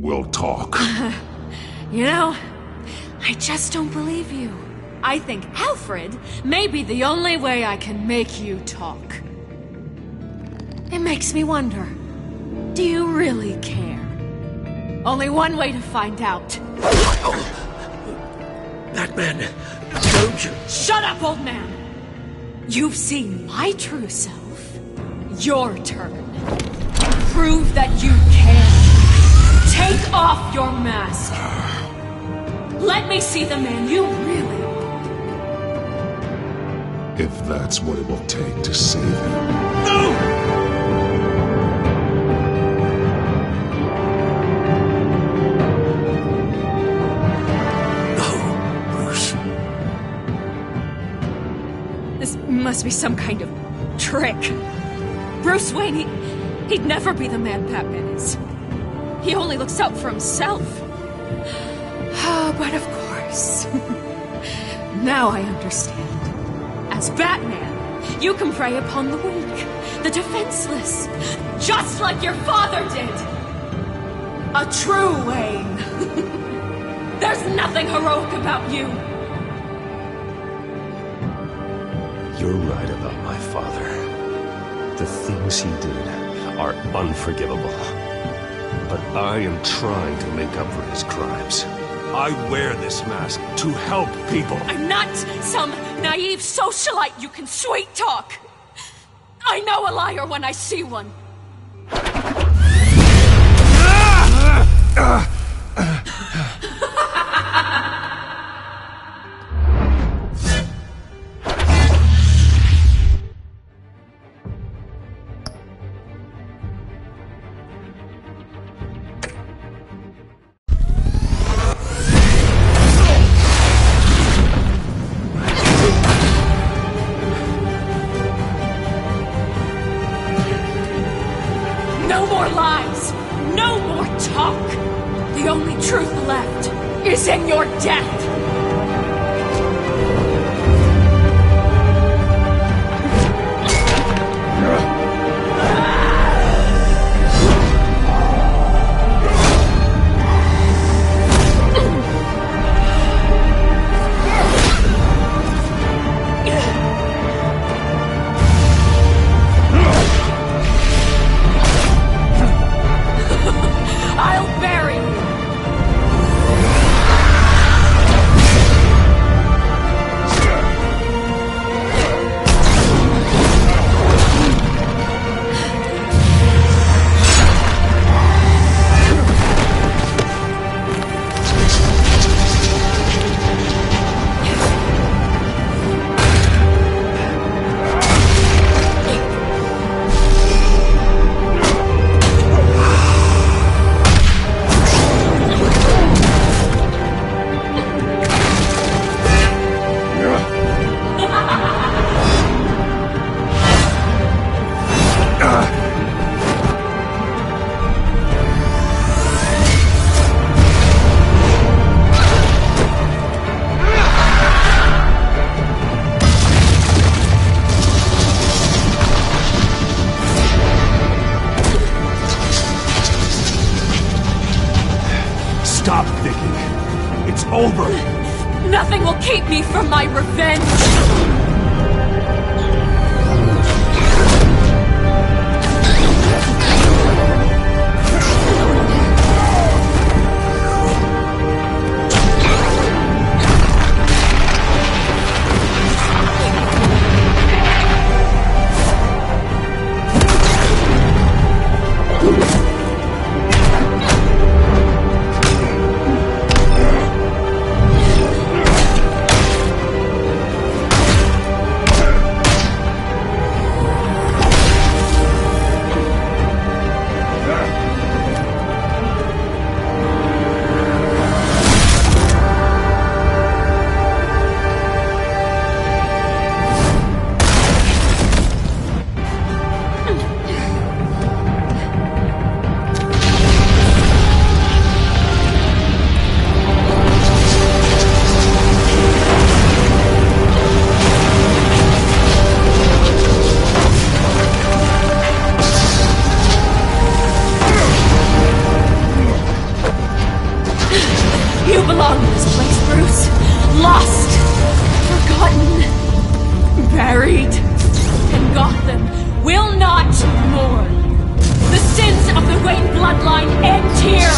S5: then we'll talk.
S3: You know, I just don't believe you. I think Alfred may be the only way I can make you talk. It makes me wonder, do you really care? Only one way to find out.
S19: Batman, don't you...
S3: Shut up, old man! You've seen my true self. Your turn. Prove that you care. Take off your mask. Let me see the man you really are.
S5: If that's what it will take to save him.
S3: No! This must be some kind of trick. Bruce Wayne, he'd never be the man Batman is. He only looks out for himself. But of course. Now I understand. As Batman, you can prey upon the weak, the defenseless, just like your father did. A true Wayne. There's nothing heroic about you.
S21: You're right about my father. The things he did are unforgivable. But I am trying to make up for his crimes.
S9: I wear this mask to help people.
S3: I'm not some naive socialite you can sweet talk. I know a liar when I see one. No more lies! No more talk! The only truth left is in your death! I'll bury you!
S9: Stop thinking. It's over.
S3: Nothing will keep me from my revenge! You belong in this place, Bruce. Lost, forgotten, buried. And Gotham will not mourn. The sins of the Wayne bloodline end here.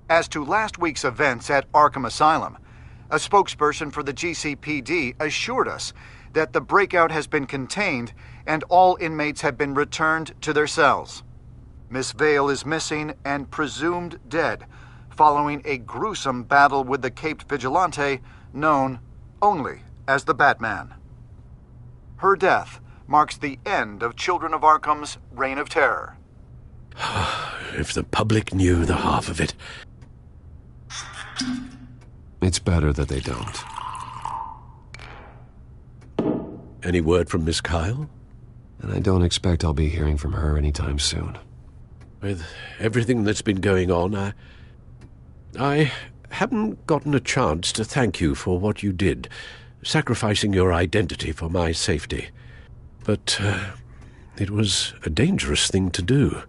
S8: As to last week's events at Arkham Asylum, a spokesperson for the GCPD assured us that the breakout has been contained and all inmates have been returned to their cells. Miss Vale is missing and presumed dead, following a gruesome battle with the caped vigilante known only as the Batman. Her death marks the end of Children of Arkham's reign of terror.
S19: If the public knew the half of it.
S21: It's better that they don't.
S19: Any word from Miss Kyle?
S21: And I don't expect I'll be hearing from her anytime soon.
S19: With everything that's been going on, I haven't gotten a chance to thank you for what you did, sacrificing your identity for my safety. But it was a dangerous thing to do.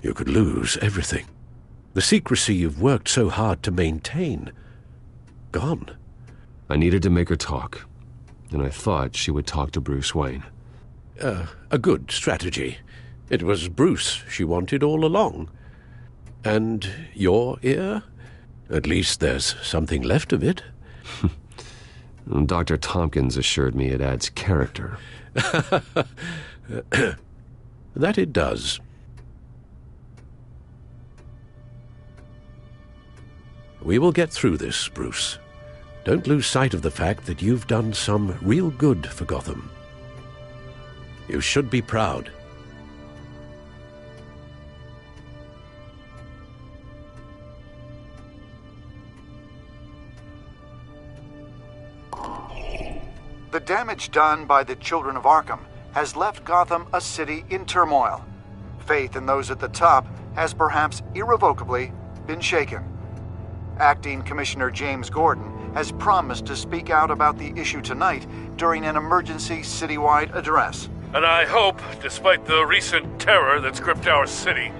S19: You could lose everything. The secrecy you've worked so hard to maintain. Gone.
S21: I needed to make her talk, and I thought she would talk to Bruce Wayne.
S19: A good strategy. It was Bruce she wanted all along. And your ear? At least there's something left of it.
S21: Dr. Tompkins assured me it adds character.
S19: That it does. We will get through this, Bruce. Don't lose sight of the fact that you've done some real good for Gotham. You should be proud.
S8: The damage done by the Children of Arkham has left Gotham a city in turmoil. Faith in those at the top has perhaps irrevocably been shaken. Acting Commissioner James Gordon has promised to speak out about the issue tonight during an emergency citywide address.
S11: And I hope, despite the recent terror that's gripped our city,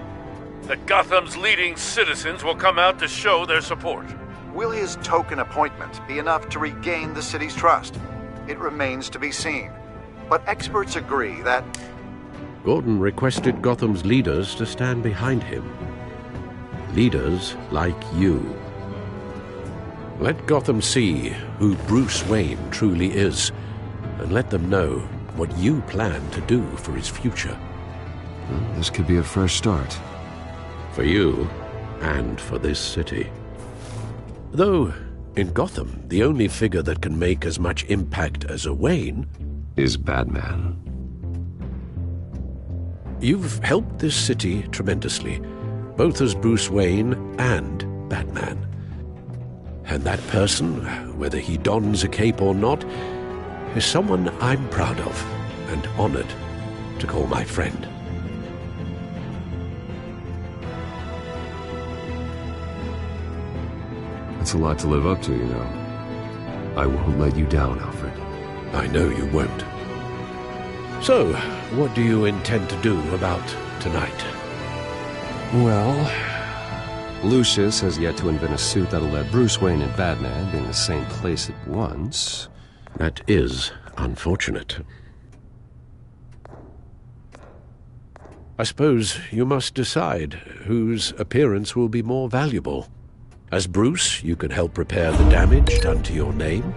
S11: that Gotham's leading citizens will come out to show their support.
S8: Will his token appointment be enough to regain the city's trust? It remains to be seen. But experts agree that
S19: Gordon requested Gotham's leaders to stand behind him. Leaders like you. Let Gotham see who Bruce Wayne truly is, and let them know what you plan to do for his future.
S21: Well, this could be a fresh start.
S19: For you, and for this city. Though, in Gotham, the only figure that can make as much impact as a Wayne
S21: is Batman.
S19: You've helped this city tremendously, both as Bruce Wayne and Batman. And that person, whether he dons a cape or not, is someone I'm proud of and honored to call my friend.
S21: That's a lot to live up to, you know. I won't let you down, Alfred.
S19: I know you won't. So, what do you intend to do about tonight?
S21: Well, Lucius has yet to invent a suit that'll let Bruce Wayne and Batman be in the same place at once.
S19: That is unfortunate. I suppose you must decide whose appearance will be more valuable. As Bruce, you can help repair the damage done to your name,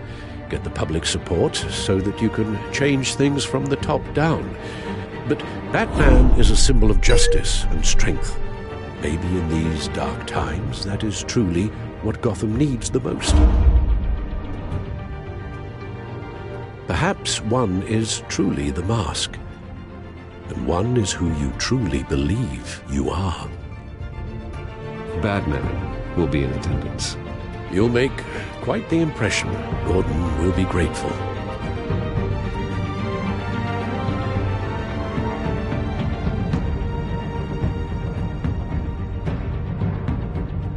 S19: get the public support so that you can change things from the top down. But Batman is a symbol of justice and strength. Maybe in these dark times, that is truly what Gotham needs the most. Perhaps one is truly the mask, and one is who you truly believe you are.
S21: Batman will be in attendance.
S19: You'll make quite the impression. Gordon will be grateful.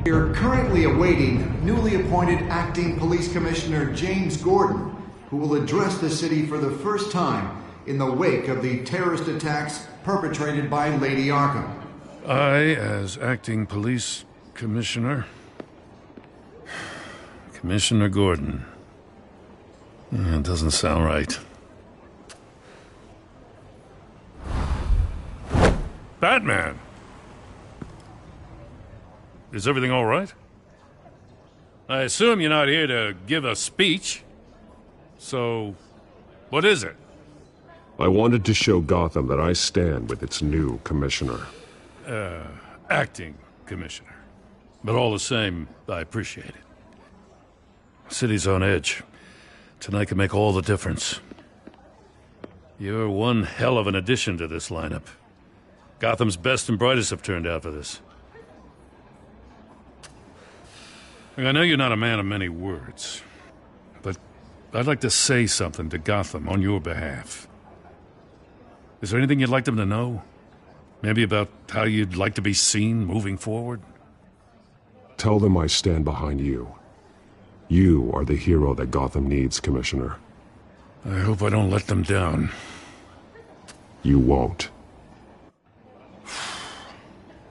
S8: We're currently awaiting newly appointed Acting Police Commissioner James Gordon, who will address the city for the first time in the wake of the terrorist attacks perpetrated by Lady Arkham.
S11: I, as Acting Police Commissioner... Commissioner Gordon. It doesn't sound right. Batman! Is everything all right? I assume you're not here to give a speech. So, what is it?
S5: I wanted to show Gotham that I stand with its new commissioner.
S11: Acting commissioner. But all the same, I appreciate it. City's on edge. Tonight can make all the difference. You're one hell of an addition to this lineup. Gotham's best and brightest have turned out for this. I know you're not a man of many words, but I'd like to say something to Gotham on your behalf. Is there anything you'd like them to know? Maybe about how you'd like to be seen moving forward?
S5: Tell them I stand behind you. You are the hero that Gotham needs, Commissioner.
S11: I hope I don't let them down.
S5: You won't.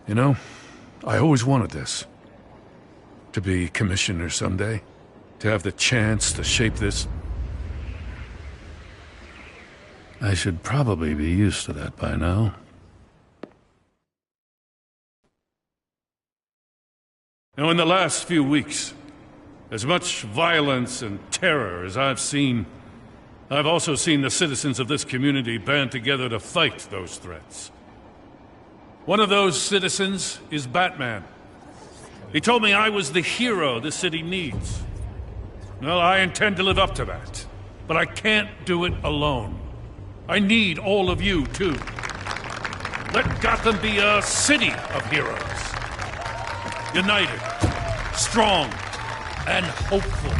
S11: You know, I always wanted this. To be commissioner someday. To have the chance to shape this. I should probably be used to that by now. Now, in the last few weeks, as much violence and terror as I've seen, I've also seen the citizens of this community band together to fight those threats. One of those citizens is Batman. He told me I was the hero the city needs. Well, I intend to live up to that, but I can't do it alone. I need all of you, too. Let Gotham be a city of heroes. United, strong, and hopeful.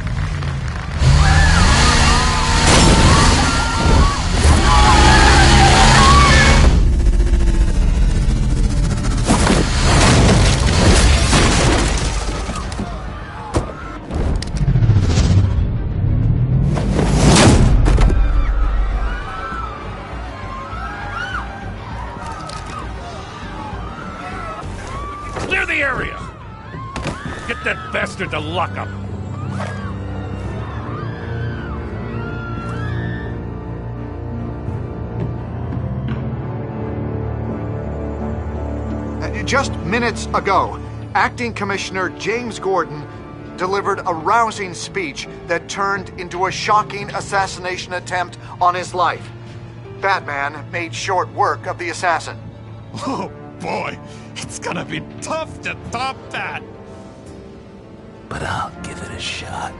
S11: Clear the area! Get that bastard to lock up!
S8: Just minutes ago, Acting Commissioner James Gordon delivered a rousing speech that turned into a shocking assassination attempt on his life. Batman made short work of the assassin.
S18: Oh boy, it's gonna be tough to top that.
S10: But I'll give it a shot.